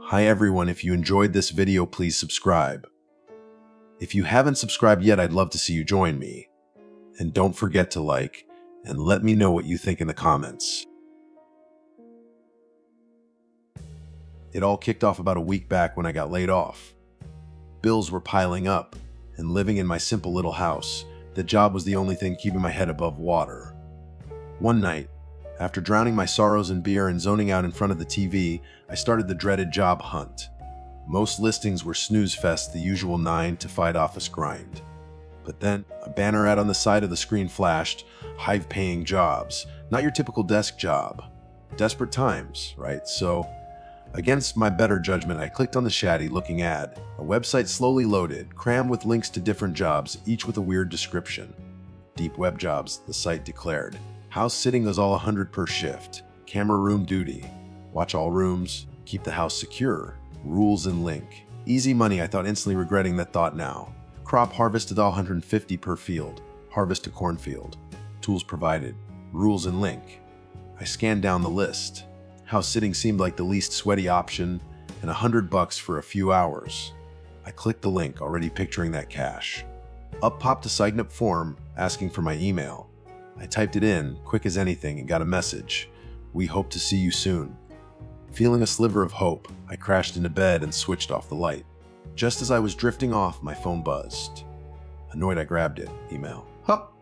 Hi everyone, if you enjoyed this video, please subscribe. If you haven't subscribed yet, I'd love to see you join me. And don't forget to like and let me know what you think in the comments. It all kicked off about a week back when I got laid off. Bills were piling up, and living in my simple little house, the job was the only thing keeping my head above water. One night, after drowning my sorrows in beer and zoning out in front of the TV, I started the dreaded job hunt. Most listings were snooze fest, the usual 9-to-5 office grind. But then, a banner ad on the side of the screen flashed, high-paying jobs, not your typical desk job. Desperate times, right? So, against my better judgment, I clicked on the shabby-looking ad. A website slowly loaded, crammed with links to different jobs, each with a weird description. Deep web jobs, the site declared. House sitting is all $100 per shift. Camera room duty. Watch all rooms. Keep the house secure. Rules and link. Easy money, I thought, instantly regretting that thought now. Crop harvested all $150 per field. Harvest a cornfield. Tools provided. Rules and link. I scanned down the list. House sitting seemed like the least sweaty option, and $100 for a few hours. I clicked the link, already picturing that cash. Up popped a sign-up form asking for my email. I typed it in, quick as anything, and got a message. We hope to see you soon. Feeling a sliver of hope, I crashed into bed and switched off the light. Just as I was drifting off, my phone buzzed. Annoyed, I grabbed it. Email. Hup!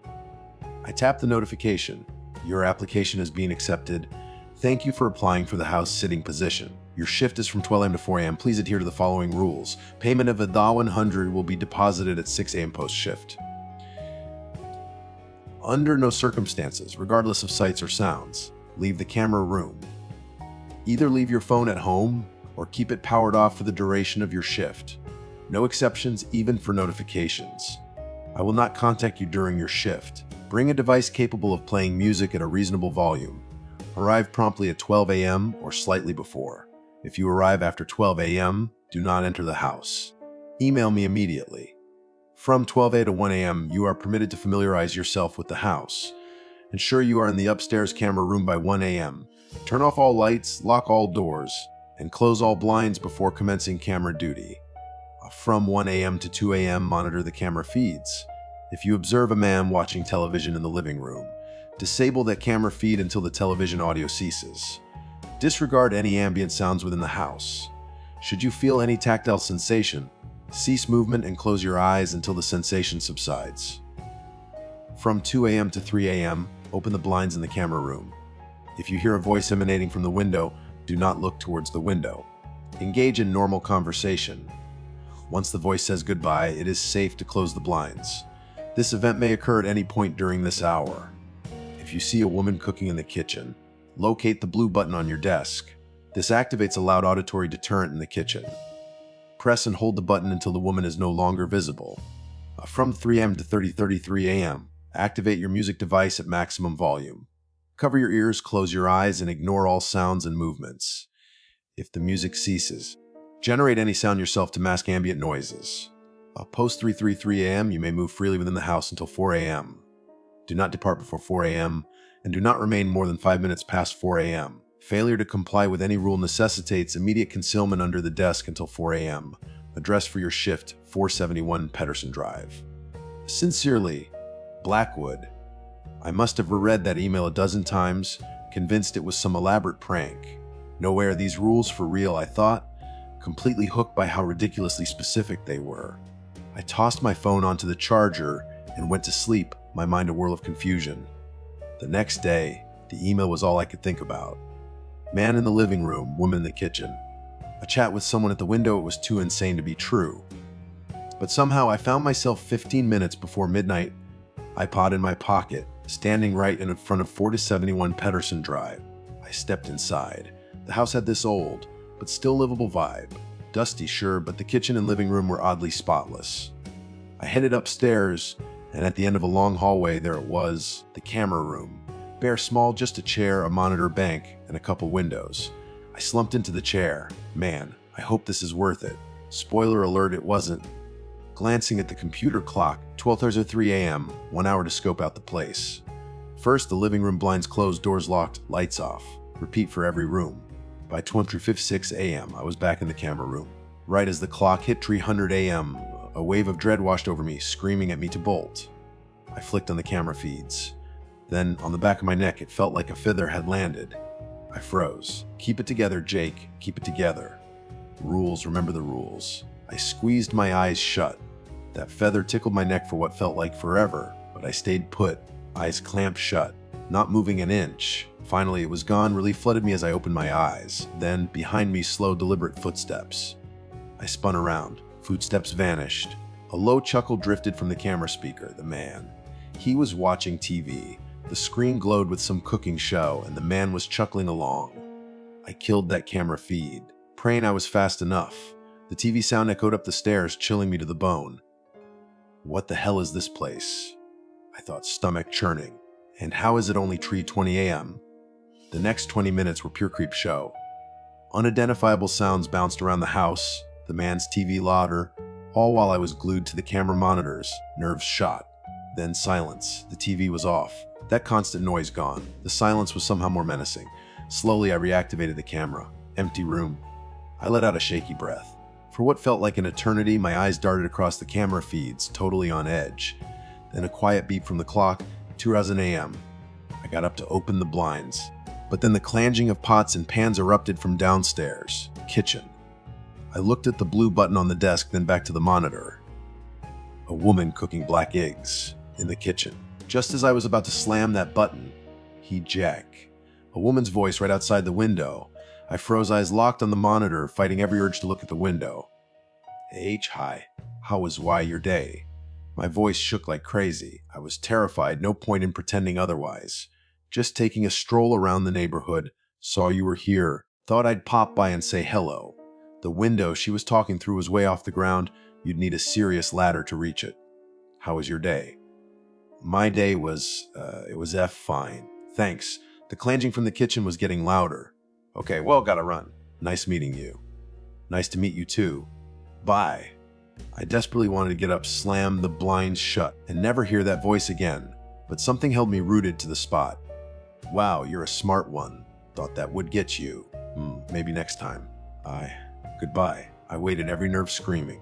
I tapped the notification. Your application is being accepted. Thank you for applying for the house sitting position. Your shift is from 12 a.m. to 4 a.m. Please adhere to the following rules. Payment of $100 will be deposited at 6 a.m. post shift. Under no circumstances, regardless of sights or sounds, leave the camera room. Either leave your phone at home or keep it powered off for the duration of your shift. No exceptions, even for notifications. I will not contact you during your shift. Bring a device capable of playing music at a reasonable volume. Arrive promptly at 12 a.m. or slightly before. If you arrive after 12 a.m., do not enter the house. Email me immediately. From 12 a.m. to 1 a.m., you are permitted to familiarize yourself with the house. Ensure you are in the upstairs camera room by 1 a.m. Turn off all lights, lock all doors, and close all blinds before commencing camera duty. From 1 a.m. to 2 a.m., monitor the camera feeds. If you observe a man watching television in the living room, disable that camera feed until the television audio ceases. Disregard any ambient sounds within the house. Should you feel any tactile sensation, cease movement and close your eyes until the sensation subsides. From 2 a.m. to 3 a.m., open the blinds in the camera room. If you hear a voice emanating from the window, do not look towards the window. Engage in normal conversation. Once the voice says goodbye, it is safe to close the blinds. This event may occur at any point during this hour. If you see a woman cooking in the kitchen, locate the blue button on your desk. This activates a loud auditory deterrent in the kitchen. Press and hold the button until the woman is no longer visible. From 3 a.m. to 30:33 a.m., activate your music device at maximum volume. Cover your ears, close your eyes, and ignore all sounds and movements. If the music ceases, generate any sound yourself to mask ambient noises. Post 3:33 a.m., you may move freely within the house until 4 a.m. Do not depart before 4 a.m., and do not remain more than 5 minutes past 4 a.m. Failure to comply with any rule necessitates immediate concealment under the desk until 4 a.m. Address for your shift, 471 Pedersen Drive. Sincerely, Blackwood. I must have reread that email a dozen times, convinced it was some elaborate prank. No way are these rules for real, I thought, completely hooked by how ridiculously specific they were. I tossed my phone onto the charger and went to sleep, my mind a whirl of confusion. The next day, the email was all I could think about. Man in the living room, woman in the kitchen. A chat with someone at the window, it was too insane to be true. But somehow I found myself 15 minutes before midnight, iPod in my pocket, standing right in front of 471 Pedersen Drive. I stepped inside. The house had this old, but still livable vibe. Dusty, sure, but the kitchen and living room were oddly spotless. I headed upstairs, and at the end of a long hallway, there it was, the camera room. Bare, small, just a chair, a monitor bank, and a couple windows. I slumped into the chair. Man, I hope this is worth it. Spoiler alert, it wasn't. Glancing at the computer clock, 12:33 a.m., 1 hour to scope out the place. First, the living room blinds closed, doors locked, lights off. Repeat for every room. By 12:56 a.m., I was back in the camera room. Right as the clock hit 300 a.m., a wave of dread washed over me, screaming at me to bolt. I flicked on the camera feeds. Then, on the back of my neck, it felt like a feather had landed. I froze. Keep it together, Jake. Keep it together. Rules, remember the rules. I squeezed my eyes shut. That feather tickled my neck for what felt like forever, but I stayed put, eyes clamped shut, not moving an inch. Finally, it was gone. Relief flooded me as I opened my eyes. Then, behind me, slow, deliberate footsteps. I spun around. Footsteps vanished. A low chuckle drifted from the camera speaker. The man. He was watching TV. The screen glowed with some cooking show, and the man was chuckling along. I killed that camera feed, praying I was fast enough. The TV sound echoed up the stairs, chilling me to the bone. What the hell is this place? I thought, stomach churning. And how is it only 3:20 a.m.? The next 20 minutes were pure creep show. Unidentifiable sounds bounced around the house, the man's TV louder, all while I was glued to the camera monitors, nerves shot. Then silence. The TV was off. That constant noise gone. The silence was somehow more menacing. Slowly, I reactivated the camera. Empty room. I let out a shaky breath. For what felt like an eternity, my eyes darted across the camera feeds, totally on edge. Then a quiet beep from the clock, 2:00 a.m. I got up to open the blinds. But then the clanging of pots and pans erupted from downstairs, kitchen. I looked at the blue button on the desk, then back to the monitor. A woman cooking black eggs in the kitchen. Just as I was about to slam that button, Jack. A woman's voice right outside the window. I froze, eyes locked on the monitor, fighting every urge to look at the window. Hi. How was your day? My voice shook like crazy. I was terrified, no point in pretending otherwise. Just taking a stroll around the neighborhood, saw you were here, thought I'd pop by and say hello. The window she was talking through was way off the ground. You'd need a serious ladder to reach it. How was your day? My day was, fine. Thanks. The clanging from the kitchen was getting louder. Okay, well, gotta run. Nice meeting you. Nice to meet you too. Bye. I desperately wanted to get up, slam the blinds shut, and never hear that voice again, but something held me rooted to the spot. Wow, you're a smart one. Thought that would get you. Maybe next time. Goodbye. I waited, every nerve screaming.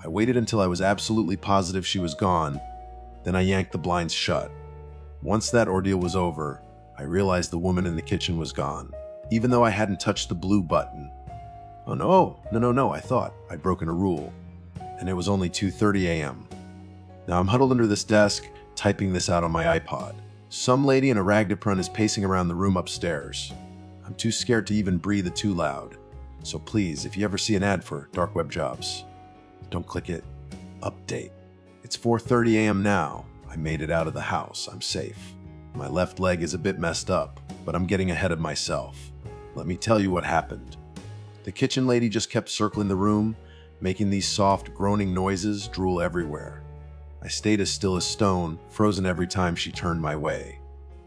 I waited until I was absolutely positive she was gone. Then I yanked the blinds shut. Once that ordeal was over, I realized the woman in the kitchen was gone, even though I hadn't touched the blue button. Oh no, I thought I'd broken a rule. And it was only 2:30 a.m. Now I'm huddled under this desk, typing this out on my iPod. Some lady in a ragged apron is pacing around the room upstairs. I'm too scared to even breathe it too loud. So please, if you ever see an ad for dark web jobs, don't click it. Update. It's 4:30 a.m. now. I made it out of the house. I'm safe. My left leg is a bit messed up, but I'm getting ahead of myself. Let me tell you what happened. The kitchen lady just kept circling the room, making these soft, groaning noises, drool everywhere. I stayed as still as stone, frozen every time she turned my way.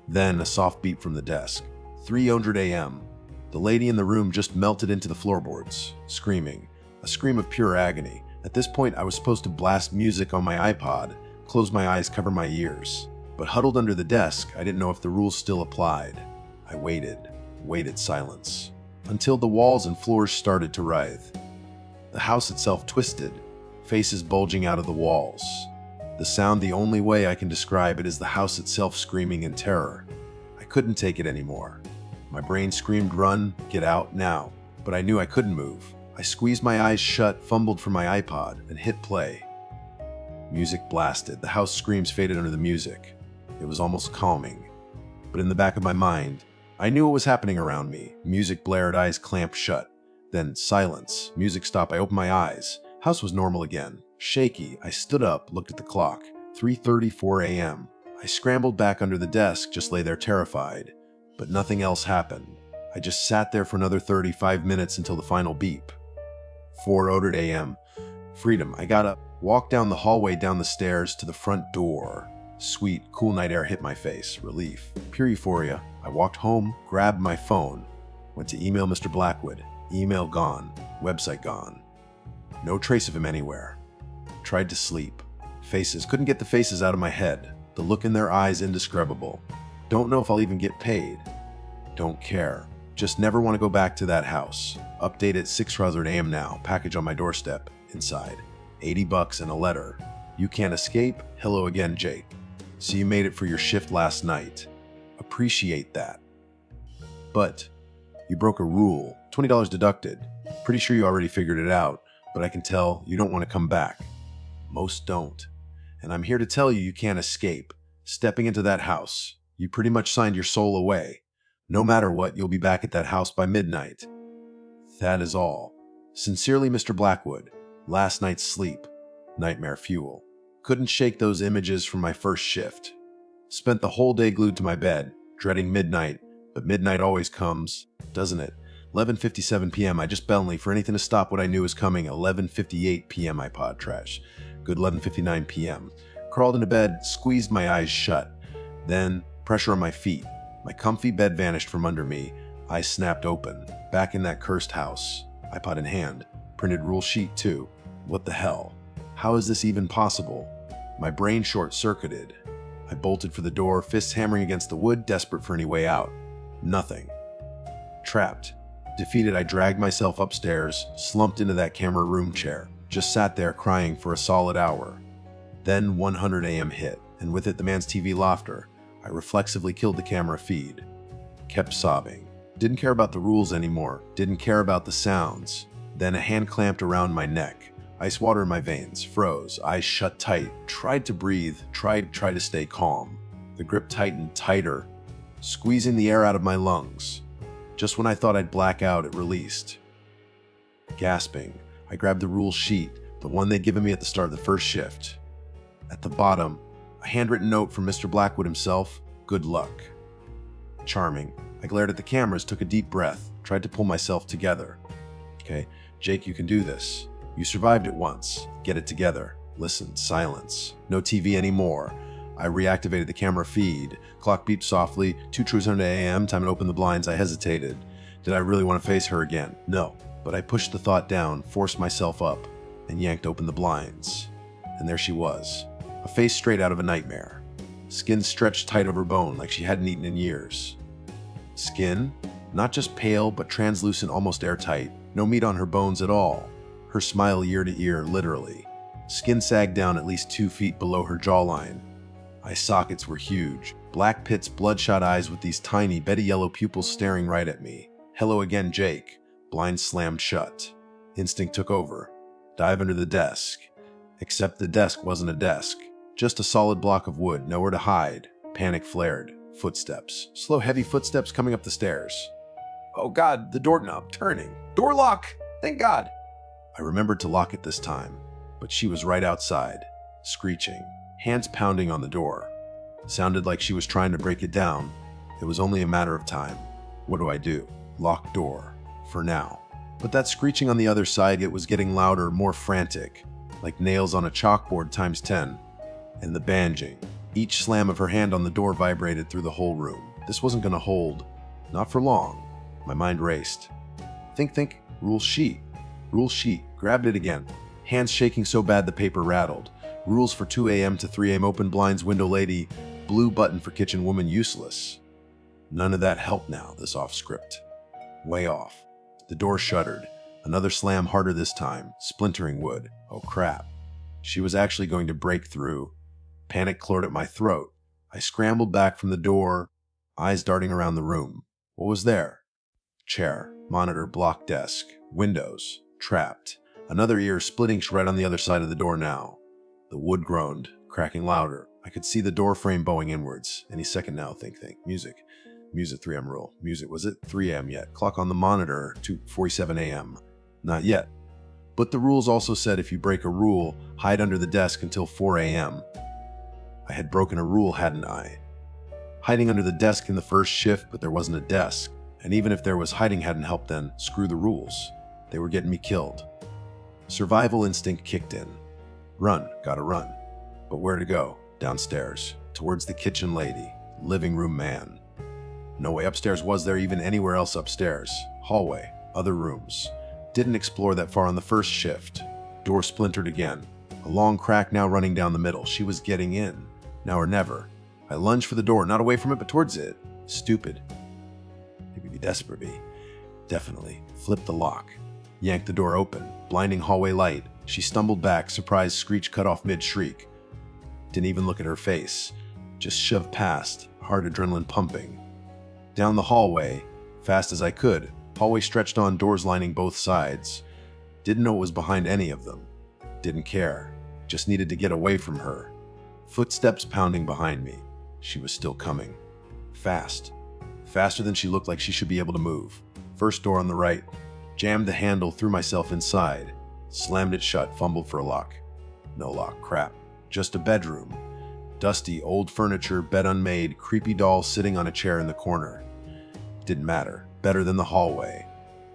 Then a soft beep from the desk. 3:00 a.m. The lady in the room just melted into the floorboards, screaming. A scream of pure agony. At this point, I was supposed to blast music on my iPod, close my eyes, cover my ears. But huddled under the desk, I didn't know if the rules still applied. I waited silence, until the walls and floors started to writhe. The house itself twisted, faces bulging out of the walls. The sound, the only way I can describe it, is the house itself screaming in terror. I couldn't take it anymore. My brain screamed, run, get out, now. But I knew I couldn't move. I squeezed my eyes shut, fumbled for my iPod, and hit play. Music blasted. The house screams faded under the music. It was almost calming. But in the back of my mind, I knew what was happening around me. Music blared, eyes clamped shut. Then silence. Music stopped. I opened my eyes. House was normal again. Shaky, I stood up, looked at the clock. 3:34 a.m. I scrambled back under the desk, just lay there terrified. But nothing else happened. I just sat there for another 35 minutes until the final beep. 4:00 a.m. Freedom. I got up, walked down the hallway, down the stairs to the front door. Sweet, cool night air hit my face. Relief. Pure euphoria. I walked home, grabbed my phone, went to email Mr. Blackwood. Email gone. Website gone. No trace of him anywhere. Tried to sleep. Faces. Couldn't get the faces out of my head. The look in their eyes indescribable. Don't know if I'll even get paid. Don't care. Just never want to go back to that house. Update at 6:00 a.m. now. Package on my doorstep. Inside. $80 and a letter. You can't escape? Hello again, Jake. So you made it for your shift last night. Appreciate that. But you broke a rule. $20 deducted. Pretty sure you already figured it out, but I can tell you don't want to come back. Most don't. And I'm here to tell you can't escape. Stepping into that house, you pretty much signed your soul away. No matter what, you'll be back at that house by midnight. That is all. Sincerely, Mr. Blackwood. Last night's sleep. Nightmare fuel. Couldn't shake those images from my first shift. Spent the whole day glued to my bed, dreading midnight, but midnight always comes, doesn't it? 11:57 p.m. I just belly for anything to stop what I knew was coming. 11:58 p.m. iPod trash. Good 11:59 p.m. Crawled into bed, squeezed my eyes shut. Then, pressure on my feet. My comfy bed vanished from under me. Eyes snapped open. Back in that cursed house. iPod in hand. Printed rule sheet too. What the hell? How is this even possible? My brain short-circuited. I bolted for the door, fists hammering against the wood, desperate for any way out. Nothing. Trapped. Defeated, I dragged myself upstairs, slumped into that camera room chair. Just sat there crying for a solid hour. Then 100 a.m. hit, and with it the man's TV laughter. I reflexively killed the camera feed. Kept sobbing. Didn't care about the rules anymore. Didn't care about the sounds. Then a hand clamped around my neck. Ice water in my veins. Froze. Eyes shut tight. Tried to breathe. Tried to stay calm. The grip tightened tighter, squeezing the air out of my lungs. Just when I thought I'd black out, it released. Gasping, I grabbed the rule sheet, the one they'd given me at the start of the first shift. At the bottom, a handwritten note from Mr. Blackwood himself, good luck. Charming. I glared at the cameras, took a deep breath, tried to pull myself together. Okay, Jake, you can do this. You survived it once. Get it together. Listen, silence. No TV anymore. I reactivated the camera feed. Clock beeped softly. 2:00 a.m. Time to open the blinds. I hesitated. Did I really want to face her again? No. But I pushed the thought down, forced myself up, and yanked open the blinds. And there she was. A face straight out of a nightmare. Skin stretched tight over bone like she hadn't eaten in years. Skin? Not just pale, but translucent, almost airtight. No meat on her bones at all. Her smile ear to ear, literally. Skin sagged down at least 2 feet below her jawline. Eye sockets were huge. Black pits, bloodshot eyes with these tiny, Betty yellow pupils staring right at me. Hello again, Jake. Blinds slammed shut. Instinct took over. Dive under the desk. Except the desk wasn't a desk. Just a solid block of wood, nowhere to hide. Panic flared. Footsteps. Slow, heavy footsteps coming up the stairs. Oh God, the doorknob turning. Door lock! Thank God! I remembered to lock it this time, but she was right outside, screeching, hands pounding on the door. Sounded like she was trying to break it down. It was only a matter of time. What do I do? Locked door. For now. But that screeching on the other side, it was getting louder, more frantic, like nails on a chalkboard times 10. And the banging. Each slam of her hand on the door vibrated through the whole room. This wasn't going to hold. Not for long. My mind raced. Think. Rule sheet. Rule sheet. Grabbed it again. Hands shaking so bad the paper rattled. Rules for 2 a.m. to 3 a.m. Open blinds, window lady. Blue button for kitchen woman, useless. None of that helped now, this off script. Way off. The door shuddered. Another slam, harder this time. Splintering wood. Oh crap. She was actually going to break through. Panic clawed at my throat. I scrambled back from the door, eyes darting around the room. What was there? Chair, monitor, block desk, windows, trapped. Another ear splitting right on the other side of the door now. The wood groaned, cracking louder. I could see the door frame bowing inwards. Any second now, think. Music. Music 3 a.m. rule. Music, was it 3 a.m. yet? Clock on the monitor, 2:47 a.m. Not yet. But the rules also said if you break a rule, hide under the desk until 4 a.m. I had broken a rule, hadn't I? Hiding under the desk in the first shift, but there wasn't a desk. And even if there was, hiding hadn't helped then. Screw the rules. They were getting me killed. Survival instinct kicked in. Run, gotta run. But where to go? Downstairs. Towards the kitchen lady. Living room man. No way upstairs was there, even anywhere else upstairs. Hallway. Other rooms. Didn't explore that far on the first shift. Door splintered again. A long crack now running down the middle. She was getting in. Now or never. I lunged for the door, not away from it, but towards it. Stupid. Maybe be desperate. Definitely. Flipped the lock. Yanked the door open. Blinding hallway light. She stumbled back, surprised screech cut off mid-shriek. Didn't even look at her face. Just shoved past, heart adrenaline pumping. Down the hallway, fast as I could. Hallway stretched on, doors lining both sides. Didn't know what was behind any of them. Didn't care. Just needed to get away from her. Footsteps pounding behind me. She was still coming. Fast. Faster than she looked like she should be able to move. First door on the right. Jammed the handle, threw myself inside. Slammed it shut, fumbled for a lock. No lock, crap. Just a bedroom. Dusty, old furniture, bed unmade, creepy doll sitting on a chair in the corner. Didn't matter. Better than the hallway.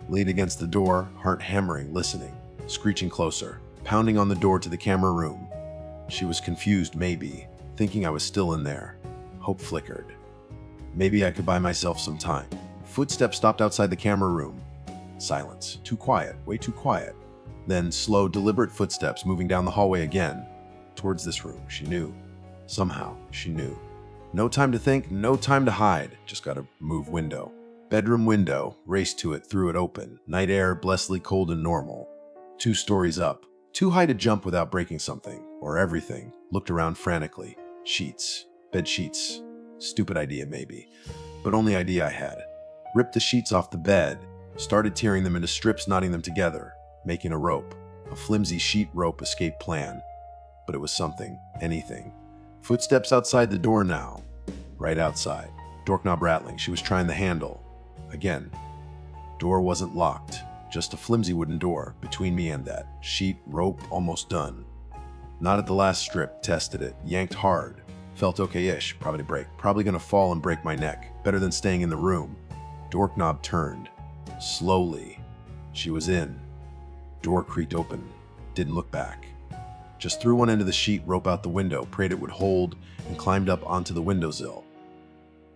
Leaned against the door, heart hammering, listening. Screeching closer. Pounding on the door to the camera room. She was confused, maybe. Thinking I was still in there. Hope flickered. Maybe I could buy myself some time. Footsteps stopped outside the camera room. Silence. Too quiet. Way too quiet. Then slow, deliberate footsteps moving down the hallway again. Towards this room. She knew. Somehow, she knew. No time to think, no time to hide. Just gotta move window. Bedroom window. Raced to it, threw it open. Night air, blessedly cold and normal. 2 stories up. Too high to jump without breaking something. Or everything. Looked around frantically. Sheets. Bed sheets. Stupid idea, maybe. But only idea I had. Ripped the sheets off the bed. Started tearing them into strips, knotting them together. Making a rope. A flimsy sheet rope escape plan. But it was something. Anything. Footsteps outside the door now. Right outside. Doorknob rattling. She was trying the handle. Again. Door wasn't locked. Just a flimsy wooden door between me and that. Sheet, rope, almost done. Knotted the last strip. Tested it. Yanked hard. Felt okay-ish. Probably break. Probably gonna fall and break my neck. Better than staying in the room. Doorknob turned. Slowly. She was in. Door creaked open. Didn't look back. Just threw one end of the sheet rope out the window, prayed it would hold, and climbed up onto the windowsill.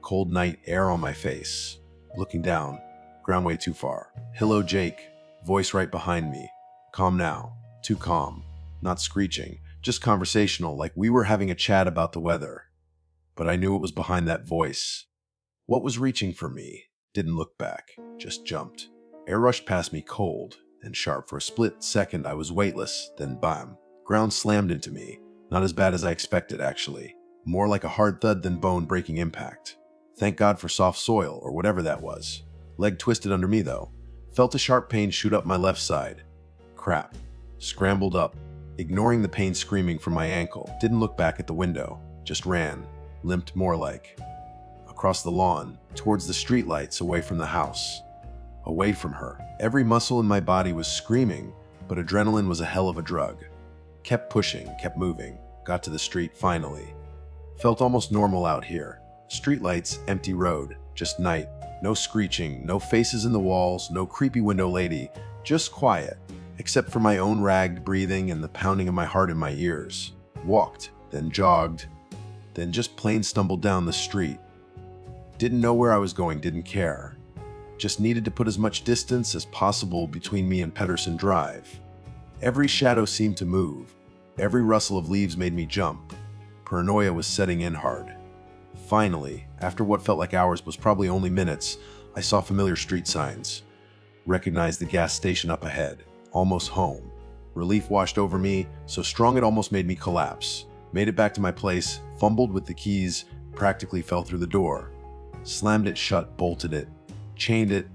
Cold night air on my face. Looking down. Ground way too far. Hello, Jake. Voice right behind me. Calm now. Too calm. Not screeching. Just conversational, like we were having a chat about the weather. But I knew it was behind that voice. What was reaching for me? Didn't look back. Just jumped. Air rushed past me cold and sharp. For a split second I was weightless, then bam. Ground slammed into me. Not as bad as I expected, actually. More like a hard thud than bone-breaking impact. Thank God for soft soil, or whatever that was. Leg twisted under me, though. Felt a sharp pain shoot up my left side. Crap. Scrambled up, ignoring the pain screaming from my ankle. Didn't look back at the window. Just ran. Limped more like. Across the lawn, towards the streetlights, away from the house. Away from her. Every muscle in my body was screaming, but adrenaline was a hell of a drug. Kept pushing, kept moving. Got to the street, finally. Felt almost normal out here. Streetlights, empty road, just night. No screeching, no faces in the walls, no creepy window lady. Just quiet, except for my own ragged breathing and the pounding of my heart in my ears. Walked, then jogged, then just plain stumbled down the street. Didn't know where I was going, didn't care. Just needed to put as much distance as possible between me and Pedersen Drive. Every shadow seemed to move. Every rustle of leaves made me jump. Paranoia was setting in hard. Finally, after what felt like hours was probably only minutes, I saw familiar street signs. Recognized the gas station up ahead. Almost home. Relief washed over me, so strong it almost made me collapse. Made it back to my place, fumbled with the keys, practically fell through the door. Slammed it shut, bolted it, chained it,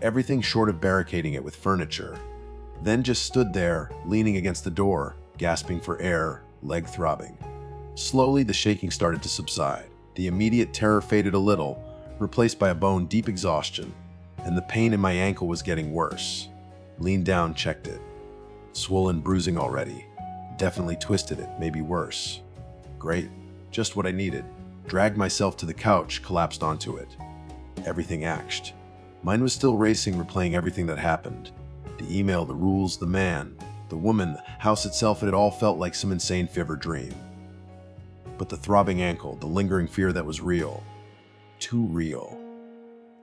everything short of barricading it with furniture. Then just stood there, leaning against the door, gasping for air, leg throbbing. Slowly, the shaking started to subside. The immediate terror faded a little, replaced by a bone-deep exhaustion, and the pain in my ankle was getting worse. Leaned down, checked it. Swollen, bruising already. Definitely twisted it, maybe worse. Great. Just what I needed. Dragged myself to the couch, collapsed onto it. Everything ached. Mine was still racing, replaying everything that happened. The email, the rules, the man, the woman, the house itself, it all felt like some insane fever dream. But the throbbing ankle, the lingering fear that was real. Too real.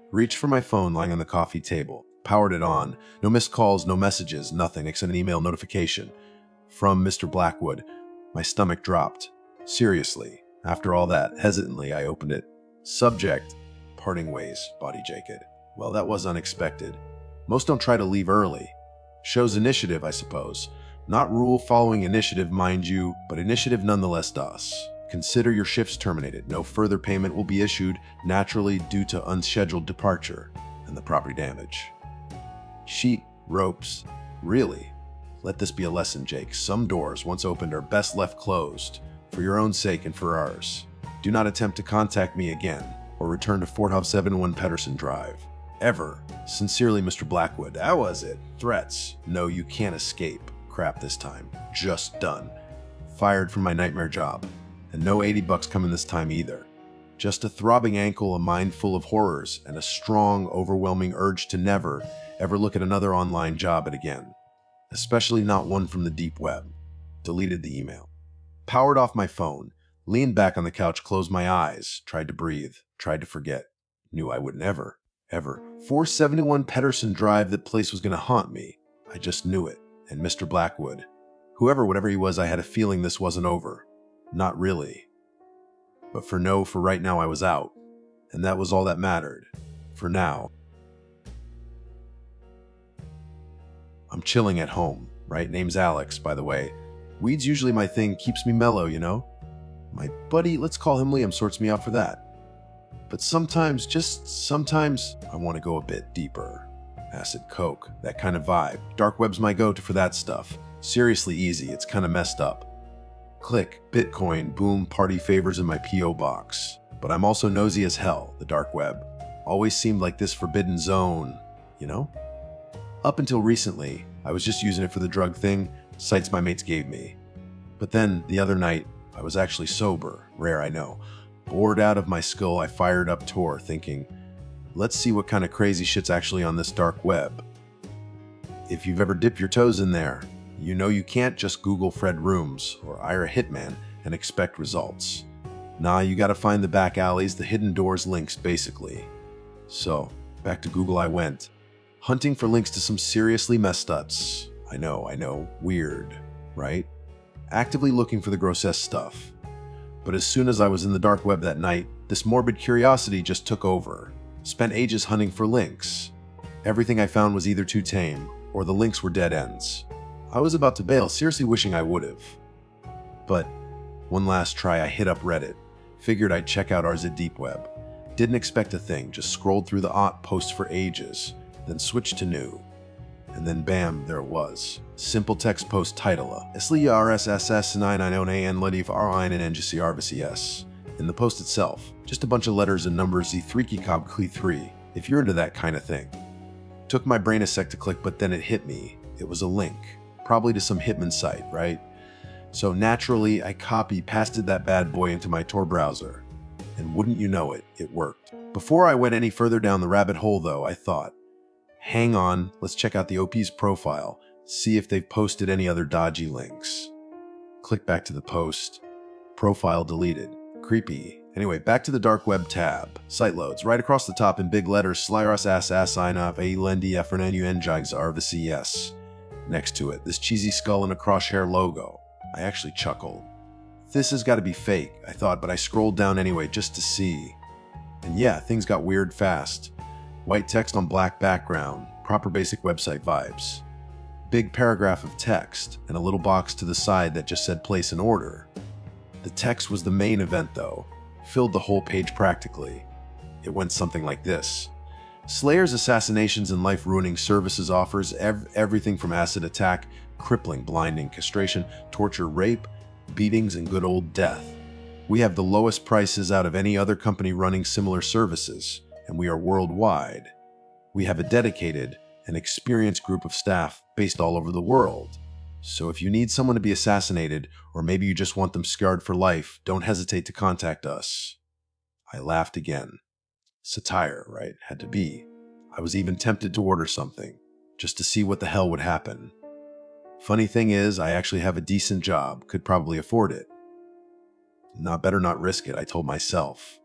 Reached for my phone lying on the coffee table. Powered it on. No missed calls, no messages, nothing except an email notification. From Mr. Blackwood. My stomach dropped. Seriously. After all that, hesitantly, I opened it. Subject: parting ways, body jacket. Well, that was unexpected. Most don't try to leave early. Shows initiative, I suppose. Not rule-following initiative, mind you, but initiative nonetheless does. Consider your shifts terminated. No further payment will be issued, naturally due to unscheduled departure and the property damage. Sheet, ropes. Really? Let this be a lesson, Jake. Some doors, once opened, are best left closed, for your own sake and for ours. Do not attempt to contact me again, or return to 471 Pedersen Drive. Ever. Sincerely, Mr. Blackwood. How was it? Threats. No, you can't escape. Crap this time. Just done. Fired from my nightmare job. And no $80 coming this time either. Just a throbbing ankle, a mind full of horrors, and a strong, overwhelming urge to never, ever look at another online job again. Especially not one from the deep web. Deleted the email. Powered off my phone, leaned back on the couch, closed my eyes, tried to breathe, tried to forget. Knew I would never, ever. 471 Pedersen Drive, that place was going to haunt me. I just knew it. And Mr. Blackwood, whatever he was, I had a feeling this wasn't over. Not really. But for right now I was out. And that was all that mattered. For now. I'm chilling at home, right? Name's Alex, by the way. Weed's usually my thing, keeps me mellow, you know? My buddy, let's call him Liam, sorts me out for that. But sometimes, just sometimes, I want to go a bit deeper. Acid, coke, that kind of vibe. Dark web's my go-to for that stuff. Seriously easy, it's kind of messed up. Click, Bitcoin, boom, party favors in my P.O. box. But I'm also nosy as hell, the dark web. Always seemed like this forbidden zone, you know? Up until recently, I was just using it for the drug thing, sites my mates gave me. But then, the other night, I was actually sober, rare I know. Bored out of my skull, I fired up Tor, thinking, let's see what kind of crazy shit's actually on this dark web. If you've ever dipped your toes in there, you know you can't just Google Fred Rooms or Ira Hitman and expect results. Nah, you gotta find the back alleys, the hidden doors, links, basically. So, back to Google I went, hunting for links to some seriously messed ups. I know, weird, right? Actively looking for the grossest stuff. But as soon as I was in the dark web that night, this morbid curiosity just took over. Spent ages hunting for links. Everything I found was either too tame, or the links were dead ends. I was about to bail, seriously wishing I would've. But one last try, I hit up Reddit. Figured I'd check out ours at Deep Web. Didn't expect a thing, just scrolled through the aught posts for ages, then switched to new. And then bam, there it was. Simple text post title, Esli RSSS 990 Ledif R9 and NGCRVCS. In the post itself, just a bunch of letters and numbers, Z3 Cob Cli 3, if you're into that kind of thing. Took my brain a sec to click, but then it hit me. It was a link, probably to some Hitman site, right? So naturally, I pasted that bad boy into my Tor browser. And wouldn't you know it, it worked. Before I went any further down the rabbit hole though, I thought, hang on, let's check out the OP's profile, see if they've posted any other dodgy links. Click back to the post. Profile deleted. Creepy. Anyway, back to the dark web tab. Site loads. Right across the top in big letters, Slyros ass sign off a lendi FRNUN jigs RVCS. Next to it, this cheesy skull and a crosshair logo. I actually chuckled. This has got to be fake, I thought, but I scrolled down anyway just to see. And yeah, things got weird fast. White text on black background, proper basic website vibes. Big paragraph of text, and a little box to the side that just said place an order. The text was the main event though, filled the whole page practically. It went something like this. Slayer's Assassinations and Life-Ruining Services offers everything from acid attack, crippling, blinding, castration, torture, rape, beatings, and good old death. We have the lowest prices out of any other company running similar services, and we are worldwide. We have a dedicated and experienced group of staff based all over the world. So if you need someone to be assassinated, or maybe you just want them scarred for life, don't hesitate to contact us. I laughed again. Satire, right? Had to be. I was even tempted to order something, just to see what the hell would happen. Funny thing is, I actually have a decent job, could probably afford it. Better not risk it, I told myself.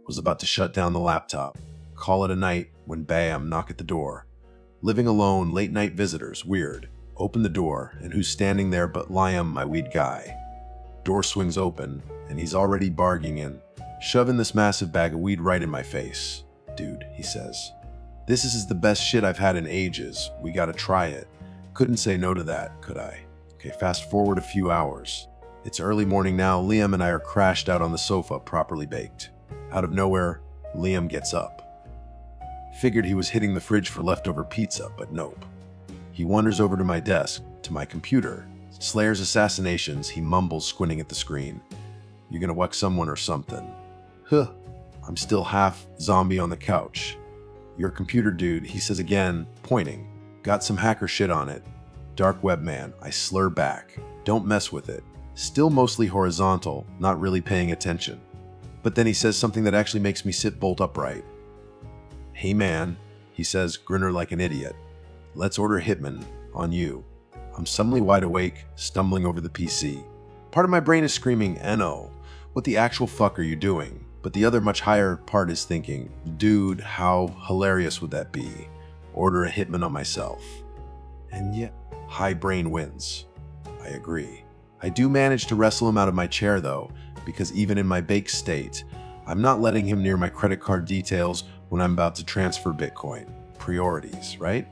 Was about to shut down the laptop, call it a night, when bam, knock at the door. Living alone, late night visitors, weird. Open the door, and who's standing there but Liam, my weed guy. Door swings open, and he's already barging in, shoving this massive bag of weed right in my face. Dude, he says, This is the best shit I've had in ages. We gotta try it. Couldn't say no to that, could I? Okay, fast forward a few hours. It's early morning now. Liam and I are crashed out on the sofa, properly baked. Out of nowhere, Liam gets up. Figured he was hitting the fridge for leftover pizza, but nope. He wanders over to my desk, to my computer. Slayer's Assassinations, he mumbles, squinting at the screen. You gonna whack someone or something? Huh. I'm still half zombie on the couch. Your computer dude, he says again, pointing. Got some hacker shit on it. Dark web man, I slur back. Don't mess with it. Still mostly horizontal, not really paying attention. But then he says something that actually makes me sit bolt upright. Hey man, he says, grinner like an idiot. Let's order Hitman, on you. I'm suddenly wide awake, stumbling over the PC. Part of my brain is screaming, "No, what the actual fuck are you doing?" But the other much higher part is thinking, dude, how hilarious would that be? Order a Hitman on myself. And yet, high brain wins. I agree. I do manage to wrestle him out of my chair though, because even in my baked state, I'm not letting him near my credit card details when I'm about to transfer Bitcoin. Priorities, right?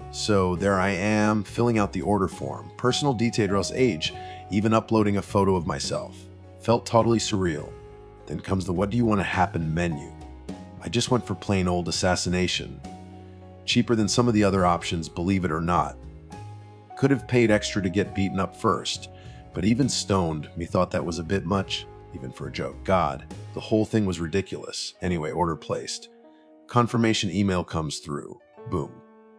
So there I am, filling out the order form, personal details, age, even uploading a photo of myself. Felt totally surreal. Then comes the what do you want to happen menu. I just went for plain old assassination. Cheaper than some of the other options, believe it or not. Could have paid extra to get beaten up first, but even stoned, me thought that was a bit much, even for a joke. God, the whole thing was ridiculous. Anyway, order placed. Confirmation email comes through. Boom.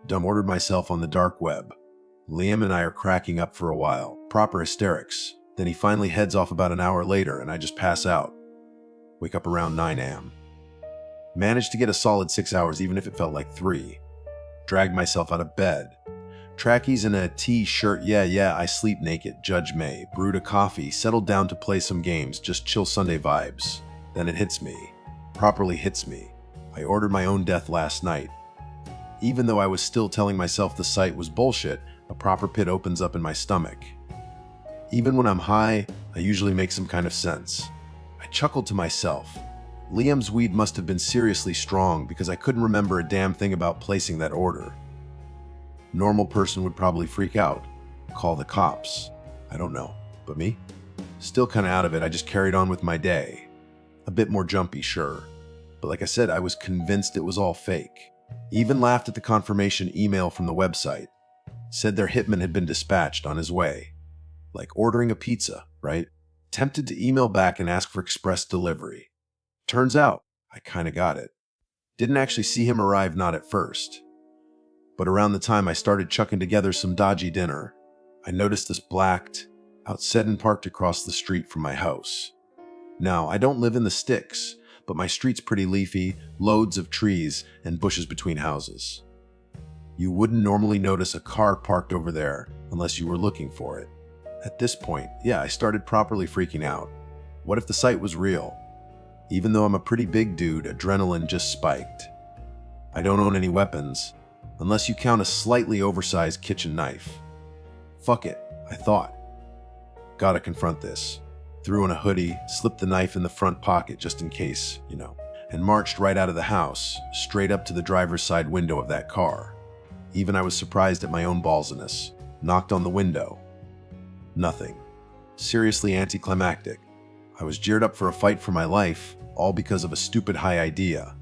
Dumb ordered myself on the dark web. Liam and I are cracking up for a while. Proper hysterics. Then he finally heads off about an hour later and I just pass out. Wake up around 9 a.m. Managed to get a solid 6 hours even if it felt like 3. Dragged myself out of bed. Trackies and a t-shirt, yeah, I sleep naked, Judge May. Brewed a coffee, settled down to play some games, just chill Sunday vibes. Then it hits me. Properly hits me. I ordered my own death last night. Even though I was still telling myself the site was bullshit, a proper pit opens up in my stomach. Even when I'm high, I usually make some kind of sense. I chuckled to myself. Liam's weed must have been seriously strong because I couldn't remember a damn thing about placing that order. Normal person would probably freak out. Call the cops. I don't know. But me? Still kind of out of it, I just carried on with my day. A bit more jumpy, sure. But like I said, I was convinced it was all fake. Even laughed at the confirmation email from the website. Said their hitman had been dispatched on his way. Like ordering a pizza, right? Tempted to email back and ask for express delivery. Turns out, I kinda got it. Didn't actually see him arrive, not at first. But around the time I started chucking together some dodgy dinner, I noticed this blacked out Sedan parked across the street from my house. Now, I don't live in the sticks, but my street's pretty leafy, loads of trees and bushes between houses. You wouldn't normally notice a car parked over there unless you were looking for it. At this point, yeah, I started properly freaking out. What if the site was real? Even though I'm a pretty big dude, adrenaline just spiked. I don't own any weapons, unless you count a slightly oversized kitchen knife. Fuck it, I thought. Gotta confront this. Threw on a hoodie, slipped the knife in the front pocket just in case, and marched right out of the house, straight up to the driver's side window of that car. Even I was surprised at my own ballsiness. Knocked on the window. Nothing. Seriously anticlimactic. I was geared up for a fight for my life, all because of a stupid high idea.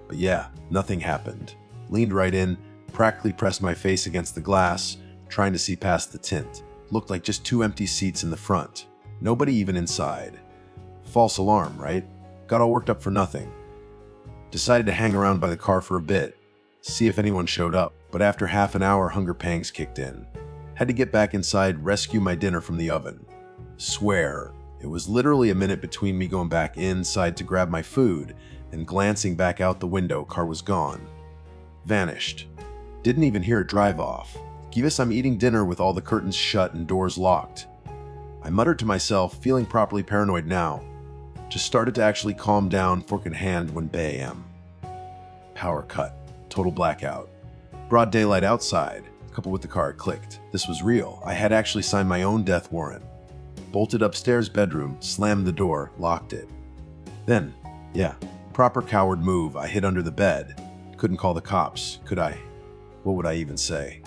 But yeah, nothing happened. Leaned right in, practically pressed my face against the glass, trying to see past the tint. Looked like just 2 empty seats in the front. Nobody even inside. False alarm, right? Got all worked up for nothing. Decided to hang around by the car for a bit, see if anyone showed up, but after half an hour, hunger pangs kicked in. Had to get back inside, rescue my dinner from the oven. Swear, it was literally a minute between me going back inside to grab my food and glancing back out the window, car was gone. Vanished. Didn't even hear it drive off. Guess I'm eating dinner with all the curtains shut and doors locked. I muttered to myself, feeling properly paranoid now. Just started to actually calm down, fork in hand, when BAM. Power cut. Total blackout. Broad daylight outside, coupled with the car, it clicked. This was real. I had actually signed my own death warrant. Bolted upstairs bedroom, slammed the door, locked it. Then, proper coward move, I hid under the bed. Couldn't call the cops, could I? What would I even say?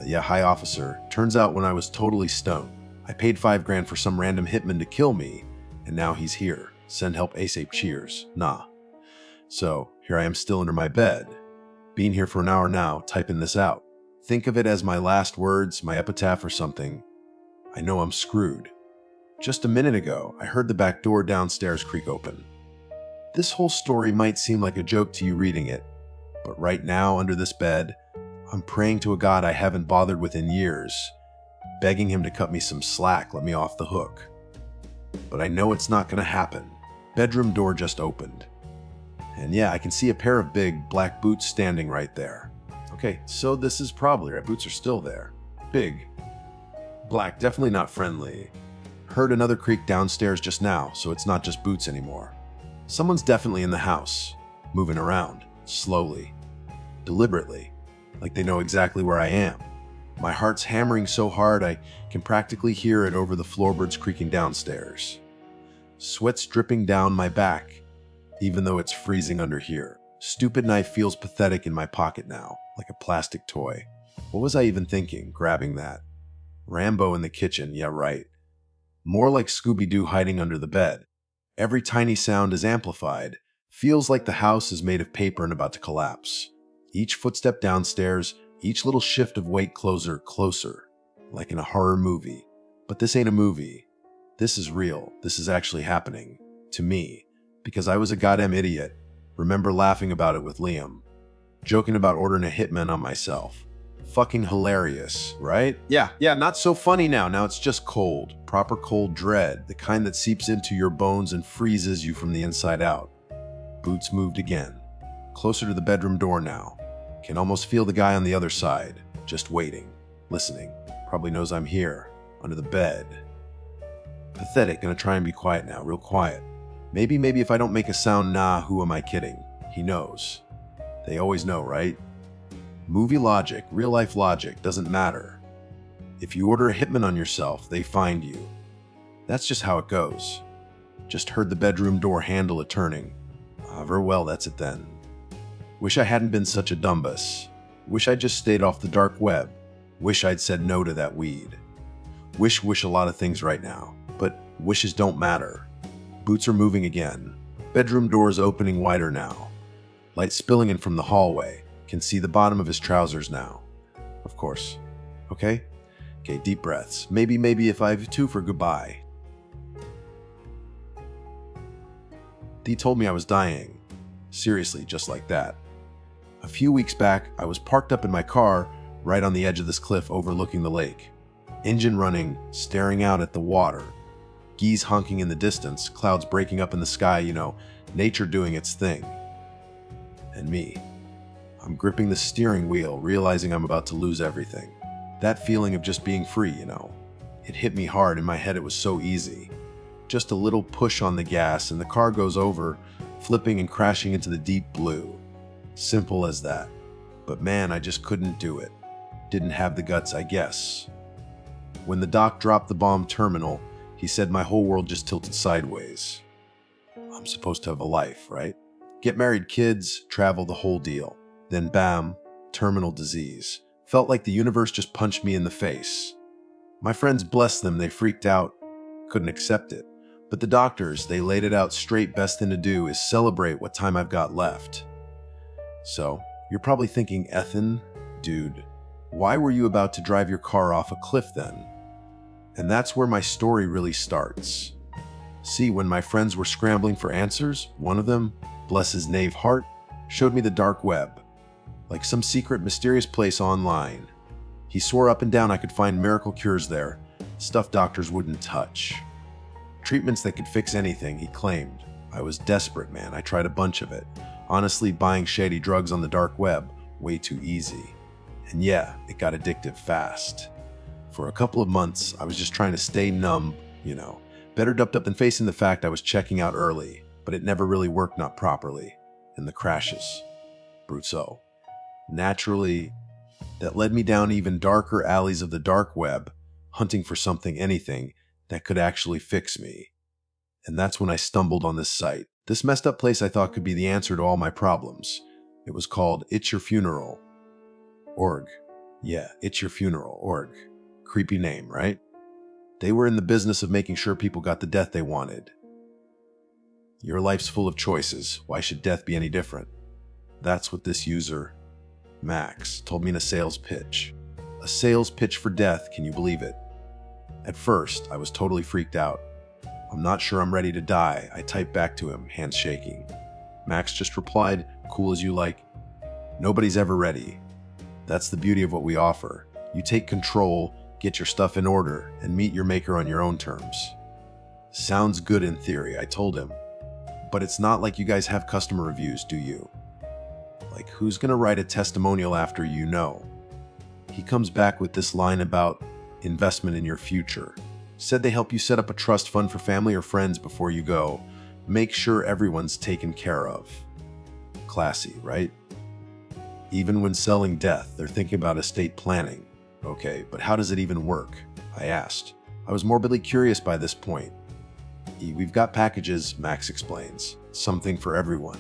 Yeah, hi officer. Turns out when I was totally stoned, I paid $5,000 for some random hitman to kill me, and now he's here. Send help ASAP, cheers. Nah. So, here I am still under my bed. Been here for an hour now, typing this out. Think of it as my last words, my epitaph or something. I know I'm screwed. Just a minute ago, I heard the back door downstairs creak open. This whole story might seem like a joke to you reading it, but right now, under this bed, I'm praying to a God I haven't bothered with in years, begging him to cut me some slack, let me off the hook. But I know it's not going to happen. Bedroom door just opened. And yeah, I can see a pair of big black boots standing right there. Okay, so this is probably right. Boots are still there. Big. Black, definitely not friendly. Heard another creak downstairs just now, so it's not just boots anymore. Someone's definitely in the house, moving around, slowly, deliberately, like they know exactly where I am. My heart's hammering so hard I can practically hear it over the floorboards creaking downstairs. Sweat's dripping down my back, even though it's freezing under here. Stupid knife feels pathetic in my pocket now, like a plastic toy. What was I even thinking, grabbing that? Rambo in the kitchen, yeah right. More like Scooby-Doo hiding under the bed. Every tiny sound is amplified. Feels like the house is made of paper and about to collapse. Each footstep downstairs, each little shift of weight closer, like in a horror movie. But this ain't a movie. This is real. This is actually happening. To me. Because I was a goddamn idiot. Remember laughing about it with Liam. Joking about ordering a hitman on myself. Fucking hilarious, right? Yeah, not so funny now. Now it's just cold. Proper cold dread. The kind that seeps into your bones and freezes you from the inside out. Boots moved again. Closer to the bedroom door now. Can almost feel the guy on the other side. Just waiting. Listening. Probably knows I'm here. Under the bed. Pathetic. Gonna try and be quiet now. Real quiet. Maybe if I don't make a sound, nah, who am I kidding? He knows. They always know, right? Movie logic, real life logic, doesn't matter. If you order a hitman on yourself, they find you. That's just how it goes. Just heard the bedroom door handle a turning. Very well, that's it then. Wish I hadn't been such a dumbass. Wish I'd just stayed off the dark web. Wish I'd said no to that weed. Wish a lot of things right now, but wishes don't matter. Boots are moving again. Bedroom doors opening wider now. Light spilling in from the hallway. Can see the bottom of his trousers now. Of course. Okay, deep breaths. Maybe if I have two for goodbye. He told me I was dying. Seriously, just like that. A few weeks back, I was parked up in my car right on the edge of this cliff overlooking the lake. Engine running, staring out at the water. Geese honking in the distance, clouds breaking up in the sky, nature doing its thing. And me. I'm gripping the steering wheel, realizing I'm about to lose everything. That feeling of just being free, It hit me hard. In my head, it was so easy. Just a little push on the gas, and the car goes over, flipping and crashing into the deep blue. Simple as that. But man, I just couldn't do it. Didn't have the guts, I guess. When the doc dropped the bomb terminal, he said my whole world just tilted sideways. I'm supposed to have a life, right? Get married, kids, travel, the whole deal. Then bam, terminal disease. Felt like the universe just punched me in the face. My friends, bless them, they freaked out. Couldn't accept it. But the doctors, they laid it out straight. Best thing to do is celebrate what time I've got left. So, you're probably thinking, Ethan, dude, why were you about to drive your car off a cliff then? And that's where my story really starts. See, when my friends were scrambling for answers, one of them, bless his knave heart, showed me the dark web. Like some secret, mysterious place online. He swore up and down I could find miracle cures there, stuff doctors wouldn't touch. Treatments that could fix anything, he claimed. I was desperate, man. I tried a bunch of it. Honestly, buying shady drugs on the dark web, way too easy. And yeah, it got addictive fast. For a couple of months, I was just trying to stay numb, Better doped up than facing the fact I was checking out early, but it never really worked, not properly. And the crashes. Brutso. Naturally, that led me down even darker alleys of the dark web, hunting for something, anything, that could actually fix me. And that's when I stumbled on this site. This messed up place I thought could be the answer to all my problems. It was called It's Your Funeral. Org. Yeah, It's Your Funeral. Org. Creepy name, right? They were in the business of making sure people got the death they wanted. Your life's full of choices. Why should death be any different? That's what this user, Max, told me in a sales pitch. A sales pitch for death, can you believe it? At first, I was totally freaked out. I'm not sure I'm ready to die, I typed back to him, hands shaking. Max just replied, cool as you like. Nobody's ever ready. That's the beauty of what we offer. You take control, get your stuff in order, and meet your maker on your own terms. Sounds good in theory, I told him. But it's not like you guys have customer reviews, do you? Like, who's gonna write a testimonial after you know? He comes back with this line about investment in your future. Said they help you set up a trust fund for family or friends before you go. Make sure everyone's taken care of. Classy, right? Even when selling death, they're thinking about estate planning. Okay, but how does it even work? I asked. I was morbidly curious by this point. We've got packages, Max explains. Something for everyone.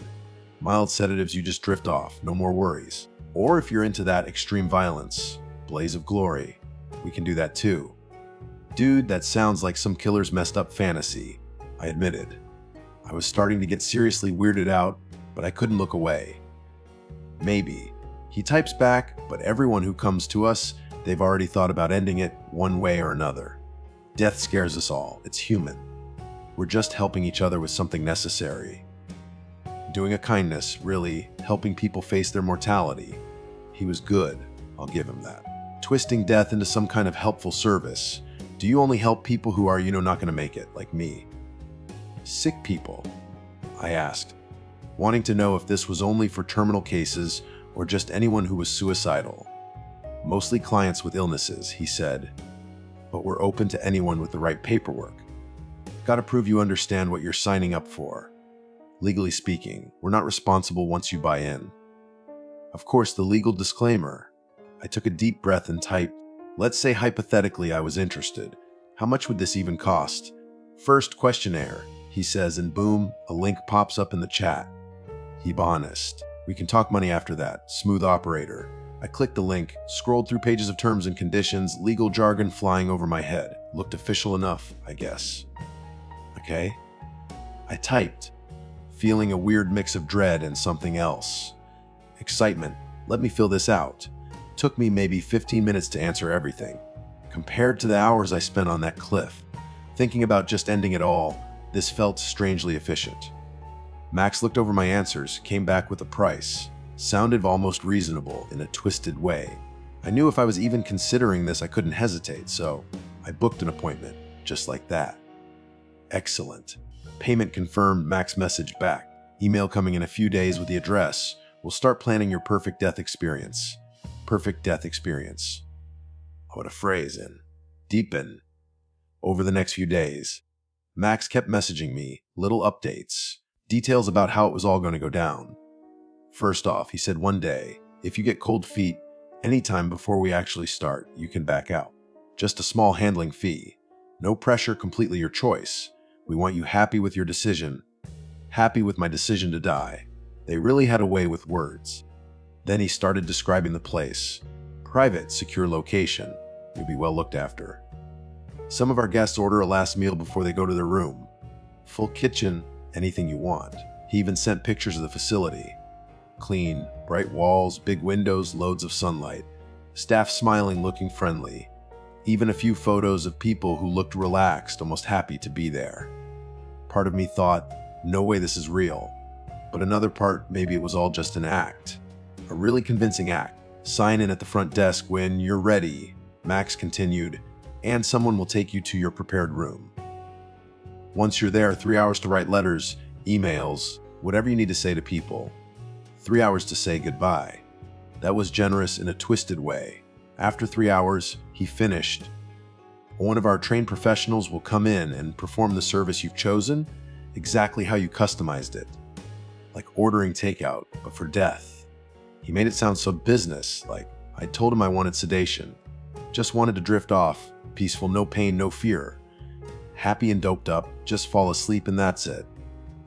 Mild sedatives you just drift off, no more worries. Or if you're into that extreme violence, blaze of glory, we can do that too. Dude, that sounds like some killer's messed up fantasy, I admitted. I was starting to get seriously weirded out, but I couldn't look away. Maybe. He types back, but everyone who comes to us, they've already thought about ending it one way or another. Death scares us all. It's human. We're just helping each other with something necessary. Doing a kindness, really, helping people face their mortality. He was good, I'll give him that. Twisting death into some kind of helpful service. Do you only help people who are, not going to make it, like me? Sick people? I asked, wanting to know if this was only for terminal cases or just anyone who was suicidal. Mostly clients with illnesses, he said, but we're open to anyone with the right paperwork. Gotta prove you understand what you're signing up for. Legally speaking, we're not responsible once you buy in. Of course, the legal disclaimer. I took a deep breath and typed, let's say hypothetically I was interested. How much would this even cost? First questionnaire, he says, and boom, a link pops up in the chat. Be honest. We can talk money after that. Smooth operator. I clicked the link, scrolled through pages of terms and conditions, legal jargon flying over my head. Looked official enough, I guess. Okay. I typed, feeling a weird mix of dread and something else. Excitement. Let me fill this out. Took me maybe 15 minutes to answer everything. Compared to the hours I spent on that cliff, thinking about just ending it all, this felt strangely efficient. Max looked over my answers, came back with a price. Sounded almost reasonable in a twisted way. I knew if I was even considering this, I couldn't hesitate, so I booked an appointment, just like that. Excellent. Payment confirmed, Max messaged back. Email coming in a few days with the address. We'll start planning your perfect death experience. Perfect death experience. What a phrase, in. Deepen. Over the next few days, Max kept messaging me, little updates, details about how it was all going to go down. First off, he said one day, if you get cold feet, anytime before we actually start, you can back out. Just a small handling fee. No pressure, completely your choice. We want you happy with your decision. Happy with my decision to die. They really had a way with words. Then he started describing the place. Private, secure location. You'll be well looked after. Some of our guests order a last meal before they go to their room. Full kitchen, anything you want. He even sent pictures of the facility. Clean, bright walls, big windows, loads of sunlight. Staff smiling, looking friendly. Even a few photos of people who looked relaxed, almost happy to be there. Part of me thought, no way this is real. But another part, maybe it was all just an act. A really convincing act. Sign in at the front desk when you're ready, Max continued, and someone will take you to your prepared room. Once you're there, 3 hours to write letters, emails, whatever you need to say to people. 3 hours to say goodbye. That was generous in a twisted way. After 3 hours, he finished. One of our trained professionals will come in and perform the service you've chosen, exactly how you customized it. Like ordering takeout, but for death. He made it sound so business, like I told him I wanted sedation. Just wanted to drift off, peaceful, no pain, no fear. Happy and doped up, just fall asleep and that's it.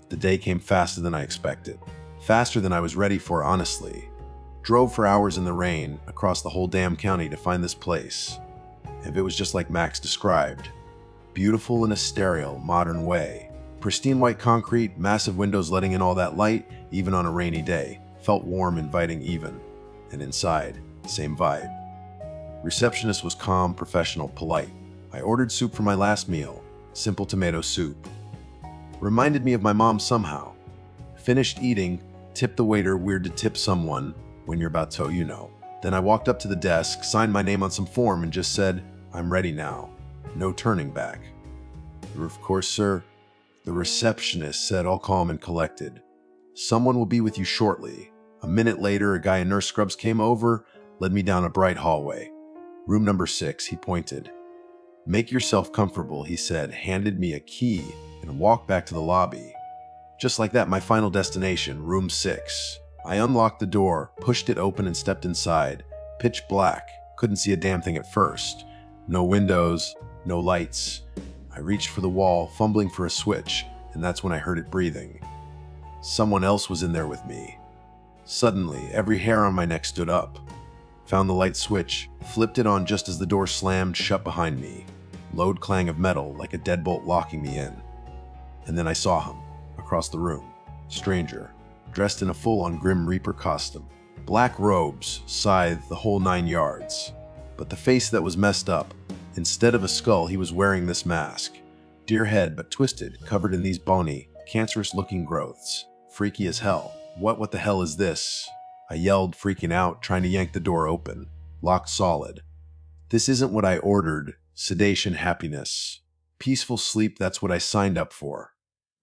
The day came faster than I expected. Faster than I was ready for, honestly. Drove for hours in the rain across the whole damn county to find this place. If it was just like Max described, beautiful in a sterile, modern way. Pristine white concrete, massive windows letting in all that light, even on a rainy day. Felt warm, inviting even. And inside, same vibe. Receptionist was calm, professional, polite. I ordered soup for my last meal. Simple tomato soup. Reminded me of my mom somehow. Finished eating, tipped the waiter. Weird to tip someone when you're about to, you know. Then I walked up to the desk, signed my name on some form, and just said, "I'm ready now. No turning back." "Of course, sir," the receptionist said, all calm and collected. "Someone will be with you shortly." A minute later, a guy in nurse scrubs came over, led me down a bright hallway. "Room number 6, he pointed. "Make yourself comfortable," he said, handed me a key, and walked back to the lobby. Just like that, my final destination, room 6. I unlocked the door, pushed it open, and stepped inside. Pitch black. Couldn't see a damn thing at first. No windows, no lights. I reached for the wall, fumbling for a switch, and that's when I heard it breathing. Someone else was in there with me. Suddenly, every hair on my neck stood up. Found the light switch, flipped it on just as the door slammed shut behind me. Loud clang of metal, like a deadbolt locking me in. And then I saw him, across the room. Stranger, dressed in a full-on Grim Reaper costume. Black robes, scythe, the whole 9 yards. But the face that was messed up, instead of a skull, he was wearing this mask. Deer head, but twisted, covered in these bony, cancerous-looking growths. Freaky as hell. What the hell is this? I yelled, freaking out, trying to yank the door open. Locked solid. This isn't what I ordered. Sedation, happiness. Peaceful sleep, that's what I signed up for.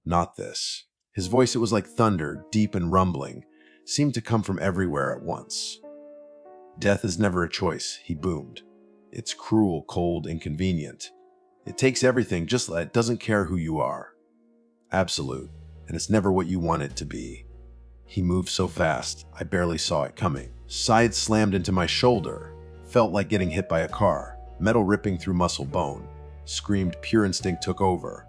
Not this. His voice, it was like thunder, deep and rumbling, seemed to come from everywhere at once. "Death is never a choice," he boomed. "It's cruel, cold, inconvenient. It takes everything, just like it doesn't care who you are. Absolute, and it's never what you want it to be." He moved so fast, I barely saw it coming. Side slammed into my shoulder. Felt like getting hit by a car. Metal ripping through muscle bone. Screamed, pure instinct took over.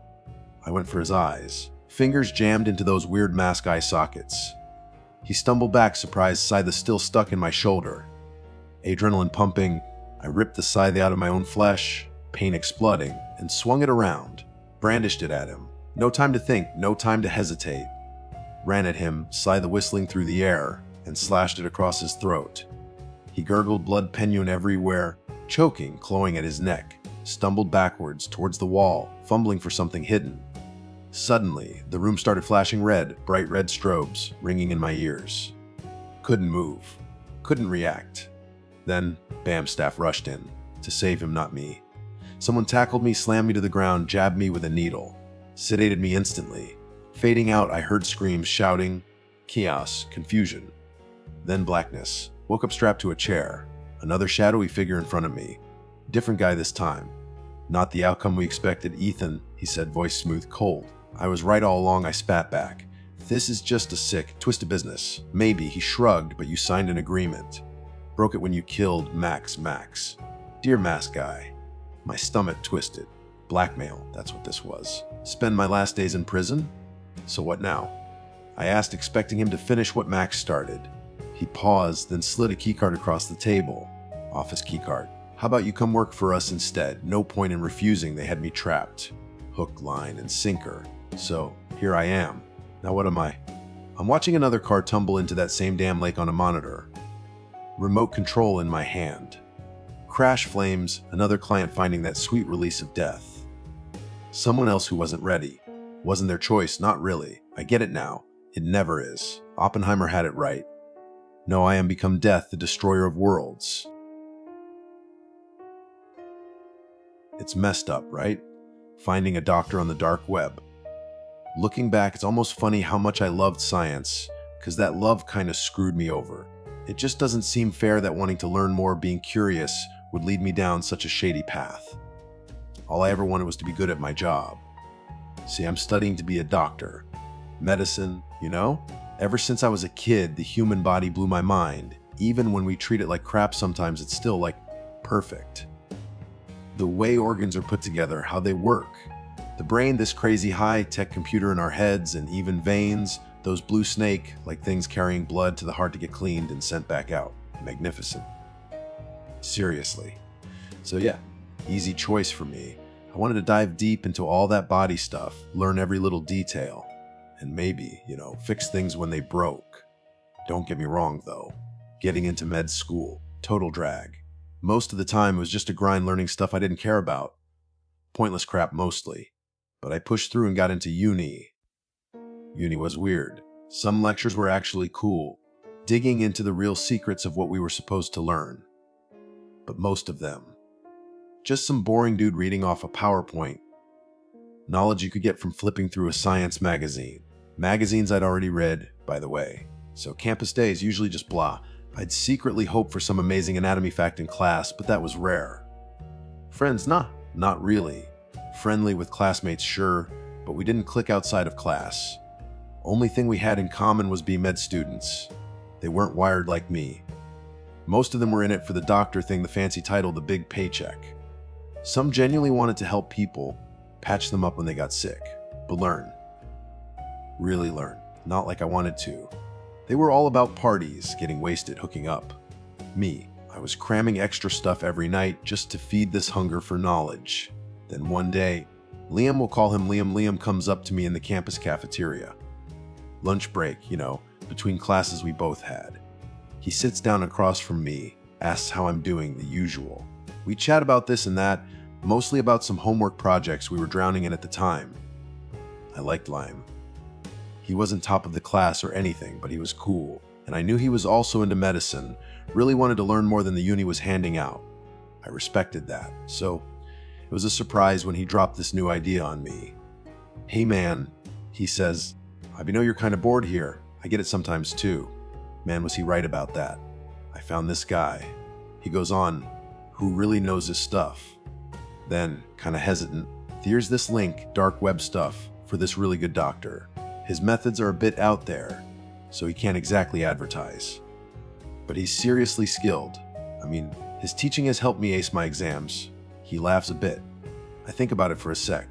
I went for his eyes. Fingers jammed into those weird mask eye sockets. He stumbled back, surprised, scythe still stuck in my shoulder. Adrenaline pumping, I ripped the scythe out of my own flesh, pain exploding, and swung it around. Brandished it at him. No time to think, no time to hesitate. Ran at him, scythe whistling through the air, and slashed it across his throat. He gurgled, blood pennant everywhere, choking, clawing at his neck. Stumbled backwards, towards the wall, fumbling for something hidden. Suddenly, the room started flashing red, bright red strobes, ringing in my ears. Couldn't move. Couldn't react. Then, BAM staff rushed in. To save him, not me. Someone tackled me, slammed me to the ground, jabbed me with a needle. Sedated me instantly. Fading out, I heard screams, shouting, chaos, confusion. Then blackness. Woke up strapped to a chair. Another shadowy figure in front of me. Different guy this time. Not the outcome we expected. "Ethan," he said, voice smooth, cold. I was right all along, I spat back. "This is just a sick, twisted business. Maybe," he shrugged, "but you signed an agreement. Broke it when you killed Max. Dear mask guy." My stomach twisted. Blackmail, that's what this was. Spend my last days in prison? So what now? I asked, expecting him to finish what Max started. He paused, then slid a keycard across the table. Office keycard. "How about you come work for us instead? No point in refusing, they had me trapped. Hook, line, and sinker. So, here I am. Now what am I?" I'm watching another car tumble into that same damn lake on a monitor. Remote control in my hand. Crash flames, another client finding that sweet release of death. Someone else who wasn't ready. Wasn't their choice, not really. I get it now. It never is. Oppenheimer had it right. No, I am become death, the destroyer of worlds. It's messed up, right? Finding a doctor on the dark web. Looking back, it's almost funny how much I loved science, because that love kind of screwed me over. It just doesn't seem fair that wanting to learn more, being curious, would lead me down such a shady path. All I ever wanted was to be good at my job. See, I'm studying to be a doctor. Medicine, you know? Ever since I was a kid, the human body blew my mind. Even when we treat it like crap sometimes, it's still like perfect. The way organs are put together, how they work. The brain, this crazy high-tech computer in our heads, and even veins, Those blue snake, like things carrying blood to the heart to get cleaned and sent back out. Magnificent. Seriously. So yeah, easy choice for me. I wanted to dive deep into all that body stuff, learn every little detail, and maybe, fix things when they broke. Don't get me wrong though, getting into med school, total drag. Most of the time it was just a grind learning stuff I didn't care about. Pointless crap mostly. But I pushed through and got into uni. Uni was weird. Some lectures were actually cool, digging into the real secrets of what we were supposed to learn. But most of them, just some boring dude reading off a PowerPoint. Knowledge you could get from flipping through a science magazine. Magazines I'd already read, by the way. So campus days usually just blah. I'd secretly hope for some amazing anatomy fact in class, but that was rare. Friends, not really. Friendly with classmates, sure, but we didn't click outside of class. Only thing we had in common was being med students. They weren't wired like me. Most of them were in it for the doctor thing, the fancy title, the big paycheck. Some genuinely wanted to help people, patch them up when they got sick, but learn. Really learn, not like I wanted to. They were all about parties, getting wasted, hooking up. Me, I was cramming extra stuff every night just to feed this hunger for knowledge. Then one day, Liam, we'll call him Liam, comes up to me in the campus cafeteria. Lunch break, between classes we both had. He sits down across from me, asks how I'm doing, the usual. We chat about this and that, mostly about some homework projects we were drowning in at the time. I liked Liam. He wasn't top of the class or anything, but he was cool, and I knew he was also into medicine, really wanted to learn more than the uni was handing out. I respected that, so it was a surprise when he dropped this new idea on me. Hey man, he says, I know you're kind of bored here. I get it sometimes too. Man, was he right about that. I found this guy. He goes on, who really knows his stuff. Then, kind of hesitant, here's this link, dark web stuff, for this really good doctor. His methods are a bit out there, so he can't exactly advertise. But he's seriously skilled. His teaching has helped me ace my exams. He laughs a bit. I think about it for a sec.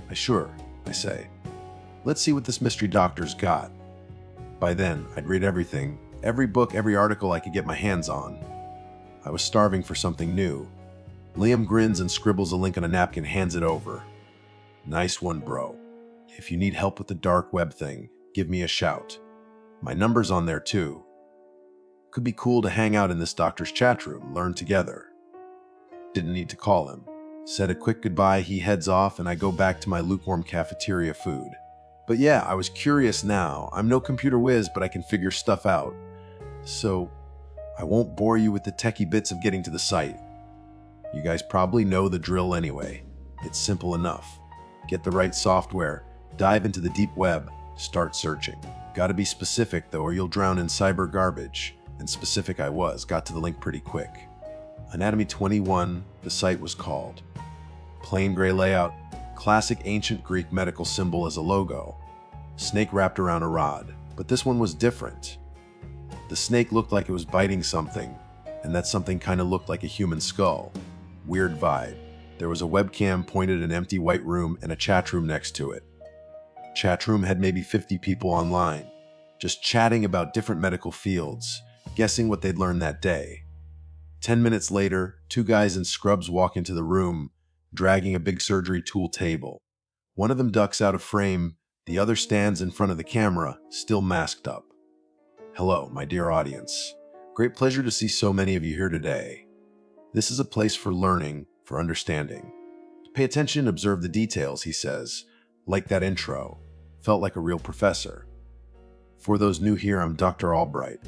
I say. Let's see what this mystery doctor's got. By then, I'd read everything, every book, every article I could get my hands on. I was starving for something new. Liam grins and scribbles a link on a napkin, hands it over. Nice one, bro. If you need help with the dark web thing, give me a shout. My number's on there too. Could be cool to hang out in this doctor's chat room, learn together. Didn't need to call him. Said a quick goodbye, he heads off, and I go back to my lukewarm cafeteria food. But yeah, I was curious now. I'm no computer whiz, but I can figure stuff out. So, I won't bore you with the techie bits of getting to the site. You guys probably know the drill anyway. It's simple enough. Get the right software, dive into the deep web, start searching. Gotta be specific though, or you'll drown in cyber garbage. And specific I was, got to the link pretty quick. Anatomy 21, the site was called. Plain gray layout, classic ancient Greek medical symbol as a logo. Snake wrapped around a rod, but this one was different. The snake looked like it was biting something, and that something kind of looked like a human skull. Weird vibe. There was a webcam pointed at an empty white room and a chat room next to it. Chat room had maybe 50 people online, just chatting about different medical fields, guessing what they'd learned that day. 10 minutes later, two guys in scrubs walk into the room, dragging a big surgery tool table. One of them ducks out of frame, the other stands in front of the camera, still masked up. Hello, my dear audience. Great pleasure to see so many of you here today. This is a place for learning, for understanding. Pay attention and observe the details, he says. Like that intro. Felt like a real professor. For those new here, I'm Dr. Albright.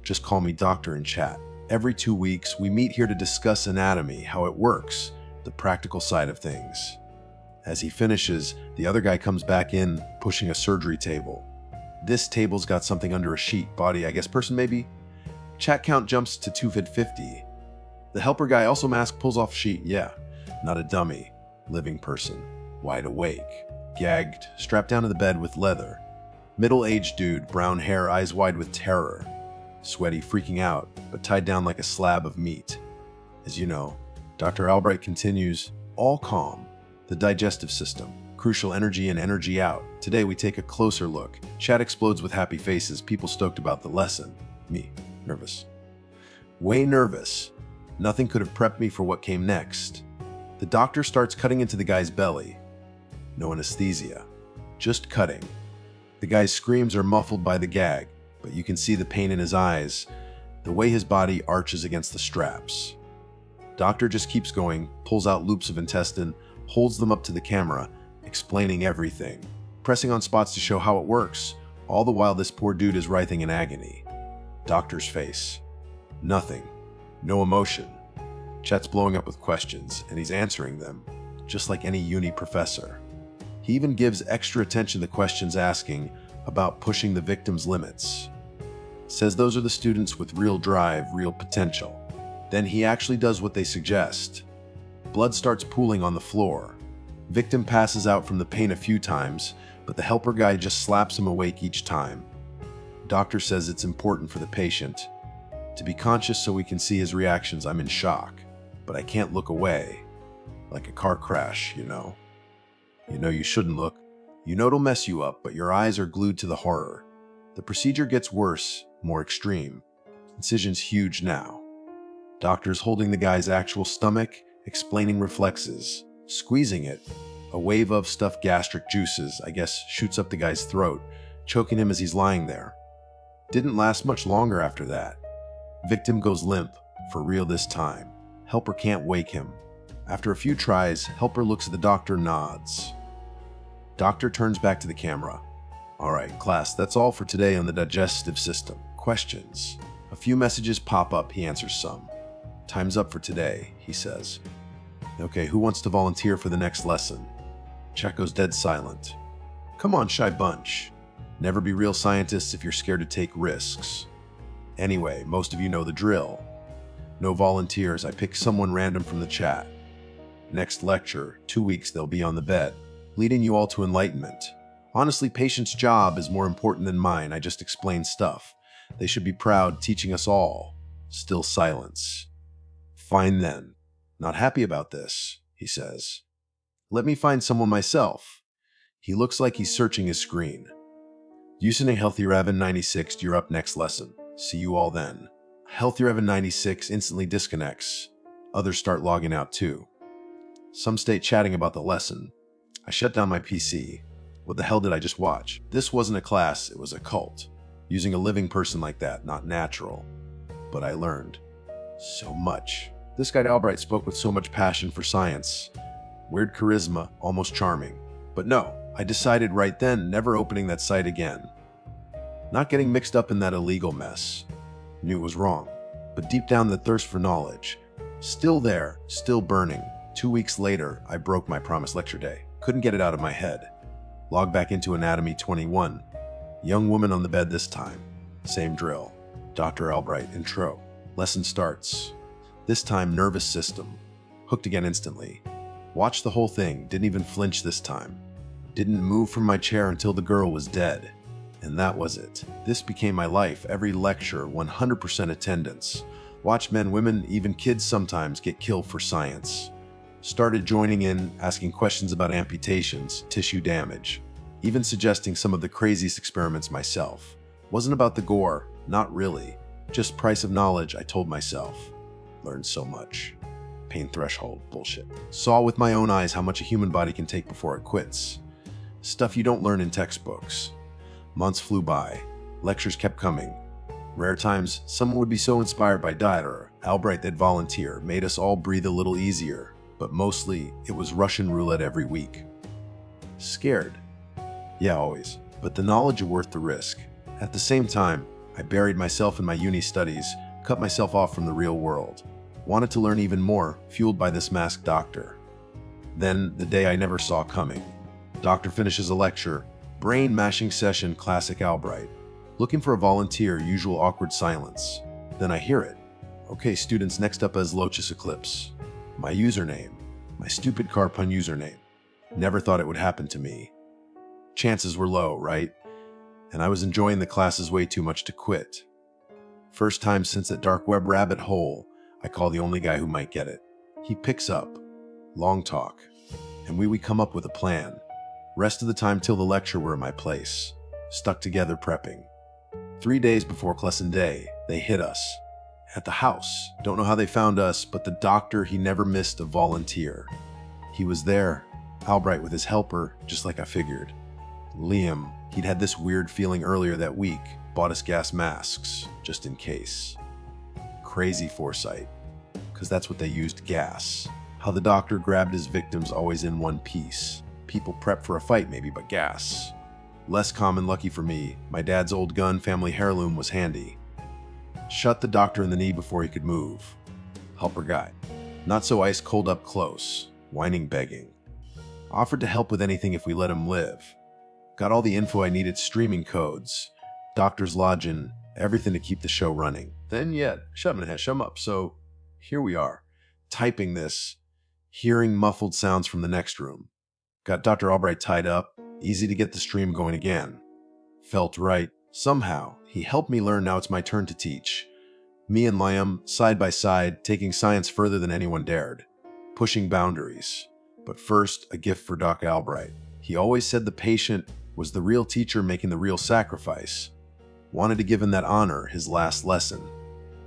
Just call me doctor in chat. Every 2 weeks, we meet here to discuss anatomy, how it works, the practical side of things. As he finishes, the other guy comes back in, pushing a surgery table. This table's got something under a sheet, body, I guess person maybe? Chat count jumps to 250. The helper guy, also masked, pulls off sheet, yeah. Not a dummy. Living person. Wide awake. Gagged, strapped down to the bed with leather. Middle-aged dude, brown hair, eyes wide with terror. Sweaty, freaking out, but tied down like a slab of meat. As you know, Dr. Albright continues, all calm. The digestive system, Crucial energy in, energy out. Today we take a closer look. Chat explodes with happy faces, people stoked about the lesson. Me, nervous. Way nervous. Nothing could have prepped me for what came next. The doctor starts cutting into the guy's belly. No anesthesia. Just cutting. The guy's screams are muffled by the gag, but you can see the pain in his eyes, the way his body arches against the straps. Doctor just keeps going, pulls out loops of intestine, holds them up to the camera, explaining everything, pressing on spots to show how it works. All the while this poor dude is writhing in agony. Doctor's face. Nothing. No emotion. Chat's blowing up with questions, and he's answering them, just like any uni professor. He even gives extra attention to the questions asking about pushing the victim's limits. Says those are the students with real drive, real potential. Then he actually does what they suggest. Blood starts pooling on the floor. Victim passes out from the pain a few times, but the helper guy just slaps him awake each time. Doctor says it's important for the patient to be conscious so we can see his reactions. I'm in shock, but I can't look away. Like a car crash, you know. You know you shouldn't look. You know it'll mess you up, but your eyes are glued to the horror. The procedure gets worse, more extreme. Incision's huge now. Doctor's holding the guy's actual stomach, explaining reflexes, squeezing it. A wave of stuffed gastric juices, I guess, shoots up the guy's throat, choking him as he's lying there. Didn't last much longer after that. Victim goes limp, for real this time. Helper can't wake him. After a few tries, helper looks at the doctor, nods. Doctor turns back to the camera. All right, class, that's all for today on the digestive system. Questions? A few messages pop up, he answers some. Time's up for today, he says. Okay, who wants to volunteer for the next lesson? Chat goes dead silent. Come on, shy bunch. Never be real scientists if you're scared to take risks. Anyway, most of you know the drill. No volunteers, I pick someone random from the chat. Next lecture, 2 weeks they'll be on the bed, leading you all to enlightenment. Honestly, patient's job is more important than mine, I just explain stuff. They should be proud teaching us all. Still silence. Fine then. Not happy about this, he says. Let me find someone myself. He looks like he's searching his screen. Using Healthy Raven 96, you're up next lesson. See you all then. Healthy Raven 96 instantly disconnects. Others start logging out too. Some stay chatting about the lesson. I shut down my PC. What the hell did I just watch? This wasn't a class, it was a cult. Using a living person like that, not natural. But I learned so much. This guy Albright spoke with so much passion for science. Weird charisma, almost charming. But no, I decided right then never opening that site again. Not getting mixed up in that illegal mess. Knew it was wrong. But deep down the thirst for knowledge. Still there, still burning. 2 weeks later, I broke my promised lecture day. Couldn't get it out of my head. Log back into Anatomy 21. Young woman on the bed this time. Same drill. Dr. Albright intro. Lesson starts. This time, nervous system. Hooked again instantly. Watched the whole thing, didn't even flinch this time. Didn't move from my chair until the girl was dead. And that was it. This became my life. Every lecture, 100% attendance. Watch men, women, even kids sometimes get killed for science. Started joining in, asking questions about amputations, tissue damage. Even suggesting some of the craziest experiments myself. Wasn't about the gore, not really. Just price of knowledge, I told myself. Learned so much. Pain threshold, bullshit. Saw with my own eyes how much a human body can take before it quits. Stuff you don't learn in textbooks. Months flew by. Lectures kept coming. Rare times, someone would be so inspired by diet or Albright they'd volunteer, made us all breathe a little easier. But mostly, it was Russian roulette every week. Scared. Yeah, always. But the knowledge worth the risk. At the same time, I buried myself in my uni studies, cut myself off from the real world. Wanted to learn even more, fueled by this masked doctor. Then, the day I never saw coming. Doctor finishes a lecture, brain-mashing session, classic Albright. Looking for a volunteer, usual awkward silence. Then I hear it. Okay, students, next up is Lotus Eclipse. My username. My stupid car pun username. Never thought it would happen to me. Chances were low, right? And I was enjoying the classes way too much to quit. First time since that dark web rabbit hole, I call the only guy who might get it. He picks up. Long talk. And we come up with a plan. Rest of the time till the lecture were at my place, stuck together prepping. 3 days before lesson day, they hit us. At the house. Don't know how they found us, but the doctor, he never missed a volunteer. He was there, Albright with his helper, just like I figured. Liam, he'd had this weird feeling earlier that week, bought us gas masks, just in case. Crazy foresight, because that's what they used, gas. How the doctor grabbed his victims always in one piece. People prep for a fight maybe, but gas. Less common, lucky for me, my dad's old gun family heirloom was handy. Shut the doctor in the knee before he could move. Helper guy. Not so ice cold up close, whining begging. Offered to help with anything if we let him live. Got all the info I needed, streaming codes, doctor's lodging, everything to keep the show running. Then yet, shut him up. So here we are, typing this, hearing muffled sounds from the next room. Got Dr. Albright tied up, easy to get the stream going again. Felt right. Somehow, he helped me learn. Now it's my turn to teach. Me and Liam, side by side, taking science further than anyone dared. Pushing boundaries. But first, a gift for Doc Albright. He always said the patient was the real teacher making the real sacrifice. Wanted to give him that honor, his last lesson.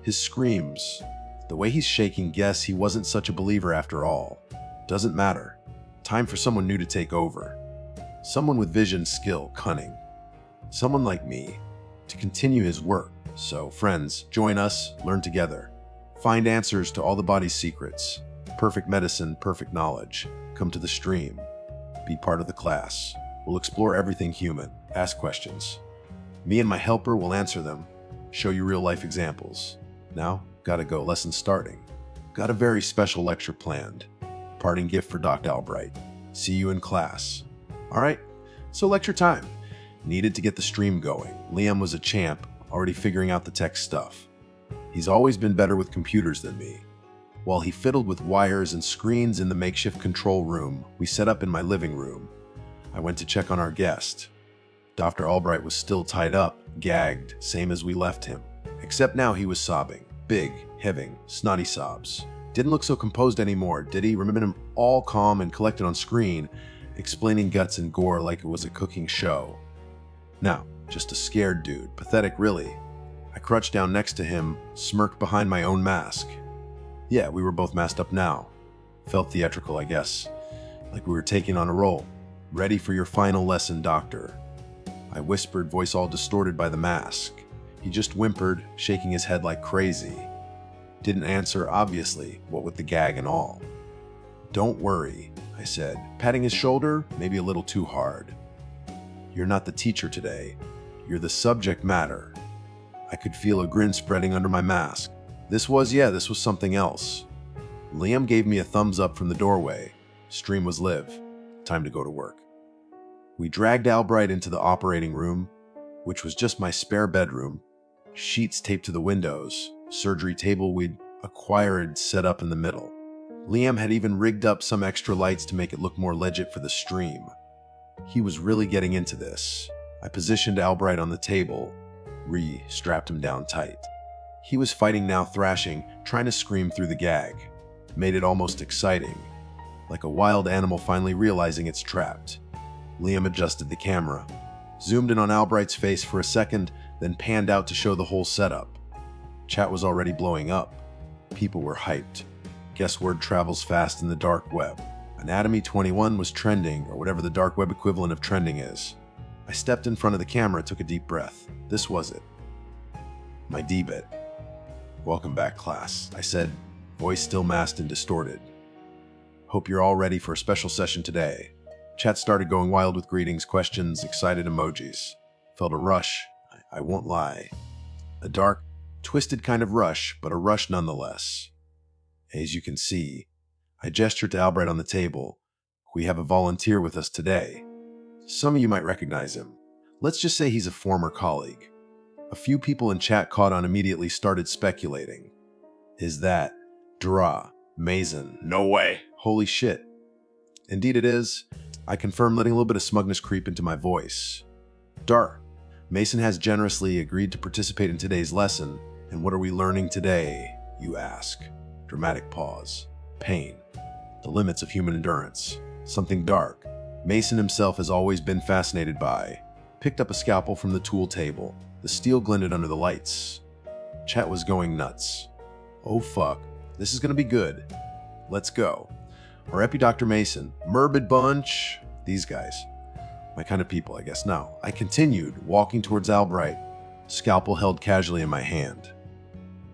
His screams, the way he's shaking, guess he wasn't such a believer after all. Doesn't matter. Time for someone new to take over. Someone with vision, skill, cunning. Someone like me, to continue his work. So, friends, join us, learn together. Find answers to all the body's secrets. Perfect medicine, perfect knowledge. Come to the stream. Be part of the class. We'll explore everything human. Ask questions. Me and my helper will answer them. Show you real-life examples. Now, gotta go. Lesson starting. Got a very special lecture planned. Parting gift for Dr. Albright. See you in class. All right, so lecture time. Needed to get the stream going. Liam was a champ, already figuring out the tech stuff. He's always been better with computers than me. While he fiddled with wires and screens in the makeshift control room we set up in my living room, I went to check on our guest. Dr. Albright was still tied up, gagged, same as we left him. Except now he was sobbing. Big, heaving, snotty sobs. Didn't look so composed anymore, did he? Remember him all calm and collected on screen, explaining guts and gore like it was a cooking show. Now, just a scared dude, pathetic really. I crouched down next to him, smirked behind my own mask. Yeah, we were both masked up now. Felt theatrical, I guess. Like we were taking on a role. Ready for your final lesson, doctor. I whispered, voice all distorted by the mask. He just whimpered, shaking his head like crazy. Didn't answer, obviously, what with the gag and all. Don't worry, I said, patting his shoulder, maybe a little too hard. You're not the teacher today. You're the subject matter. I could feel a grin spreading under my mask. This was something else. Liam gave me a thumbs up from the doorway. Stream was live. Time to go to work. We dragged Albright into the operating room, which was just my spare bedroom. Sheets taped to the windows. Surgery table we'd acquired set up in the middle. Liam had even rigged up some extra lights to make it look more legit for the stream. He was really getting into this. I positioned Albright on the table, strapped him down tight. He was fighting now, thrashing, trying to scream through the gag. Made it almost exciting, like a wild animal finally realizing it's trapped. Liam adjusted the camera, zoomed in on Albright's face for a second, then panned out to show the whole setup. Chat was already blowing up. People were hyped. Guess word travels fast in the dark web. Anatomy 21 was trending, or whatever the dark web equivalent of trending is. I stepped in front of the camera, took a deep breath. This was it. My D-bit. Welcome back, class, I said, voice still masked and distorted. Hope you're all ready for a special session today. Chat started going wild with greetings, questions, excited emojis. Felt a rush, I won't lie. A dark, twisted kind of rush, but a rush nonetheless. As you can see, I gestured to Albright on the table. We have a volunteer with us today. Some of you might recognize him. Let's just say he's a former colleague. A few people in chat caught on immediately started speculating. Is that Dra Mason? No way. Holy shit. Indeed it is. I confirmed, letting a little bit of smugness creep into my voice. Dar, Mason has generously agreed to participate in today's lesson. And what are we learning today, you ask? Dramatic pause. Pain. The limits of human endurance. Something dark. Mason himself has always been fascinated by. Picked up a scalpel from the tool table. The steel glinted under the lights. Chat was going nuts. Oh fuck, this is gonna be good. Let's go. Our Epi Dr. Mason, Murbid bunch. These guys. My kind of people, I guess. Now, I continued, walking towards Albright, scalpel held casually in my hand.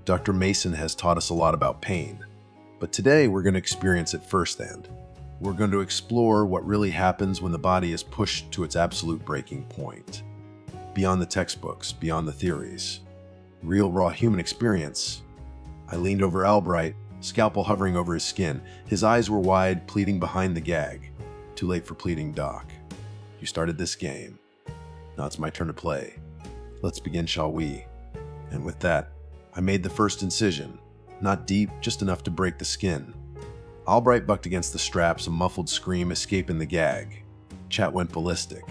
Dr. Mason has taught us a lot about pain, but today we're going to experience it firsthand. We're going to explore what really happens when the body is pushed to its absolute breaking point. Beyond the textbooks, beyond the theories. Real, raw human experience. I leaned over Albright, scalpel hovering over his skin. His eyes were wide, pleading behind the gag. Too late for pleading, Doc. You started this game. Now it's my turn to play. Let's begin, shall we? And with that, I made the first incision. Not deep, just enough to break the skin. Albright bucked against the straps, a muffled scream escaping the gag. Chat went ballistic,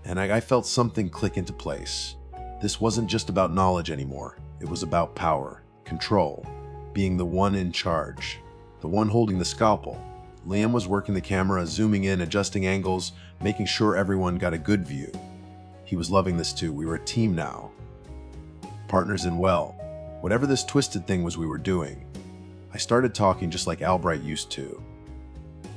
and I felt something click into place. This wasn't just about knowledge anymore. It was about power, control, being the one in charge, the one holding the scalpel. Liam was working the camera, zooming in, adjusting angles, making sure everyone got a good view. He was loving this too. We were a team now. Partners in well. Whatever this twisted thing was we were doing. I started talking just like Albright used to.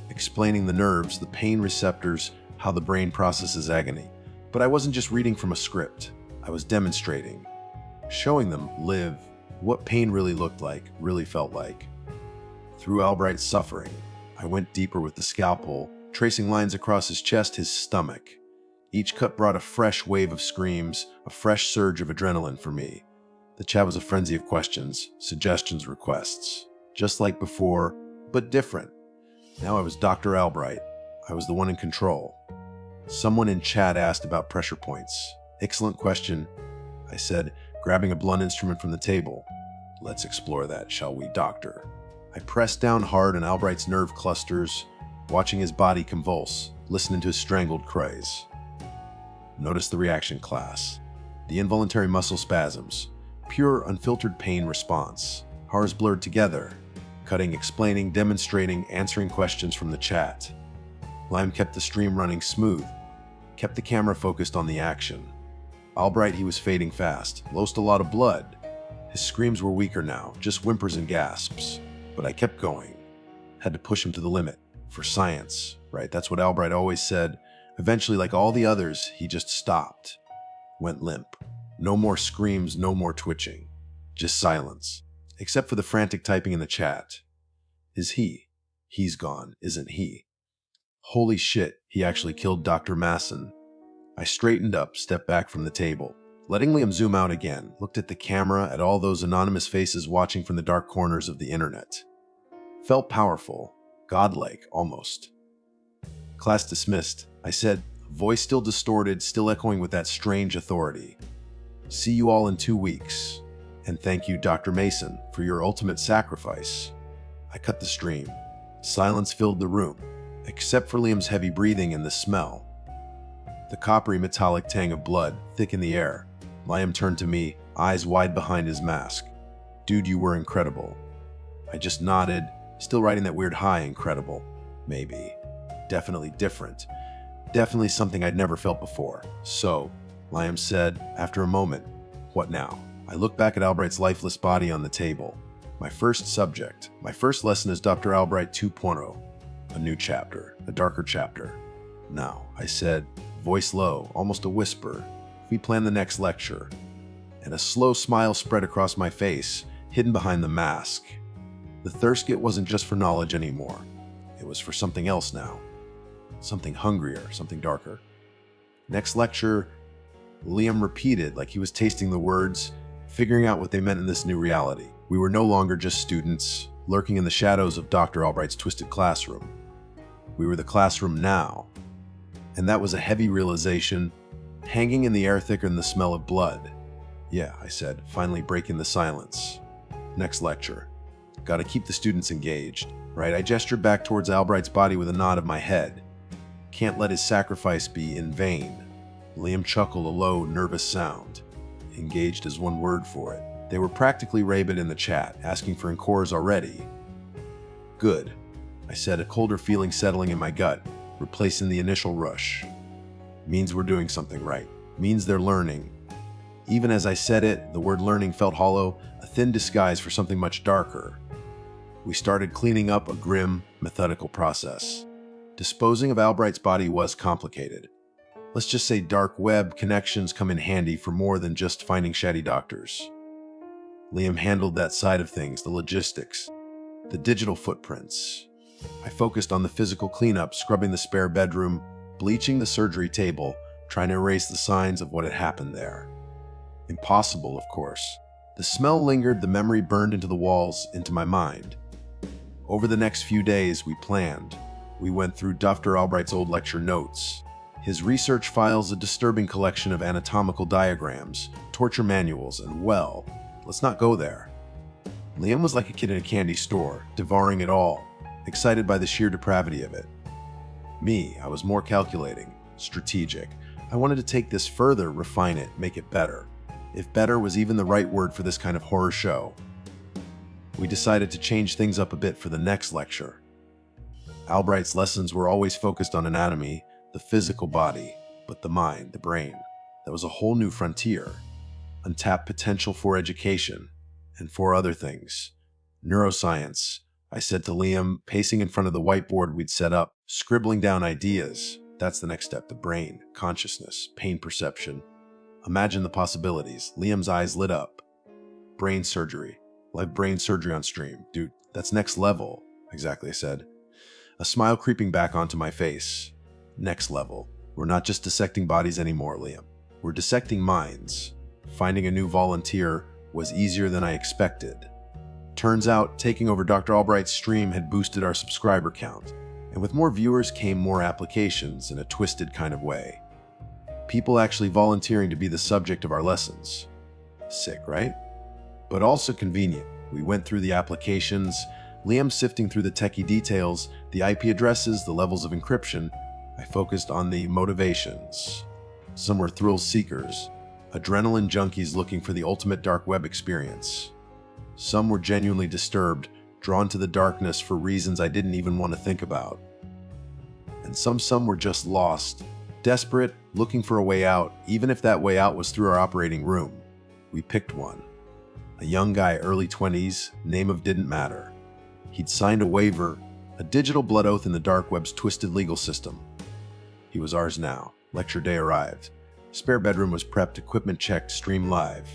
Explaining the nerves, the pain receptors, how the brain processes agony. But I wasn't just reading from a script. I was demonstrating. Showing them, live, what pain really looked like, really felt like. Through Albright's suffering, I went deeper with the scalpel, tracing lines across his chest, his stomach. Each cut brought a fresh wave of screams, a fresh surge of adrenaline for me. The chat was a frenzy of questions, suggestions, requests. Just like before, but different. Now I was Dr. Albright. I was the one in control. Someone in chat asked about pressure points. Excellent question, I said, grabbing a blunt instrument from the table. Let's explore that, shall we, Doctor? I pressed down hard on Albright's nerve clusters, watching his body convulse, listening to his strangled cries. Notice the reaction, class. The involuntary muscle spasms. Pure, unfiltered pain response. Ours blurred together. Cutting, explaining, demonstrating, answering questions from the chat. Lime kept the stream running smooth. Kept the camera focused on the action. Albright, he was fading fast. Lost a lot of blood. His screams were weaker now, just whimpers and gasps. But I kept going. Had to push him to the limit. For science, right? That's what Albright always said. Eventually, like all the others, he just stopped. Went limp. No more screams, no more twitching. Just silence. Except for the frantic typing in the chat. Is he? He's gone, isn't he? Holy shit, he actually killed Dr. Mason. I straightened up, stepped back from the table. Letting Liam zoom out again, looked at the camera, at all those anonymous faces watching from the dark corners of the internet. Felt powerful, godlike, almost. Class dismissed, I said, voice still distorted, still echoing with that strange authority. See you all in 2 weeks. And thank you, Dr. Mason, for your ultimate sacrifice. I cut the stream. Silence filled the room, except for Liam's heavy breathing and the smell. The coppery metallic tang of blood, thick in the air. Liam turned to me, eyes wide behind his mask. Dude, you were incredible. I just nodded, still riding that weird high incredible. Maybe. Definitely different. Definitely something I'd never felt before. So, Liam said, after a moment, what now? I looked back at Albright's lifeless body on the table. My first subject, my first lesson is Dr. Albright 2.0. A new chapter, a darker chapter. Now, I said, voice low, almost a whisper, we plan the next lecture. And a slow smile spread across my face, hidden behind the mask. The thirst wasn't just for knowledge anymore. It was for something else now. Something hungrier, something darker. Next lecture, Liam repeated like he was tasting the words, figuring out what they meant in this new reality. We were no longer just students, lurking in the shadows of Dr. Albright's twisted classroom. We were the classroom now. And that was a heavy realization, hanging in the air thicker than the smell of blood. Yeah, I said, finally breaking the silence. Next lecture. Gotta keep the students engaged, right? I gestured back towards Albright's body with a nod of my head. Can't let his sacrifice be in vain. Liam chuckled, a low, nervous sound. Engaged is one word for it. They were practically rabid in the chat, asking for encores already. Good, I said, a colder feeling settling in my gut. replacing the initial rush. Means we're doing something right. Means they're learning. Even as I said it, the word learning felt hollow, a thin disguise for something much darker. We started cleaning up a grim, methodical process. Disposing of Albright's body was complicated. Let's just say dark web connections come in handy for more than just finding shady doctors. Liam handled that side of things, the logistics, the digital footprints. I focused on the physical cleanup, scrubbing the spare bedroom, bleaching the surgery table, trying to erase the signs of what had happened there. Impossible, of course. The smell lingered, the memory burned into the walls, into my mind. Over the next few days, we planned. We went through Dr. Albright's old lecture notes, his research files, a disturbing collection of anatomical diagrams, torture manuals, and well, let's not go there. Liam was like a kid in a candy store, devouring it all, excited by the sheer depravity of it. Me, I was more calculating, strategic. I wanted to take this further, refine it, make it better. If better was even the right word for this kind of horror show. We decided to change things up a bit for the next lecture. Albright's lessons were always focused on anatomy, the physical body, but the mind, the brain, that was a whole new frontier. Untapped potential for education, and for other things. Neuroscience, I said to Liam, pacing in front of the whiteboard we'd set up, scribbling down ideas. That's the next step, the brain, consciousness, pain perception. Imagine the possibilities. Liam's eyes lit up. Brain surgery. Live brain surgery on stream. Dude, that's next level. Exactly, I said. A smile creeping back onto my face. Next level. We're not just dissecting bodies anymore, Liam. We're dissecting minds. Finding a new volunteer was easier than I expected. Turns out, taking over Dr. Albright's stream had boosted our subscriber count, and with more viewers came more applications in a twisted kind of way. People actually volunteering to be the subject of our lessons. Sick, right? But also convenient. We went through the applications, Liam sifting through the techie details, the IP addresses, the levels of encryption. I focused on the motivations. Some were thrill seekers, adrenaline junkies looking for the ultimate dark web experience. Some were genuinely disturbed, drawn to the darkness for reasons I didn't even want to think about. And some were just lost, desperate, looking for a way out, even if that way out was through our operating room. We picked one. A young guy, early 20s, name of didn't matter. He'd signed a waiver, a digital blood oath in the dark web's twisted legal system. He was ours now. Lecture day arrived. Spare bedroom was prepped, equipment checked, stream live.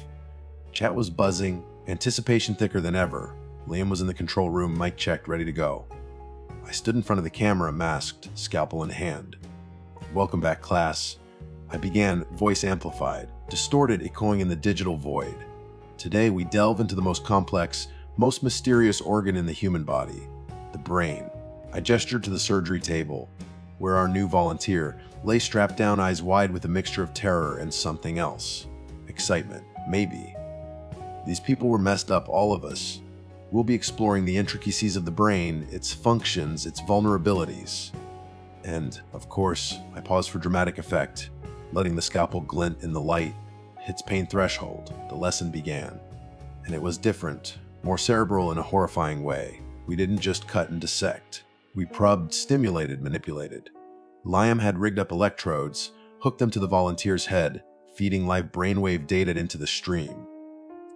Chat was buzzing, anticipation thicker than ever. Liam was in the control room, mic checked, ready to go. I stood in front of the camera, masked, scalpel in hand. Welcome back, class. I began, voice amplified, distorted, echoing in the digital void. Today we delve into the most complex, most mysterious organ in the human body, the brain. I gestured to the surgery table, where our new volunteer lay strapped down, eyes wide with a mixture of terror and something else. Excitement, maybe. These people were messed up, all of us. We'll be exploring the intricacies of the brain, its functions, its vulnerabilities. And, of course, I paused for dramatic effect, letting the scalpel glint in the light. Its pain threshold, the lesson began. And it was different, more cerebral in a horrifying way. We didn't just cut and dissect. We probed, stimulated, manipulated. Liam had rigged up electrodes, hooked them to the volunteer's head, feeding live brainwave data into the stream.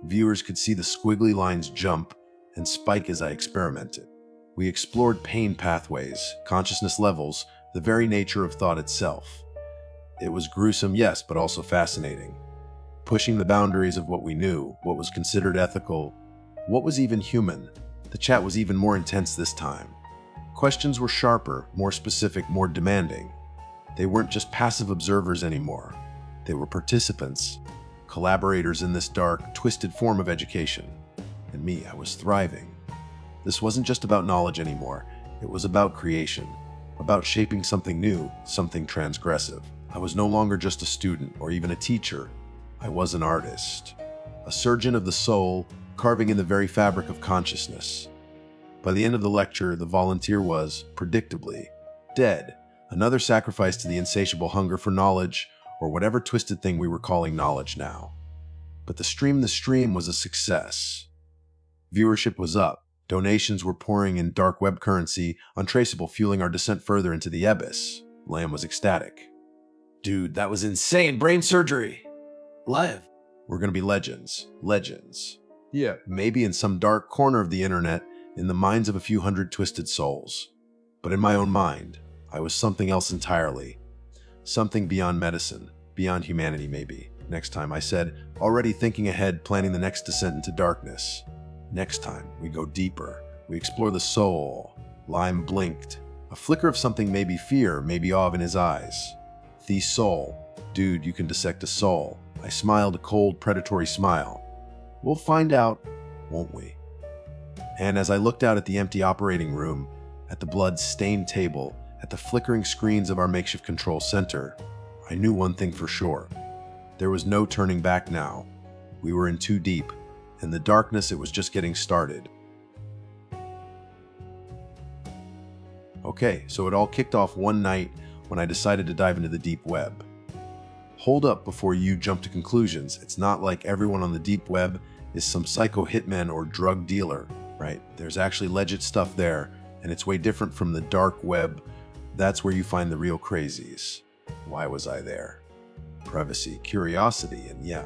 Viewers could see the squiggly lines jump and spike as I experimented. We explored pain pathways, consciousness levels, the very nature of thought itself. It was gruesome, yes, but also fascinating. Pushing the boundaries of what we knew, what was considered ethical, what was even human. The chat was even more intense this time. Questions were sharper, more specific, more demanding. They weren't just passive observers anymore. They were participants, collaborators in this dark, twisted form of education. And me, I was thriving. This wasn't just about knowledge anymore. It was about creation, about shaping something new, something transgressive. I was no longer just a student or even a teacher. I was an artist, a surgeon of the soul, carving in the very fabric of consciousness. By the end of the lecture, the volunteer was, predictably, dead, another sacrifice to the insatiable hunger for knowledge, or whatever twisted thing we were calling knowledge now. But the stream was a success. Viewership was up, Donations were pouring in dark web currency, untraceable, fueling our descent further into the abyss. Lamb was ecstatic. Dude, that was insane. Brain surgery. Live. We're gonna be legends. Legends. Yeah, maybe in some dark corner of the internet, in the minds of a few hundred twisted souls. But in my own mind, I was something else entirely. Something beyond medicine, beyond humanity maybe. Next time, I said, already thinking ahead, planning the next descent into darkness. Next time, we go deeper. We explore the soul. Lime blinked. A flicker of something, maybe fear, maybe awe in his eyes. The soul. Dude, you can dissect a soul. I smiled a cold, predatory smile. We'll find out, won't we? And as I looked out at the empty operating room, at the blood-stained table, at the flickering screens of our makeshift control center, I knew one thing for sure. There was no turning back now. We were in too deep. In the darkness, it was just getting started. Okay, so it all kicked off one night when I decided to dive into the deep web. Hold up before you jump to conclusions. It's not like everyone on the deep web is some psycho hitman or drug dealer, right? There's actually legit stuff there, and it's way different from the dark web. That's where you find the real crazies. Why was I there? Privacy, curiosity, and yeah,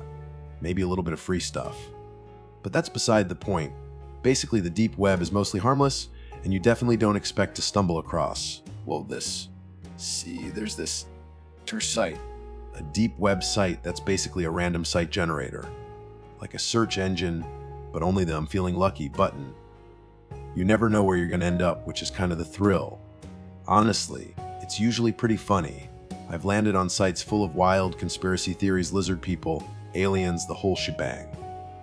maybe a little bit of free stuff. But that's beside the point. Basically, the deep web is mostly harmless, and you definitely don't expect to stumble across, well, this. See, there's this site. A deep web site that's basically a random site generator. Like a search engine, but only the I'm feeling lucky button. You never know where you're going to end up, which is kind of the thrill. Honestly, it's usually pretty funny. I've landed on sites full of wild conspiracy theories, lizard people, aliens, the whole shebang.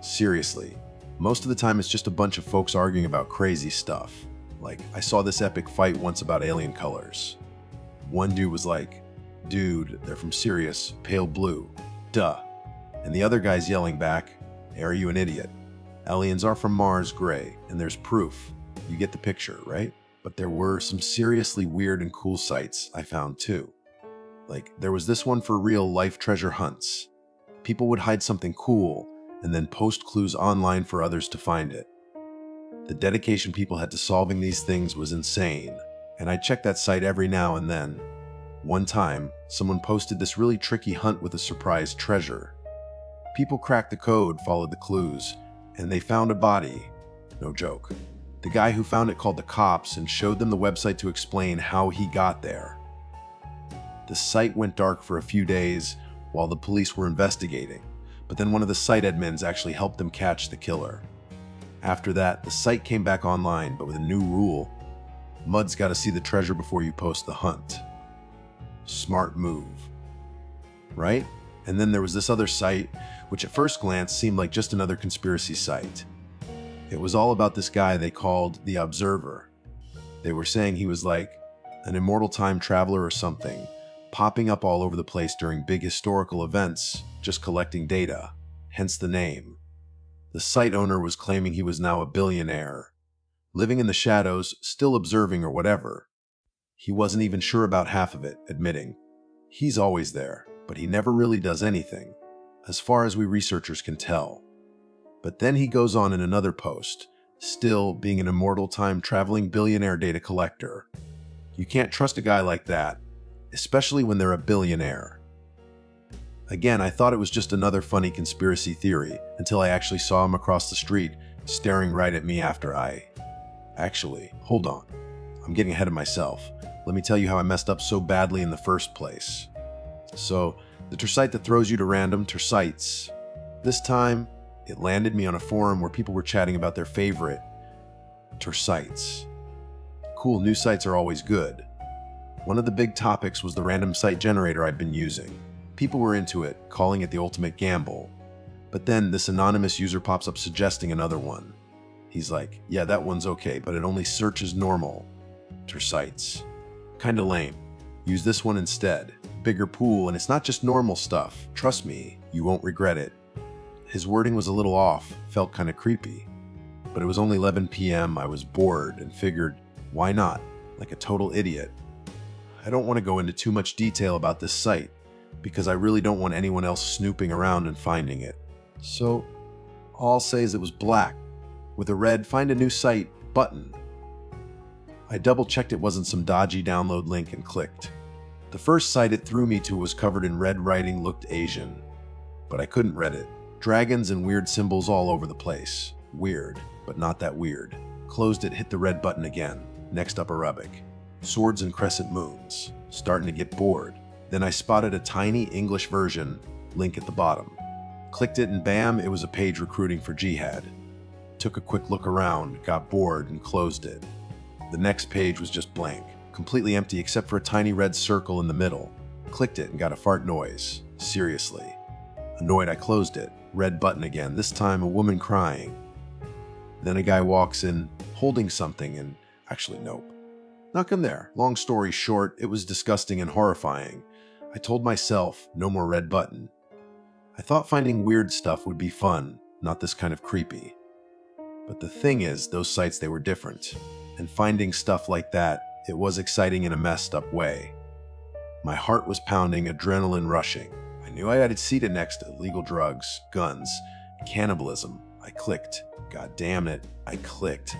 Seriously, most of the time it's just a bunch of folks arguing about crazy stuff. Like, I saw this epic fight once about alien colors. One dude was like, dude, they're from Sirius, pale blue. Duh. And the other guy's yelling back, are you an idiot? Aliens are from Mars, gray, and there's proof. You get the picture, right? But there were some seriously weird and cool sites I found too. Like, there was this one for real life treasure hunts. People would hide something cool and then post clues online for others to find it. The dedication people had to solving these things was insane, and I checked that site every now and then. One time, someone posted this really tricky hunt with a surprise treasure. People cracked the code, followed the clues, and they found a body. No joke. The guy who found it called the cops and showed them the website to explain how he got there. The site went dark for a few days while the police were investigating, but then one of the site admins actually helped them catch the killer. After that, the site came back online, but with a new rule. Mud's gotta see the treasure before you post the hunt. Smart move. Right? And then there was this other site, which at first glance seemed like just another conspiracy site. It was all about this guy they called the Observer. They were saying he was like an immortal time traveler or something, popping up all over the place during big historical events, just collecting data, hence the name. The site owner was claiming he was now a billionaire, living in the shadows, still observing or whatever. He wasn't even sure about half of it, admitting, he's always there, but he never really does anything, as far as we researchers can tell. But then he goes on in another post, still being an immortal time traveling billionaire data collector. You can't trust a guy like that, especially when they're a billionaire. Again, I thought it was just another funny conspiracy theory until I actually saw him across the street, staring right at me after I... Actually, hold on. I'm getting ahead of myself. Let me tell you how I messed up so badly in the first place. So, the tersite that throws you to random tersites. This time, it landed me on a forum where people were chatting about their favorite tersites. Cool new sites are always good. One of the big topics was the random site generator I'd been using. People were into it, calling it the ultimate gamble. But then this anonymous user pops up suggesting another one. He's like, yeah, that one's okay, but it only searches normal tersites. Kinda lame. Use this one instead. Bigger pool, and it's not just normal stuff. Trust me, you won't regret it. His wording was a little off, felt kinda creepy. But it was only 11 p.m., I was bored and figured, why not? Like a total idiot. I don't want to go into too much detail about this site, because I really don't want anyone else snooping around and finding it. So, all I'll say is it was black, with a red find a new site Button. I double-checked it wasn't some dodgy download link and clicked. The first site it threw me to was covered in red writing, looked Asian. But I couldn't read it. Dragons and weird symbols all over the place. Weird, but not that weird. Closed it, hit the red button again. Next up, Arabic. Swords and crescent moons. Starting to get bored. Then I spotted a tiny English version, link at the bottom. Clicked it and bam, it was a page recruiting for jihad. Took a quick look around, got bored and closed it. The next page was just blank, completely empty except for a tiny red circle in the middle. Clicked it and got a fart noise. Seriously. Annoyed, I closed it. Red button again, this time a woman crying. Then a guy walks in, holding something, and actually, nope. Nothing there. Long story short, it was disgusting and horrifying. I told myself, no more red button. I thought finding weird stuff would be fun, not this kind of creepy. But the thing is, those sites, they were different. And finding stuff like that, it was exciting in a messed up way. My heart was pounding, adrenaline rushing. I knew I had seen it next to illegal drugs, guns, cannibalism. I clicked. God damn it, I clicked.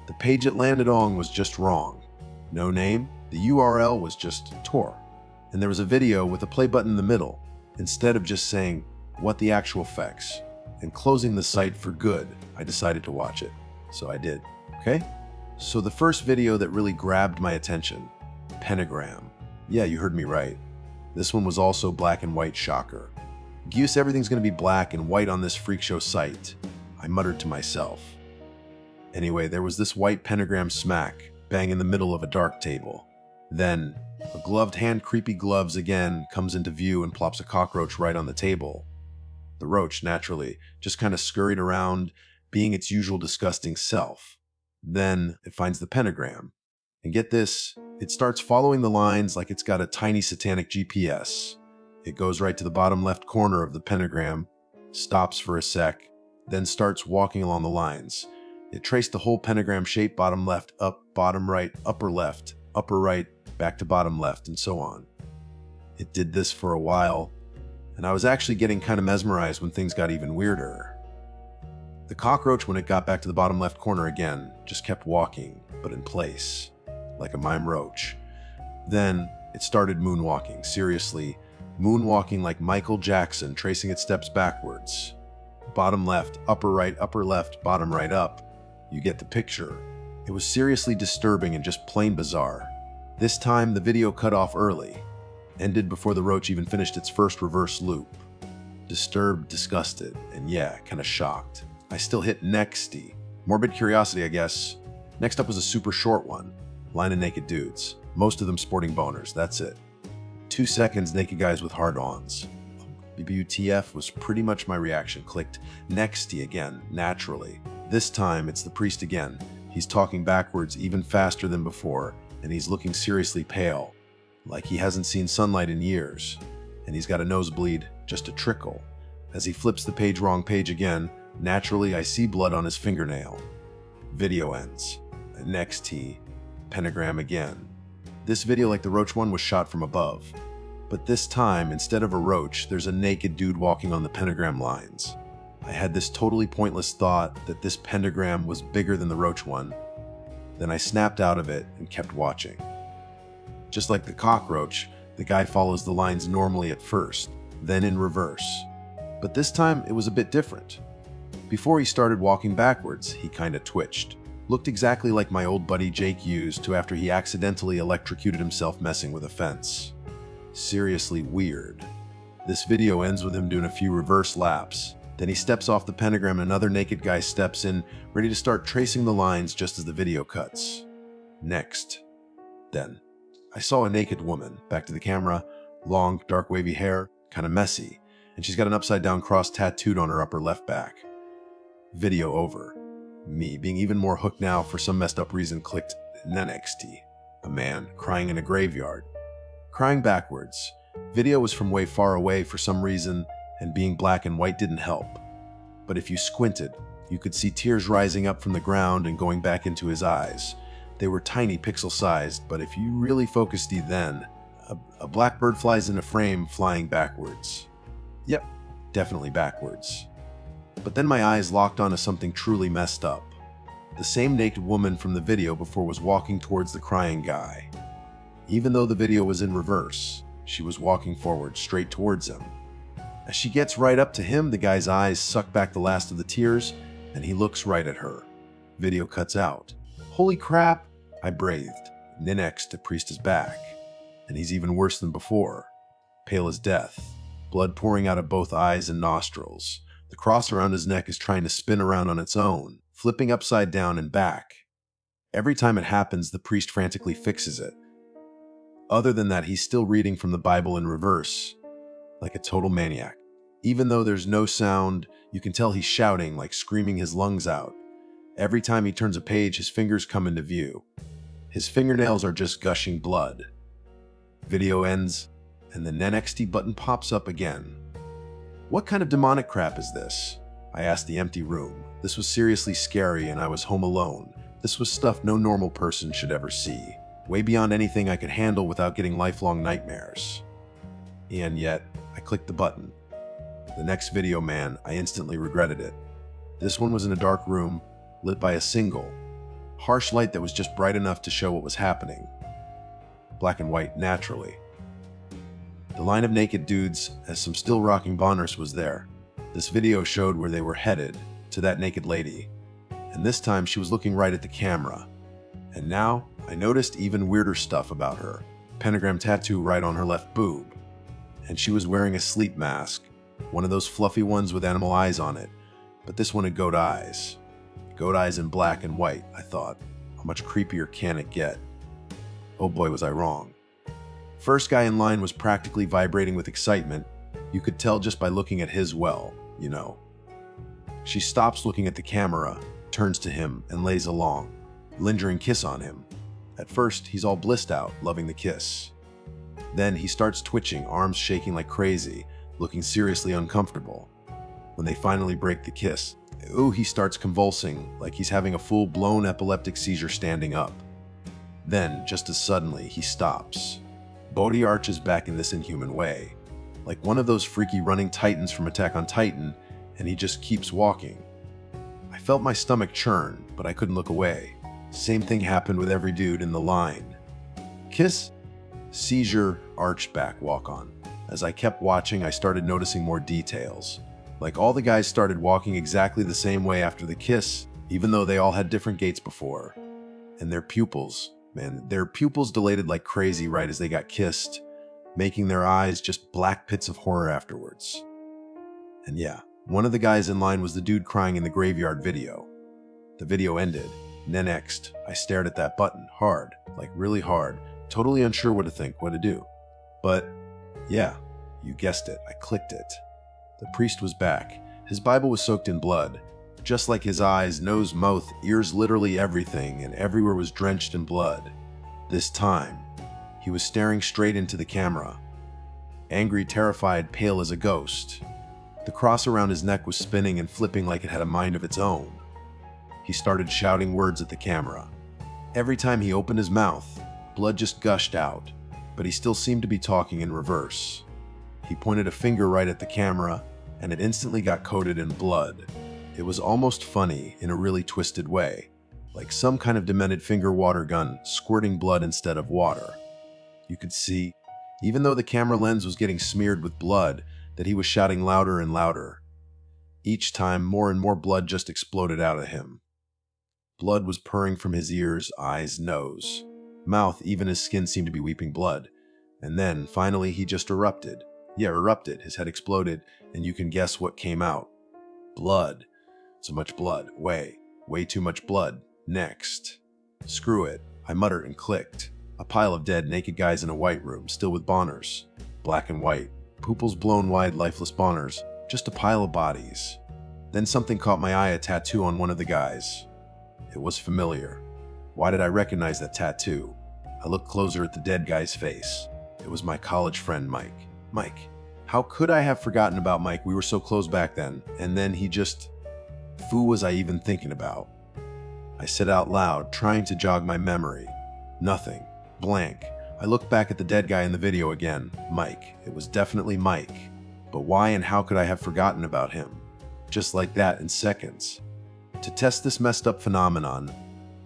The page it landed on was just wrong. No name, the URL was just Tor. And there was a video with a play button in the middle, instead of just saying, what the actual fex. And closing the site for good, I decided to watch it. So I did, okay? So the first video that really grabbed my attention, pentagram. Yeah, you heard me right. This one was also black and white, shocker. Goose, everything's gonna be black and white on this freak show site, I muttered to myself. Anyway, there was this white pentagram smack, bang in the middle of a dark table. Then, a gloved hand, creepy gloves again, comes into view and plops a cockroach right on the table. The roach, naturally, just kind of scurried around, being its usual disgusting self. Then, it finds the pentagram. And get this, it starts following the lines like it's got a tiny satanic GPS. It goes right to the bottom left corner of the pentagram, stops for a sec, then starts walking along the lines. It traced the whole pentagram shape, bottom left, up, bottom right, upper left, upper right, back to bottom left, and so on. It did this for a while, and I was actually getting kind of mesmerized when things got even weirder. The cockroach, when it got back to the bottom left corner again, just kept walking, but in place, like a mime roach. Then it started moonwalking, seriously, moonwalking like Michael Jackson, tracing its steps backwards. Bottom left, upper right, upper left, bottom right, up. You get the picture. It was seriously disturbing and just plain bizarre. This time, the video cut off early. Ended before the roach even finished its first reverse loop. Disturbed, disgusted, and yeah, kinda shocked. I still hit nexty. Morbid curiosity, I guess. Next up was a super short one. Line of naked dudes. Most of them sporting boners, that's it. 2 seconds, naked guys with hard-ons. BBUTF was pretty much my reaction. Clicked nexty again, naturally. This time, it's the priest again. He's talking backwards even faster than before, and he's looking seriously pale, like he hasn't seen sunlight in years. And he's got a nosebleed, just a trickle. As he flips the page, wrong page again, naturally I see blood on his fingernail. Video ends. Next T, pentagram again. This video, like the roach one, was shot from above. But this time, instead of a roach, there's a naked dude walking on the pentagram lines. I had this totally pointless thought that this pentagram was bigger than the roach one. Then I snapped out of it and kept watching. Just like the cockroach, the guy follows the lines normally at first, then in reverse. But this time, it was a bit different. Before he started walking backwards, he kinda twitched. Looked exactly like my old buddy Jake used to after he accidentally electrocuted himself messing with a fence. Seriously weird. This video ends with him doing a few reverse laps. Then he steps off the pentagram and another naked guy steps in, ready to start tracing the lines just as the video cuts. Next. Then, I saw a naked woman, back to the camera, long, dark wavy hair, kinda messy, and she's got an upside down cross tattooed on her upper left back. Video over. Me, being even more hooked now for some messed up reason, clicked NXT. A man crying in a graveyard. Crying backwards. Video was from way far away for some reason, and being black and white didn't help. But if you squinted, you could see tears rising up from the ground and going back into his eyes. They were tiny, pixel-sized, but if you really focused then, a blackbird flies in a frame flying backwards. Yep, definitely backwards. But then my eyes locked onto something truly messed up. The same naked woman from the video before was walking towards the crying guy. Even though the video was in reverse, she was walking forward straight towards him. As she gets right up to him, the guy's eyes suck back the last of the tears, and he looks right at her. Video cuts out. Holy crap! I breathed. Then next, the priest is back, and he's even worse than before. Pale as death, blood pouring out of both eyes and nostrils. The cross around his neck is trying to spin around on its own, flipping upside down and back. Every time it happens, the priest frantically fixes it. Other than that, he's still reading from the Bible in reverse, like a total maniac. Even though there's no sound, you can tell he's shouting, like screaming his lungs out. Every time he turns a page, his fingers come into view. His fingernails are just gushing blood. Video ends, and the NXT button pops up again. What kind of demonic crap is this? I asked the empty room. This was seriously scary, and I was home alone. This was stuff no normal person should ever see. Way beyond anything I could handle without getting lifelong nightmares. And yet, I clicked the button. The next video, man, I instantly regretted it. This one was in a dark room, lit by a single, harsh light that was just bright enough to show what was happening. Black and white, naturally. The line of naked dudes, as some still rocking boners was there. This video showed where they were headed, to that naked lady. And this time she was looking right at the camera. And now, I noticed even weirder stuff about her. Pentagram tattoo right on her left boob. And she was wearing a sleep mask, one of those fluffy ones with animal eyes on it, but this one had goat eyes. Goat eyes in black and white, I thought. How much creepier can it get? Oh boy, was I wrong. First guy in line was practically vibrating with excitement. You could tell just by looking at his well, you know. She stops looking at the camera, turns to him, and lays a long, lingering kiss on him. At first, he's all blissed out, loving the kiss. Then he starts twitching, arms shaking like crazy, looking seriously uncomfortable. When they finally break the kiss, he starts convulsing like he's having a full-blown epileptic seizure standing up. Then, just as suddenly, he stops. Bodhi arches back in this inhuman way, like one of those freaky running titans from Attack on Titan, and he just keeps walking. I felt my stomach churn, but I couldn't look away. Same thing happened with every dude in the line. Kiss, seizure, arched back, walk on. As I kept watching, I started noticing more details. Like all the guys started walking exactly the same way after the kiss, even though they all had different gaits before. And their pupils, man, their pupils dilated like crazy right as they got kissed, making their eyes just black pits of horror afterwards. And yeah, one of the guys in line was the dude crying in the graveyard video. The video ended, and then next, I stared at that button, hard, like really hard, totally unsure what to think, what to do. But yeah, you guessed it, I clicked it. The priest was back. His Bible was soaked in blood, just like his eyes, nose, mouth, ears, literally everything, and everywhere was drenched in blood. This time, he was staring straight into the camera. Angry, terrified, pale as a ghost. The cross around his neck was spinning and flipping like it had a mind of its own. He started shouting words at the camera. Every time he opened his mouth, blood just gushed out, but he still seemed to be talking in reverse. He pointed a finger right at the camera, and it instantly got coated in blood. It was almost funny in a really twisted way, like some kind of demented finger water gun squirting blood instead of water. You could see, even though the camera lens was getting smeared with blood, that he was shouting louder and louder. Each time, more and more blood just exploded out of him. Blood was purring from his ears, eyes, nose, mouth, even his skin seemed to be weeping blood. And then, finally, he just erupted. Yeah, erupted. His head exploded, and you can guess what came out. Blood. So much blood. Way too much blood. Next. Screw it, I muttered and clicked. A pile of dead, naked guys in a white room, still with boners. Black and white. Pupils blown wide, lifeless boners. Just a pile of bodies. Then something caught my eye, a tattoo on one of the guys. It was familiar. Why did I recognize that tattoo? I looked closer at the dead guy's face. It was my college friend, Mike. Mike. How could I have forgotten about Mike? We were so close back then. And then he just... Who was I even thinking about? I said out loud, trying to jog my memory. Nothing. Blank. I looked back at the dead guy in the video again. Mike. It was definitely Mike. But why and how could I have forgotten about him? Just like that in seconds. To test this messed up phenomenon,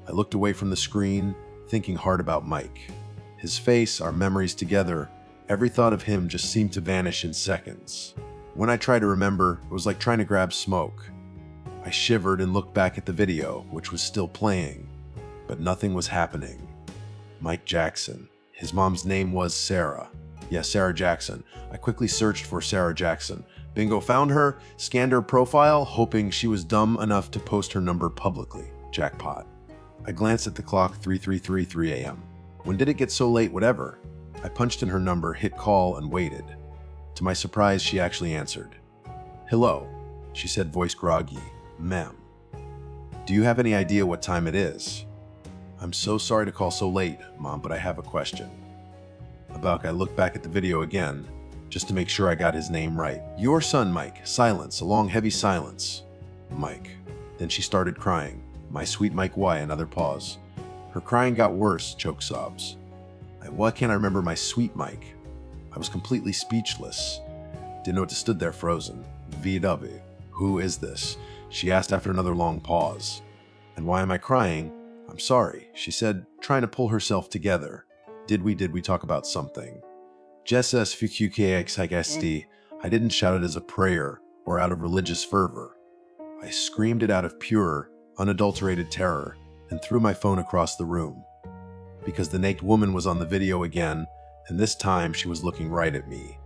I looked away from the screen, thinking hard about Mike. His face, our memories together, every thought of him just seemed to vanish in seconds. When I tried to remember, it was like trying to grab smoke. I shivered and looked back at the video, which was still playing, but nothing was happening. Mike Jackson. His mom's name was Sarah. Yes, Sarah Jackson. I quickly searched for Sarah Jackson. Bingo, found her, scanned her profile, hoping she was dumb enough to post her number publicly. Jackpot. I glanced at the clock, 3:33 a.m. When did it get so late? Whatever. I punched in her number, hit call, and waited. To my surprise, she actually answered. Hello, she said, voice groggy. Ma'am. Do you have any idea what time it is? I'm so sorry to call so late, Mom, but I have a question. I looked back at the video again, just to make sure I got his name right. Your son, Mike. Silence, a long, heavy silence. Mike. Then she started crying. My sweet Mike, why? Another pause. Her crying got worse, choke sobs. Why can't I remember my sweet Mike? I was completely speechless. Didn't know what to stood there frozen. VW. Who is this? She asked after another long pause. And why am I crying? I'm sorry, she said, trying to pull herself together. Did we talk about something? Jesus FQKXISD. I didn't shout it as a prayer or out of religious fervor. I screamed it out of pure, unadulterated terror and threw my phone across the room. Because the naked woman was on the video again, and this time she was looking right at me.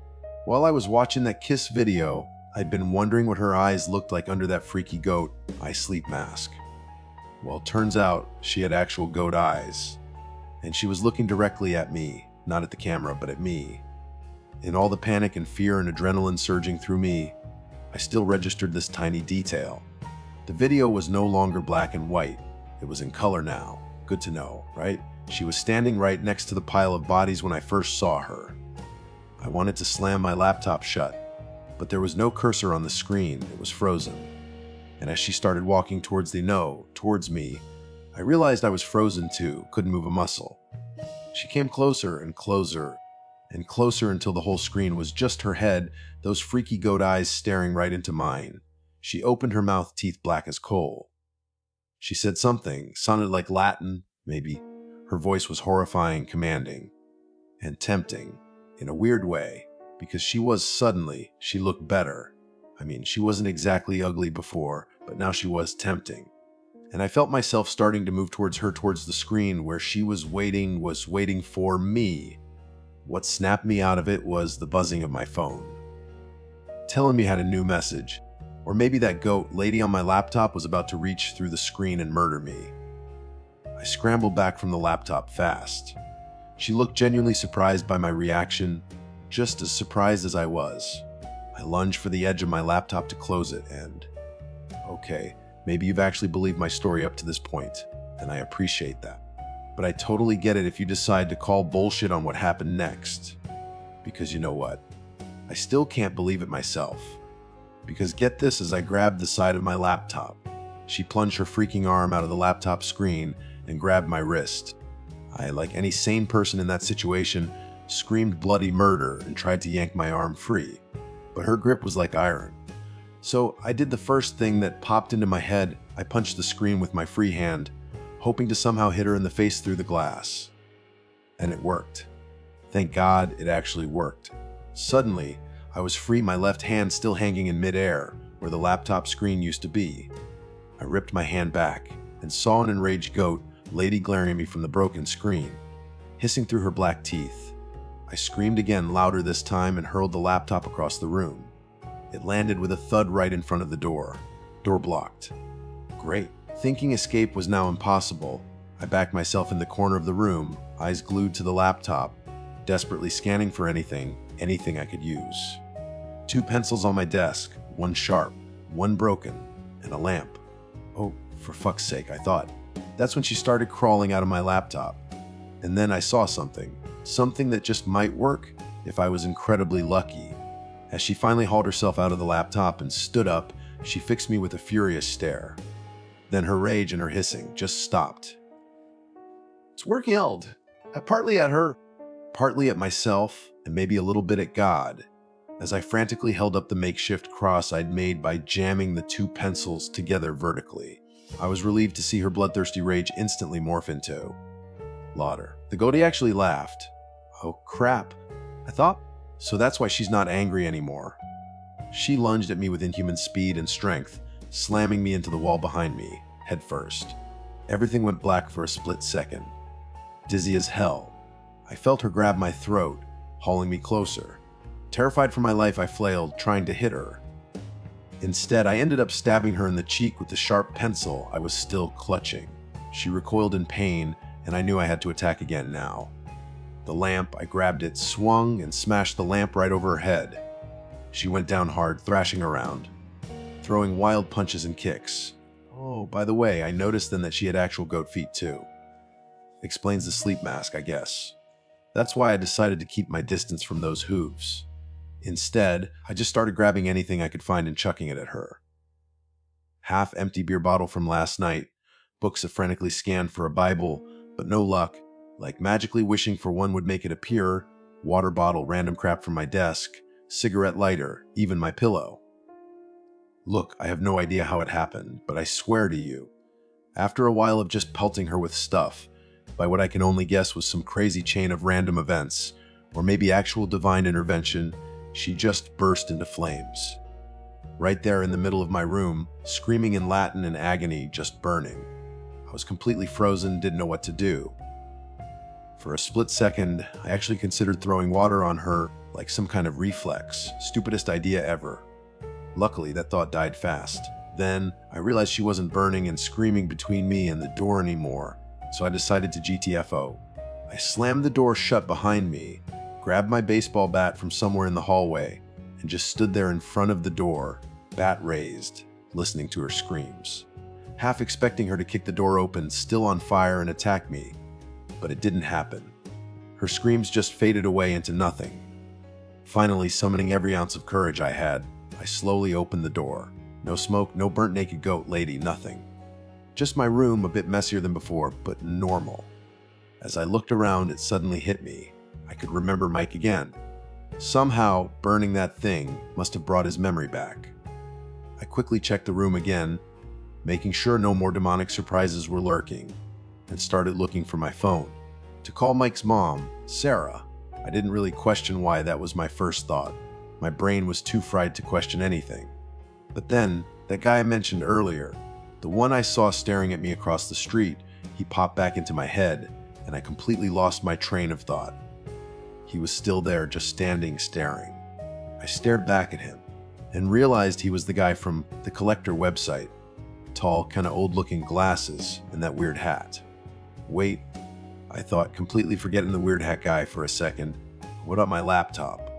While I was watching that kiss video, I'd been wondering what her eyes looked like under that freaky goat eye sleep mask. Well, turns out she had actual goat eyes, and she was looking directly at me, not at the camera, but at me. In all the panic and fear and adrenaline surging through me, I still registered this tiny detail. The video was no longer black and white. It was in color now. Good to know, right? She was standing right next to the pile of bodies when I first saw her. I wanted to slam my laptop shut, but there was no cursor on the screen. It was frozen. And as she started walking towards me, I realized I was frozen too, couldn't move a muscle. She came closer and closer and closer until the whole screen was just her head, those freaky goat eyes staring right into mine. She opened her mouth, teeth black as coal. She said something, sounded like Latin, maybe. Her voice was horrifying, commanding, and tempting, in a weird way, because she looked better. I mean, she wasn't exactly ugly before, but now she was tempting. And I felt myself starting to move towards her, towards the screen where she was waiting for me. What snapped me out of it was the buzzing of my phone, telling me I had a new message. Or maybe that goat lady on my laptop was about to reach through the screen and murder me. I scrambled back from the laptop fast. She looked genuinely surprised by my reaction, just as surprised as I was. I lunged for the edge of my laptop to close it and... Okay, maybe you've actually believed my story up to this point, and I appreciate that. But I totally get it if you decide to call bullshit on what happened next. Because you know what? I still can't believe it myself. Because get this, as I grabbed the side of my laptop, she plunged her freaking arm out of the laptop screen and grabbed my wrist. I, like any sane person in that situation, screamed bloody murder and tried to yank my arm free. But her grip was like iron. So I did the first thing that popped into my head. I punched the screen with my free hand, hoping to somehow hit her in the face through the glass. And it worked. Thank God it actually worked. Suddenly, I was free, my left hand still hanging in midair, where the laptop screen used to be. I ripped my hand back and saw an enraged goat lady glaring at me from the broken screen, hissing through her black teeth. I screamed again, louder this time, and hurled the laptop across the room. It landed with a thud right in front of the door. Door blocked. Great. Thinking escape was now impossible, I backed myself in the corner of the room, eyes glued to the laptop, desperately scanning for anything I could use. 2 pencils on my desk, one sharp, one broken, and a lamp. Oh, for fuck's sake, I thought. That's when she started crawling out of my laptop. And then I saw something that just might work if I was incredibly lucky. As she finally hauled herself out of the laptop and stood up, she fixed me with a furious stare. Then her rage and her hissing just stopped. It's working out. Partly at her, partly at myself, and maybe a little bit at God, as I frantically held up the makeshift cross I'd made by jamming the 2 pencils together vertically. I was relieved to see her bloodthirsty rage instantly morph into laughter. The goatee actually laughed. Oh crap, I thought. So that's why she's not angry anymore. She lunged at me with inhuman speed and strength, slamming me into the wall behind me, head first. Everything went black for a split second. Dizzy as hell, I felt her grab my throat, hauling me closer. Terrified for my life, I flailed, trying to hit her. Instead, I ended up stabbing her in the cheek with the sharp pencil I was still clutching. She recoiled in pain, and I knew I had to attack again now. The lamp, I grabbed it, swung, and smashed the lamp right over her head. She went down hard, thrashing around, throwing wild punches and kicks. Oh, by the way, I noticed then that she had actual goat feet too. Explains the sleep mask, I guess. That's why I decided to keep my distance from those hooves. Instead, I just started grabbing anything I could find and chucking it at her. Half-empty beer bottle from last night, books I frantically scanned for a Bible, but no luck. Like magically wishing for one would make it appear, water bottle, random crap from my desk, cigarette lighter, even my pillow. Look, I have no idea how it happened, but I swear to you, after a while of just pelting her with stuff, by what I can only guess was some crazy chain of random events, or maybe actual divine intervention, she just burst into flames. Right there in the middle of my room, screaming in Latin in agony, just burning. I was completely frozen, didn't know what to do. For a split second, I actually considered throwing water on her like some kind of reflex. Stupidest idea ever. Luckily, that thought died fast. Then, I realized she wasn't burning and screaming between me and the door anymore, so I decided to GTFO. I slammed the door shut behind me, grabbed my baseball bat from somewhere in the hallway, and just stood there in front of the door, bat raised, listening to her screams. Half expecting her to kick the door open, still on fire, and attack me. But it didn't happen. Her screams just faded away into nothing. Finally, summoning every ounce of courage I had, I slowly opened the door. No smoke, no burnt naked goat lady, nothing. Just my room, a bit messier than before, but normal. As I looked around, it suddenly hit me. I could remember Mike again. Somehow, burning that thing must have brought his memory back. I quickly checked the room again, making sure no more demonic surprises were lurking, and started looking for my phone. To call Mike's mom, Sarah. I didn't really question why, that was my first thought. My brain was too fried to question anything. But then, that guy I mentioned earlier, the one I saw staring at me across the street, he popped back into my head, and I completely lost my train of thought. He was still there, just standing, staring. I stared back at him, and realized he was the guy from the Collector website. Tall, kinda old-looking glasses, and that weird hat. Wait, I thought, completely forgetting the weird hat guy for a second. What about my laptop?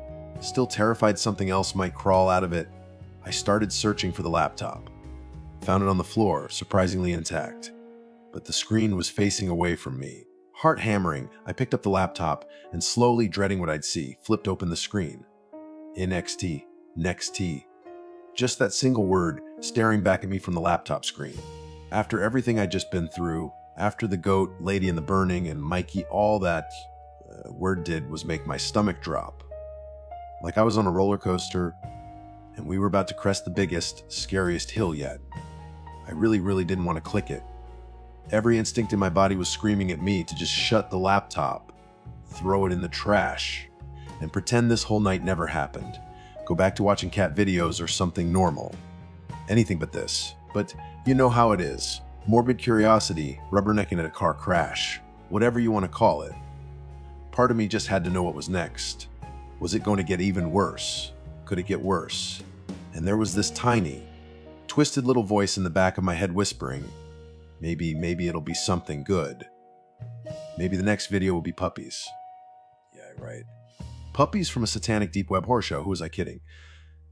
Still terrified something else might crawl out of it, I started searching for the laptop. Found it on the floor, surprisingly intact. But the screen was facing away from me. Heart hammering, I picked up the laptop and, slowly dreading what I'd see, flipped open the screen. NXT, next T. Just that single word staring back at me from the laptop screen. After everything I'd just been through, after the goat, lady in the burning, and Mikey, all that word did was make my stomach drop. Like I was on a roller coaster, and we were about to crest the biggest, scariest hill yet. I really didn't want to click it. Every instinct in my body was screaming at me to just shut the laptop, throw it in the trash, and pretend this whole night never happened. Go back to watching cat videos or something normal. Anything but this. But you know how it is. Morbid curiosity, rubbernecking at a car crash, whatever you want to call it. Part of me just had to know what was next. Was it going to get even worse? Could it get worse? And there was this tiny, twisted little voice in the back of my head whispering, maybe it'll be something good. Maybe the next video will be puppies. Yeah, right. Puppies from a satanic deep web horror show, who was I kidding?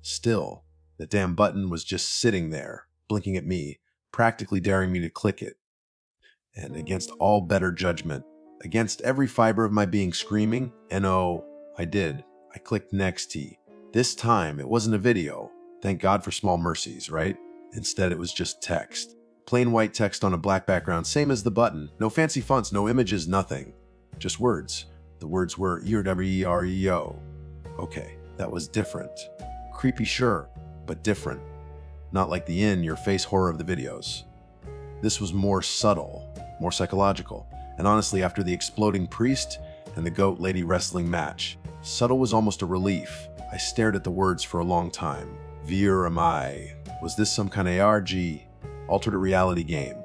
Still, the damn button was just sitting there, blinking at me, practically daring me to click it. And against all better judgment, against every fiber of my being screaming, and oh, I did. I clicked next T. This time, it wasn't a video. Thank God for small mercies, right? Instead, it was just text. Plain white text on a black background, same as the button. No fancy fonts, no images, nothing. Just words. The words were E-R-E-R-E-O. Okay, that was different. Creepy, sure, but different. Not like the in-your-face horror of the videos. This was more subtle, more psychological, and honestly, after the exploding priest and the goat lady wrestling match, subtle was almost a relief. I stared at the words for a long time. Vir am I? Was this some kind of ARG, alternate reality game?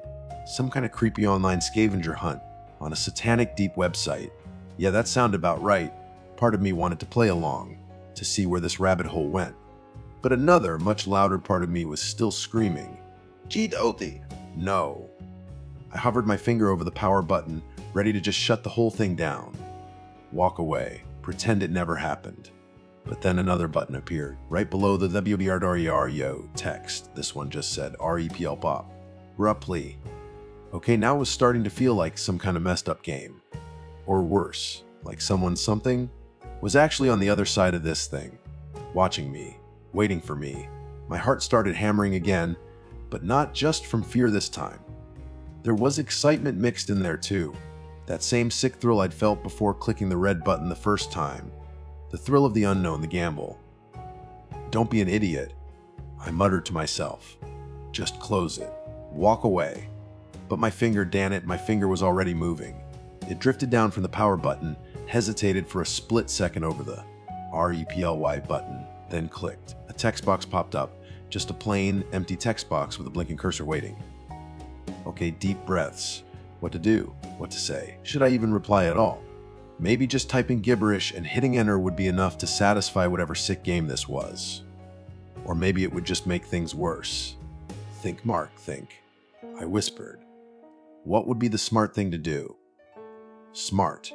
Some kind of creepy online scavenger hunt on a satanic deep website? Yeah, that sounded about right. Part of me wanted to play along, to see where this rabbit hole went. But another, much louder part of me was still screaming, G-Doti! No. I hovered my finger over the power button, ready to just shut the whole thing down. Walk away, pretend it never happened. But then another button appeared, right below the WBRDREO text. This one just said REPL Pop. Abruptly. Okay, now it was starting to feel like some kind of messed up game. Or worse, like something was actually on the other side of this thing, watching me, waiting for me. My heart started hammering again, but not just from fear this time. There was excitement mixed in there too. That same sick thrill I'd felt before clicking the red button the first time. The thrill of the unknown, the gamble. Don't be an idiot, I muttered to myself. Just close it. Walk away. But my finger, damn it, my finger was already moving. It drifted down from the power button, hesitated for a split second over the REPLY button, then clicked. A text box popped up, just a plain, empty text box with a blinking cursor waiting. Okay, deep breaths. What to do? What to say? Should I even reply at all? Maybe just typing gibberish and hitting enter would be enough to satisfy whatever sick game this was. Or maybe it would just make things worse. Think, Mark, think. I whispered. What would be the smart thing to do? Smart.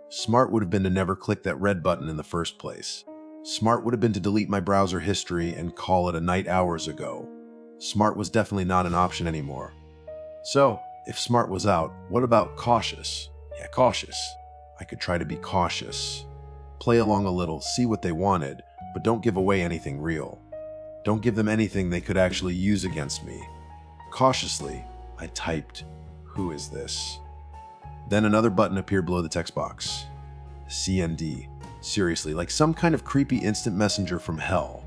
Smart would have been to never click that red button in the first place. Smart would have been to delete my browser history and call it a night hours ago. Smart was definitely not an option anymore. So, if smart was out, what about cautious? Yeah, cautious. I could try to be cautious. Play along a little, see what they wanted, but don't give away anything real. Don't give them anything they could actually use against me. Cautiously, I typed, "Who is this?" Then another button appeared below the text box. CND. Seriously, like some kind of creepy instant messenger from hell.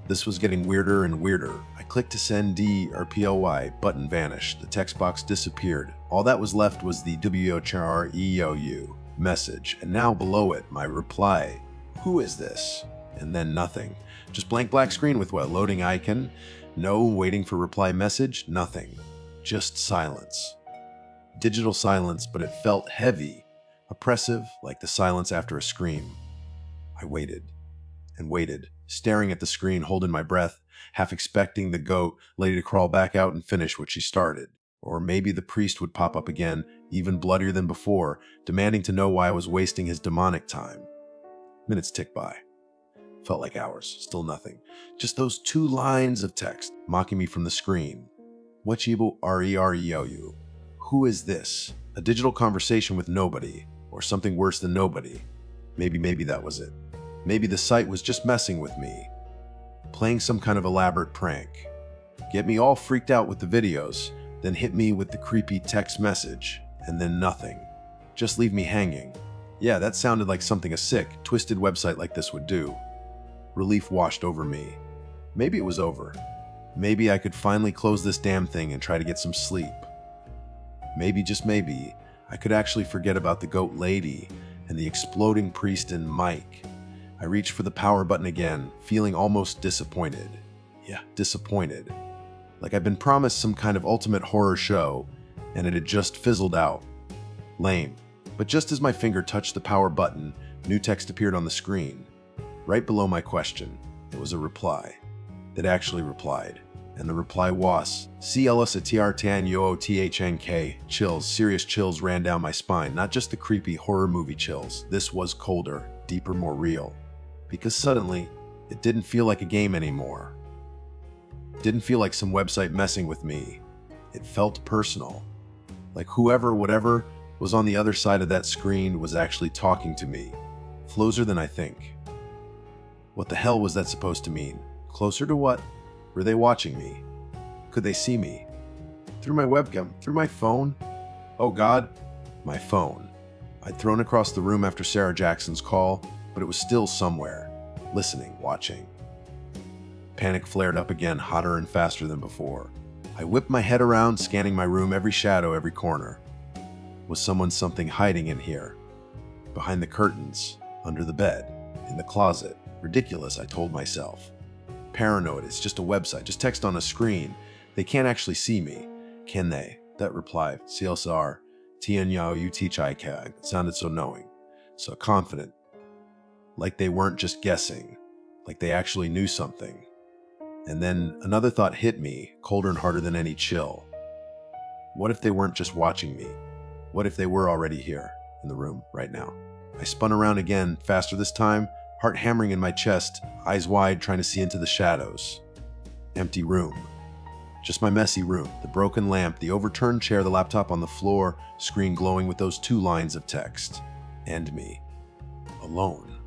This was getting weirder and weirder. I clicked to send D or PLY, button vanished. The text box disappeared. All that was left was the WHREOU message, and now below it, my reply. Who is this? And then nothing. Just blank black screen with what? Loading icon? No waiting for reply message? Nothing. Just silence. Digital silence, but it felt heavy, oppressive, like the silence after a scream. I waited and waited, staring at the screen, holding my breath, half expecting the goat lady to crawl back out and finish what she started. Or maybe the priest would pop up again, even bloodier than before, demanding to know why I was wasting his demonic time. Minutes ticked by. Felt like hours, still nothing. Just those 2 lines of text mocking me from the screen. Wachibu REREOU. Who is this? A digital conversation with nobody, or something worse than nobody. Maybe that was it. Maybe the site was just messing with me, playing some kind of elaborate prank. Get me all freaked out with the videos, then hit me with the creepy text message, and then nothing. Just leave me hanging. Yeah, that sounded like something a sick, twisted website like this would do. Relief washed over me. Maybe it was over. Maybe I could finally close this damn thing and try to get some sleep. Maybe, just maybe, I could actually forget about the goat lady and the exploding priest and Mike. I reached for the power button again, feeling almost disappointed. Yeah, disappointed. Like I'd been promised some kind of ultimate horror show, and it had just fizzled out. Lame. But just as my finger touched the power button, new text appeared on the screen. Right below my question, it was a reply that actually replied. And the reply was, CLSATRTANYOOTHNK. Chills, serious chills ran down my spine. Not just the creepy horror movie chills. This was colder, deeper, more real. Because suddenly, it didn't feel like a game anymore. It didn't feel like some website messing with me. It felt personal. Like whoever, whatever, was on the other side of that screen was actually talking to me. Closer than I think. What the hell was that supposed to mean? Closer to what? Were they watching me? Could they see me? Through my webcam? Through my phone? Oh God, my phone. I'd thrown across the room after Sarah Jackson's call, but it was still somewhere. Listening, watching. Panic flared up again, hotter and faster than before. I whipped my head around, scanning my room, every shadow, every corner. Was something hiding in here? Behind the curtains, under the bed, in the closet. Ridiculous, I told myself. Paranoid, it's just a website, just text on a screen. They can't actually see me, can they? That reply, CLSR, Tian Yao Yu Tichai Kag, sounded so knowing, so confident. Like they weren't just guessing, like they actually knew something. And then another thought hit me, colder and harder than any chill. What if they weren't just watching me? What if they were already here, in the room, right now? I spun around again, faster this time, heart hammering in my chest, eyes wide, trying to see into the shadows. Empty room. Just my messy room, the broken lamp, the overturned chair, the laptop on the floor, screen glowing with those 2 lines of text. And me. Alone.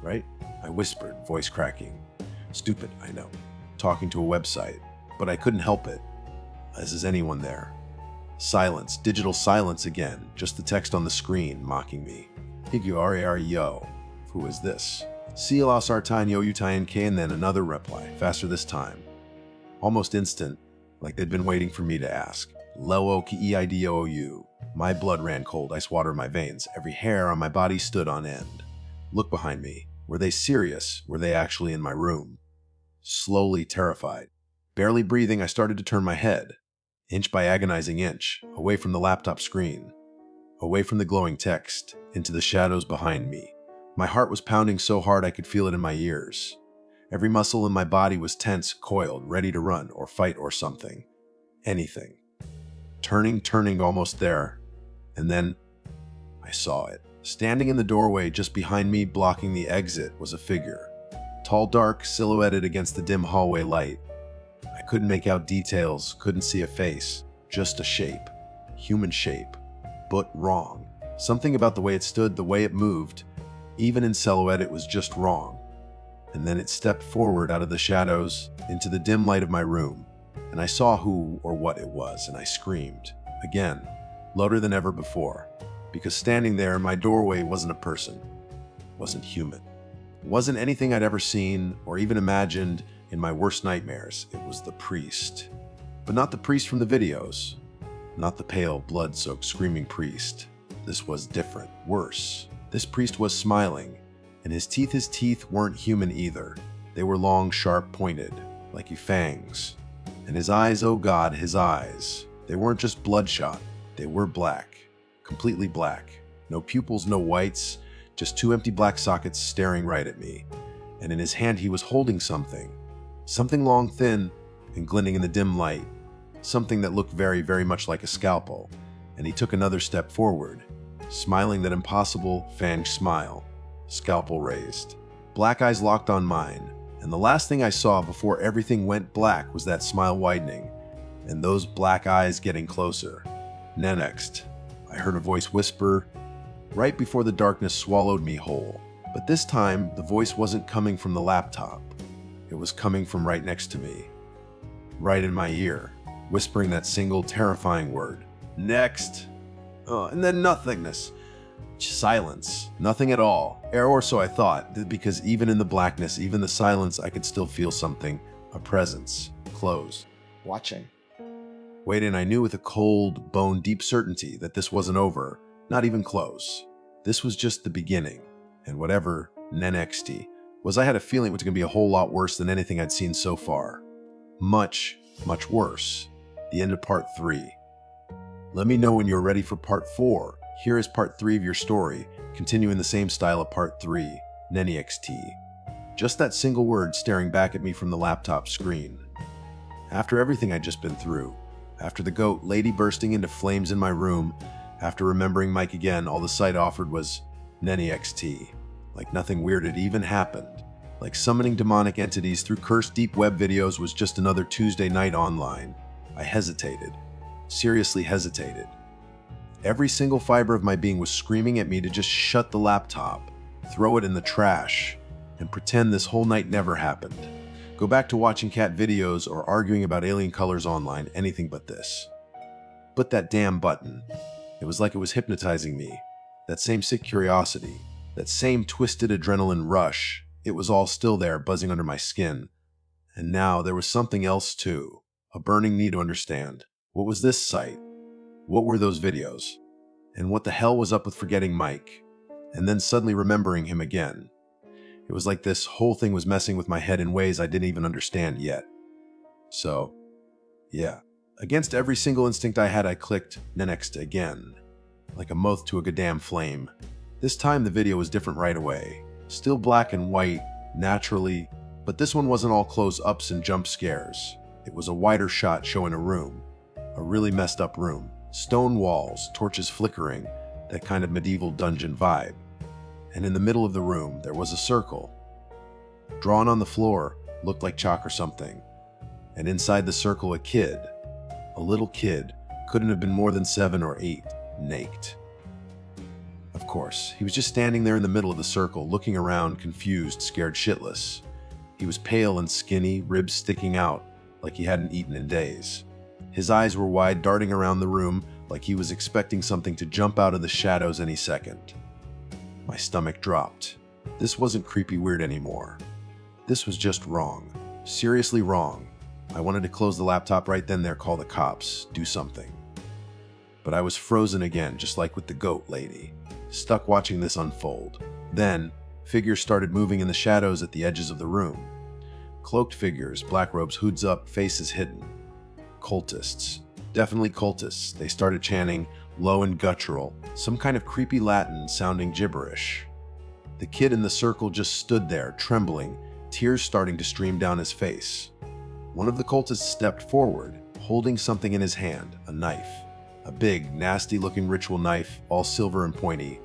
Right? I whispered, voice cracking. Stupid, I know. Talking to a website. But I couldn't help it. As is anyone there. Silence, digital silence again, just the text on the screen, mocking me. Yo. Who is this? Silas Artain Yo Utayan K, and then another reply, faster this time. Almost instant, like they'd been waiting for me to ask. Leo Kiidou. My blood ran cold, ice water in my veins. Every hair on my body stood on end. Look behind me. Were they serious? Were they actually in my room? Slowly, terrified. Barely breathing, I started to turn my head. Inch by agonizing inch, away from the laptop screen. Away from the glowing text, into the shadows behind me. My heart was pounding so hard I could feel it in my ears. Every muscle in my body was tense, coiled, ready to run or fight or something. Anything. Turning, almost there. And then I saw it. Standing in the doorway just behind me, blocking the exit, was a figure. Tall, dark, silhouetted against the dim hallway light. I couldn't make out details, couldn't see a face. Just a shape. Human shape. But wrong. Something about the way it stood, the way it moved. Even in silhouette, it was just wrong. And then it stepped forward out of the shadows into the dim light of my room. And I saw who or what it was, and I screamed. Again, louder than ever before. Because standing there in my doorway wasn't a person. Wasn't human. Wasn't anything I'd ever seen or even imagined in my worst nightmares. It was the priest. But not the priest from the videos. Not the pale, blood-soaked, screaming priest. This was different, worse. This priest was smiling, and his teeth weren't human either. They were long, sharp, pointed, like fangs. And his eyes, oh God, his eyes. They weren't just bloodshot. They were black. Completely black. No pupils, no whites, just 2 empty black sockets staring right at me. And in his hand he was holding something. Something long, thin, and glinting in the dim light. Something that looked very, very much like a scalpel. And he took another step forward, smiling that impossible, fanged smile. Scalpel raised. Black eyes locked on mine. And the last thing I saw before everything went black was that smile widening, and those black eyes getting closer. Next, I heard a voice whisper, right before the darkness swallowed me whole. But this time, the voice wasn't coming from the laptop. It was coming from right next to me. Right in my ear, whispering that single terrifying word. Next. And then nothingness. Silence. Nothing at all. Or so I thought, because even in the blackness, even the silence, I could still feel something. A presence. Close. Watching. Wait, and I knew with a cold, bone-deep certainty that this wasn't over. Not even close. This was just the beginning. And whatever NXT was, I had a feeling it was going to be a whole lot worse than anything I'd seen so far. Much, much worse. The end of part 3. Let me know when you're ready for part 4. Here is part 3 of your story, continuing the same style of part 3, NXT. Just that single word staring back at me from the laptop screen. After everything I'd just been through, after the goat lady bursting into flames in my room, after remembering Mike again, all the site offered was NXT. Like nothing weird had even happened. Like summoning demonic entities through cursed deep web videos was just another Tuesday night online. I hesitated. Seriously hesitated. Every single fiber of my being was screaming at me to just shut the laptop, throw it in the trash, and pretend this whole night never happened. Go back to watching cat videos or arguing about alien colors online, anything but this. But that damn button. It was like it was hypnotizing me. That same sick curiosity, that same twisted adrenaline rush, it was all still there, buzzing under my skin. And now there was something else too. A burning need to understand. What was this sight? What were those videos? And what the hell was up with forgetting Mike? And then suddenly remembering him again. It was like this whole thing was messing with my head in ways I didn't even understand yet. So, yeah. Against every single instinct I had, I clicked next again. Like a moth to a goddamn flame. This time the video was different right away. Still black and white, naturally, but this one wasn't all close-ups and jump scares. It was a wider shot showing a room. A really messed up room. Stone walls, torches flickering, that kind of medieval dungeon vibe. And in the middle of the room, there was a circle. Drawn on the floor, looked like chalk or something. And inside the circle, a kid. A little kid, couldn't have been more than 7 or 8, naked. Of course, he was just standing there in the middle of the circle, looking around, confused, scared shitless. He was pale and skinny, ribs sticking out, like he hadn't eaten in days. His eyes were wide, darting around the room, like he was expecting something to jump out of the shadows any second. My stomach dropped. This wasn't creepy weird anymore. This was just wrong. Seriously wrong. I wanted to close the laptop right then there, call the cops, do something. But I was frozen again, just like with the goat lady, stuck watching this unfold. Then, figures started moving in the shadows at the edges of the room. Cloaked figures, black robes, hoods up, faces hidden. Cultists. Definitely cultists. They started chanting, low and guttural, some kind of creepy Latin sounding gibberish. The kid in the circle just stood there, trembling, tears starting to stream down his face. One of the cultists stepped forward, holding something in his hand, a knife. A big, nasty-looking ritual knife, all silver and pointy.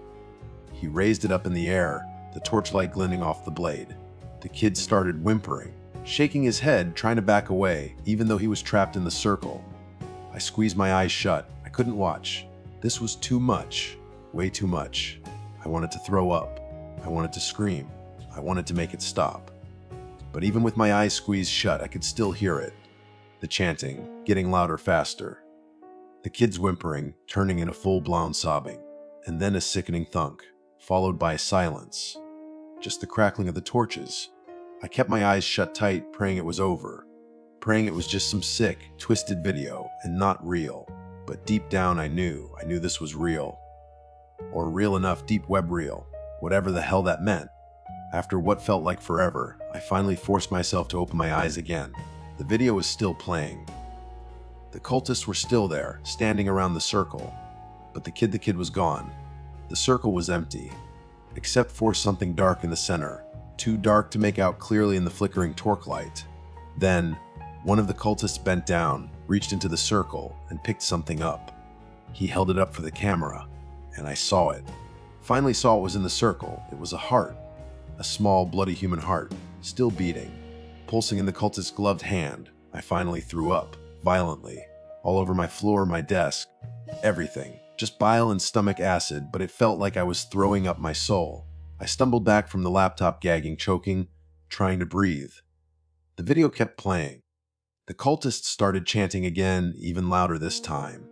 He raised it up in the air, the torchlight glinting off the blade. The kid started whimpering, shaking his head, trying to back away, even though he was trapped in the circle. I squeezed my eyes shut. I couldn't watch. This was too much. Way too much. I wanted to throw up. I wanted to scream. I wanted to make it stop. But even with my eyes squeezed shut, I could still hear it. The chanting, getting louder faster. The kid's whimpering, turning into full-blown sobbing. And then a sickening thunk, followed by silence. Just the crackling of the torches. I kept my eyes shut tight, praying it was over. Praying it was just some sick, twisted video, and not real. But deep down I knew this was real. Or real enough, deep web real. Whatever the hell that meant. After what felt like forever, I finally forced myself to open my eyes again. The video was still playing. The cultists were still there, standing around the circle. But the kid was gone. The circle was empty. Except for something dark in the center. Too dark to make out clearly in the flickering torch light. Then, one of the cultists bent down, reached into the circle, and picked something up. He held it up for the camera, and I saw it. Finally saw it was in the circle. It was a heart. A small, bloody human heart, still beating. Pulsing in the cultist's gloved hand, I finally threw up, violently. All over my floor, my desk. Everything. Just bile and stomach acid, but it felt like I was throwing up my soul. I stumbled back from the laptop, gagging, choking, trying to breathe. The video kept playing. The cultists started chanting again, even louder this time.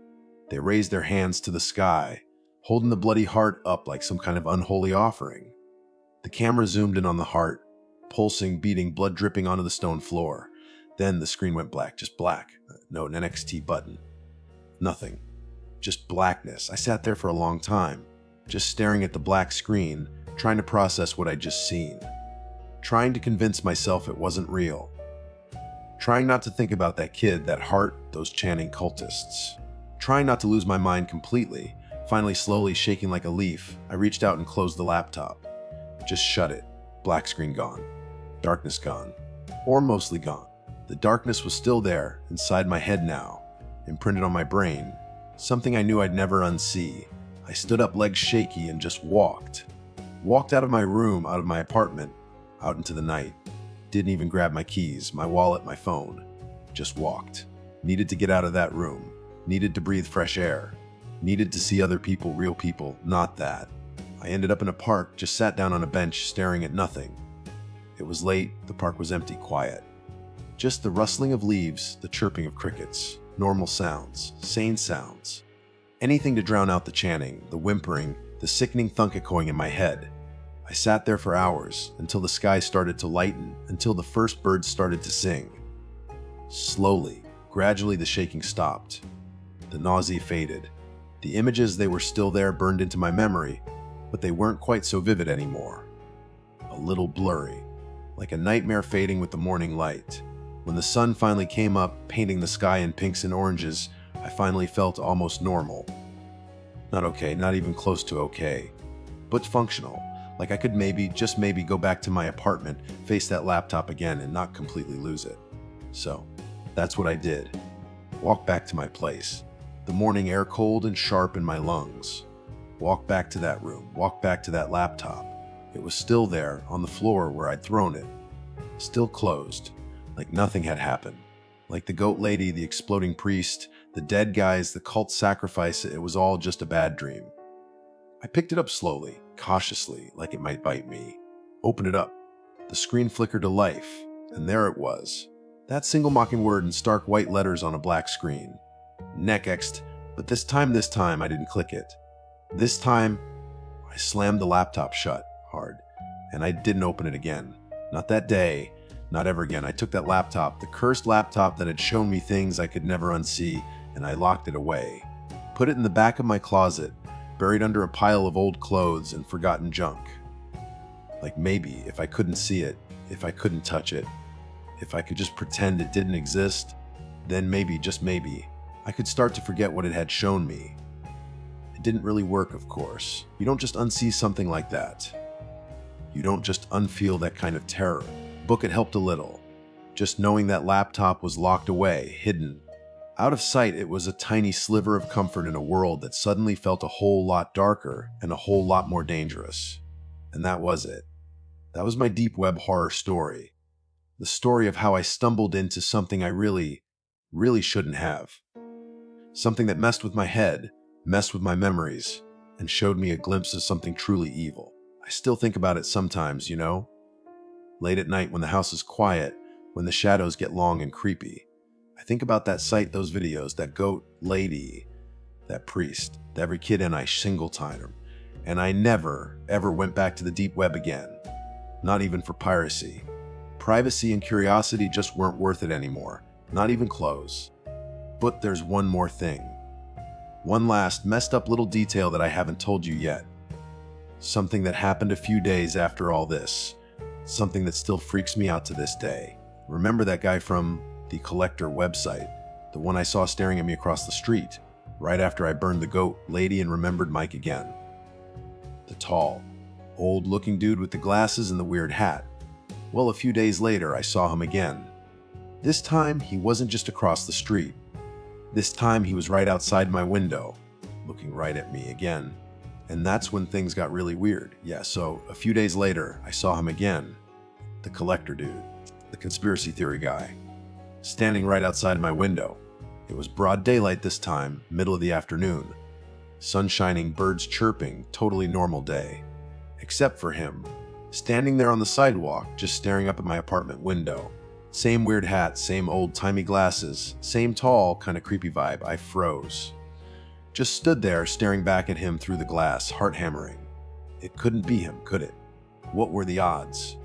They raised their hands to the sky, holding the bloody heart up like some kind of unholy offering. The camera zoomed in on the heart, pulsing, beating, blood dripping onto the stone floor. Then the screen went black, just black. No, an NXT button. Nothing. Just blackness. I sat there for a long time, just staring at the black screen, trying to process what I'd just seen. Trying to convince myself it wasn't real. Trying not to think about that kid, that heart, those chanting cultists. Trying not to lose my mind completely. Finally, slowly shaking like a leaf, I reached out and closed the laptop. Just shut it. Black screen gone. Darkness gone. Or mostly gone. The darkness was still there, inside my head now, imprinted on my brain. Something I knew I'd never unsee. I stood up, legs shaky, and just walked. Walked out of my room, out of my apartment, out into the night. Didn't even grab my keys, my wallet, my phone. Just walked. Needed to get out of that room. Needed to breathe fresh air. Needed to see other people, real people, not that. I ended up in a park, just sat down on a bench, staring at nothing. It was late, the park was empty, quiet. Just the rustling of leaves, the chirping of crickets, normal sounds, sane sounds. Anything to drown out the chanting, the whimpering, the sickening thunk echoing in my head. I sat there for hours, until the sky started to lighten, until the first birds started to sing. Slowly, Gradually, the shaking stopped. The nausea faded. The images, they were still there, burned into my memory, but they weren't quite so vivid anymore. A little blurry, like a nightmare fading with the morning light. When the sun finally came up, painting the sky in pinks and oranges, I finally felt almost normal. Not okay, not even close to okay, but functional. Like I could maybe, just maybe, go back to my apartment, face that laptop again, and not completely lose it. So, that's what I did. Walk back to my place. The morning air cold and sharp in my lungs. Walk back to that room, walk back to that laptop. It was still there, on the floor where I'd thrown it. Still closed, like nothing had happened. Like the goat lady, the exploding priest, the dead guys, the cult sacrifice, it was all just a bad dream. I picked it up slowly, cautiously, like it might bite me. Opened it up. The screen flickered to life, and there it was. That single mocking word in stark white letters on a black screen. Next, but this time I didn't click it. This time, I slammed the laptop shut hard, and I didn't open it again. Not that day, not ever again. I took that laptop, the cursed laptop that had shown me things I could never unsee, and I locked it away. Put it in the back of my closet, buried under a pile of old clothes and forgotten junk. Like maybe, if I couldn't see it, if I couldn't touch it, if I could just pretend it didn't exist, then maybe, just maybe, I could start to forget what it had shown me. It didn't really work, of course. You don't just unsee something like that. You don't just unfeel that kind of terror. Book it helped a little. Just knowing that laptop was locked away, hidden. Out of sight, it was a tiny sliver of comfort in a world that suddenly felt a whole lot darker and a whole lot more dangerous. And that was it. That was my deep web horror story. The story of how I stumbled into something I really shouldn't have. Something that messed with my head, messed with my memories, and showed me a glimpse of something truly evil. I still think about it sometimes, you know? Late at night when the house is quiet, when the shadows get long and creepy. I think about that sight, those videos, that goat lady, that priest, every kid, and I single-timed them. And I never, ever went back to the deep web again. Not even for piracy. Privacy and curiosity just weren't worth it anymore. Not even close. But there's one more thing. One last messed up little detail that I haven't told you yet. Something that happened a few days after all this. Something that still freaks me out to this day. Remember that guy from the Collector website? The one I saw staring at me across the street, right after I burned the goat lady and remembered Mike again. The tall, old-looking dude with the glasses and the weird hat. Well, a few days later, I saw him again. This time, he wasn't just across the street. This time, he was right outside my window, looking right at me again. And that's when things got really weird. Yeah, so a few days later, I saw him again. The Collector dude, the conspiracy theory guy, standing right outside my window. It was broad daylight this time, middle of the afternoon. Sun shining, birds chirping, totally normal day. Except for him, standing there on the sidewalk, just staring up at my apartment window. Same weird hat, same old-timey glasses, same tall, kind of creepy vibe. I froze. Just stood there, staring back at him through the glass, heart hammering. It couldn't be him, could it? What were the odds?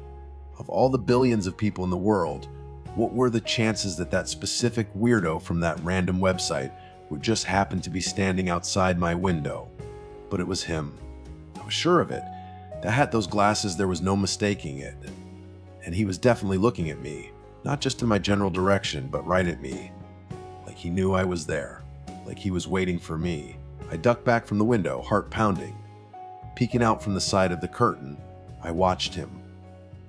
Of all the billions of people in the world, what were the chances that that specific weirdo from that random website would just happen to be standing outside my window? But it was him. I was sure of it. That hat, those glasses, there was no mistaking it. And he was definitely looking at me. Not just in my general direction, but right at me. Like he knew I was there. Like he was waiting for me. I ducked back from the window, heart pounding. Peeking out from the side of the curtain, I watched him.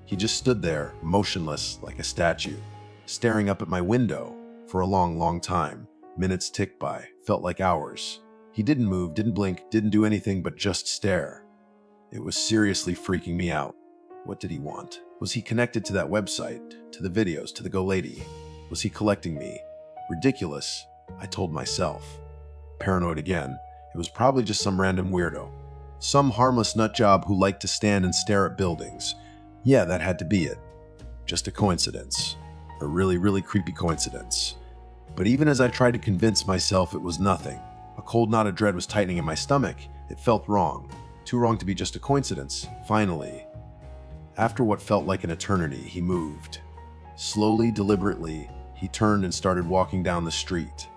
He just stood there, motionless like a statue, staring up at my window for a long, long time. Minutes ticked by, felt like hours. He didn't move, didn't blink, didn't do anything but just stare. It was seriously freaking me out. What did he want? Was he connected to that website, to the videos, to the Go Lady? Was he collecting me? Ridiculous, I told myself. Paranoid again. It was probably just some random weirdo. Some harmless nutjob who liked to stand and stare at buildings. Yeah, that had to be it. Just a coincidence. A really, really creepy coincidence. But even as I tried to convince myself it was nothing, a cold knot of dread was tightening in my stomach. It felt wrong. Too wrong to be just a coincidence. Finally, after what felt like an eternity, he moved. Slowly, deliberately, He turned and started walking down the street,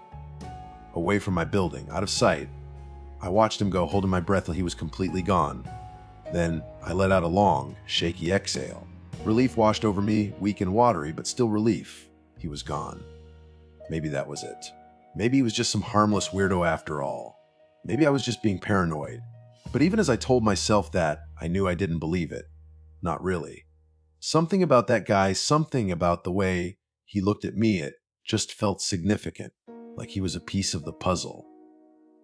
away from my building, out of sight. I watched him go, holding my breath till he was completely gone. Then I let out a long, shaky exhale. Relief washed over me, weak and watery, but still relief. He was gone. Maybe that was it. Maybe he was just some harmless weirdo after all. Maybe I was just being paranoid. But even as I told myself that, I knew I didn't believe it. Not really. Something about that guy, something about the way he looked at me, it just felt significant, like he was a piece of the puzzle.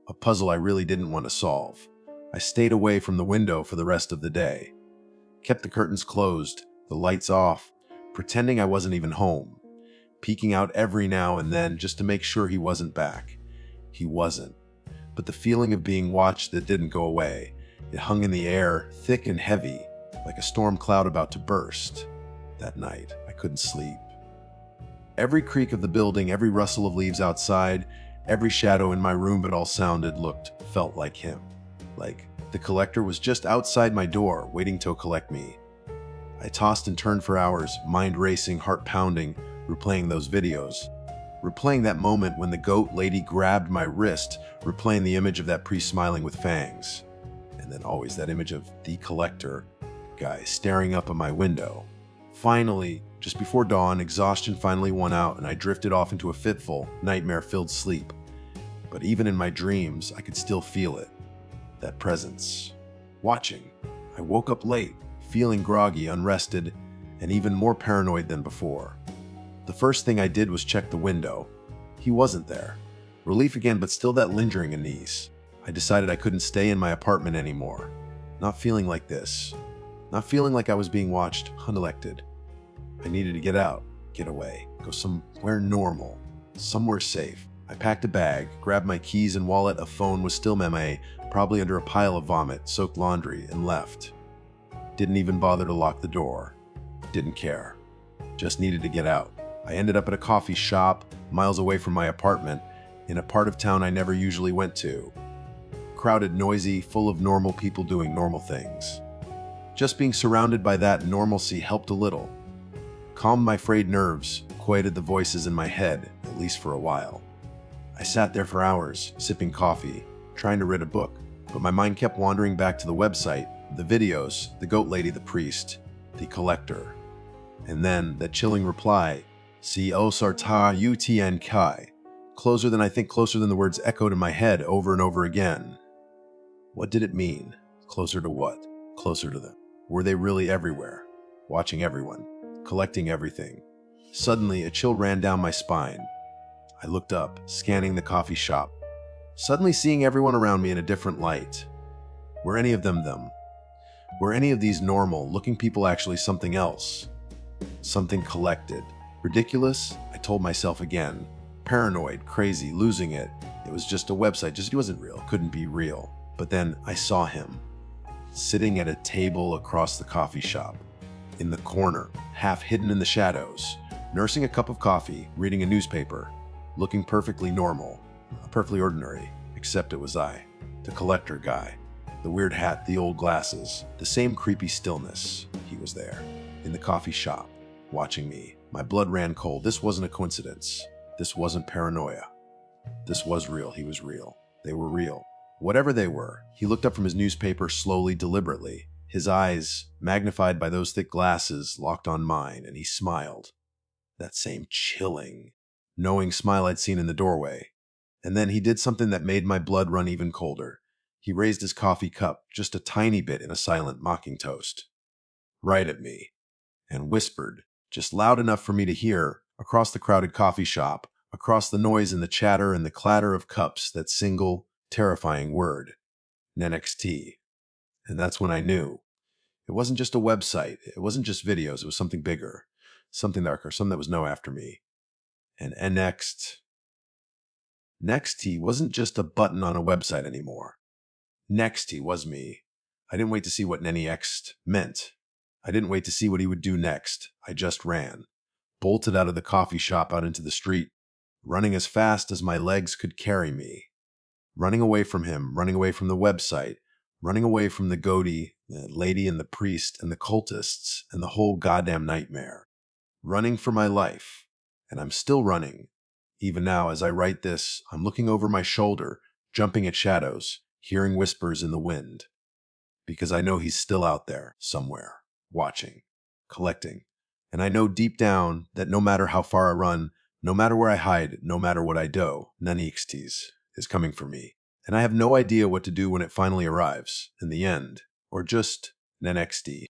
A puzzle I really didn't want to solve. I stayed away from the window for the rest of the day. Kept the curtains closed, the lights off, pretending I wasn't even home. Peeking out every now and then just to make sure he wasn't back. He wasn't. But the feeling of being watched that didn't go away. It hung in the air, thick and heavy, like a storm cloud about to burst. That night, I couldn't sleep. Every creak of the building, every rustle of leaves outside, every shadow in my room, it all felt like him. Like the collector was just outside my door, waiting to collect me. I tossed and turned for hours, mind racing, heart pounding, replaying those videos. Replaying that moment when the goat lady grabbed my wrist, replaying the image of that priest smiling with fangs. And then always that image of the collector guy staring up at my window. Finally, just before dawn, exhaustion finally won out and I drifted off into a fitful, nightmare-filled sleep. But even in my dreams, I could still feel it. That presence. Watching. I woke up late, feeling groggy, unrested, and even more paranoid than before. The first thing I did was check the window. He wasn't there. Relief again, but still that lingering unease. I decided I couldn't stay in my apartment anymore. Not feeling like this. Not feeling like I was being watched, unelected. I needed to get out, get away, go somewhere normal, somewhere safe. I packed a bag, grabbed my keys and wallet, a phone was still MIA, probably under a pile of vomit, soaked laundry, and left. Didn't even bother to lock the door. Didn't care. Just needed to get out. I ended up at a coffee shop, miles away from my apartment, in a part of town I never usually went to. Crowded, noisy, full of normal people doing normal things. Just being surrounded by that normalcy helped a little. Calmed my frayed nerves, quieted the voices in my head, at least for a while. I sat there for hours, sipping coffee, trying to read a book, but my mind kept wandering back to the website, the videos, the goat lady, the priest, the collector. And then that chilling reply, Si o sarta utn kai, closer than the words echoed in my head over and over again. What did it mean? Closer to what? Closer to them. Were they really everywhere? Watching everyone, collecting everything. Suddenly, a chill ran down my spine. I looked up, scanning the coffee shop, suddenly seeing everyone around me in a different light. Were any of them? Were any of these normal-looking people actually something else? Something collected. Ridiculous? I told myself again. Paranoid, crazy, losing it. It was just a website, it wasn't real, couldn't be real. But then I saw him, sitting at a table across the coffee shop, in the corner, half hidden in the shadows, nursing a cup of coffee, reading a newspaper, looking perfectly normal, perfectly ordinary, except it was I, the collector guy. The weird hat, the old glasses, the same creepy stillness. He was there, in the coffee shop, watching me. My blood ran cold. This wasn't a coincidence. This wasn't paranoia. This was real. He was real. They were real. Whatever they were, he looked up from his newspaper slowly, deliberately. His eyes, magnified by those thick glasses, locked on mine, and he smiled. That same chilling, knowing smile I'd seen in the doorway. And then he did something that made my blood run even colder. He raised his coffee cup just a tiny bit in a silent, mocking toast, right at me, and whispered, just loud enough for me to hear, across the crowded coffee shop, across the noise and the chatter and the clatter of cups, that single, terrifying word, NXT. And that's when I knew. It wasn't just a website, it wasn't just videos, it was something bigger, something darker, something that was no after me. And NXT wasn't just a button on a website anymore. Next, he was me. I didn't wait to see what next meant. I didn't wait to see what he would do next. I just ran. Bolted out of the coffee shop out into the street, running as fast as my legs could carry me. Running away from him, running away from the website, running away from the goatee, the lady and the priest and the cultists and the whole goddamn nightmare. Running for my life. And I'm still running. Even now, as I write this, I'm looking over my shoulder, jumping at shadows, hearing whispers in the wind. Because I know he's still out there, somewhere, watching, collecting. And I know deep down that no matter how far I run, no matter where I hide, no matter what I do, Nanixtes is coming for me. And I have no idea what to do when it finally arrives, in the end, or just NXT.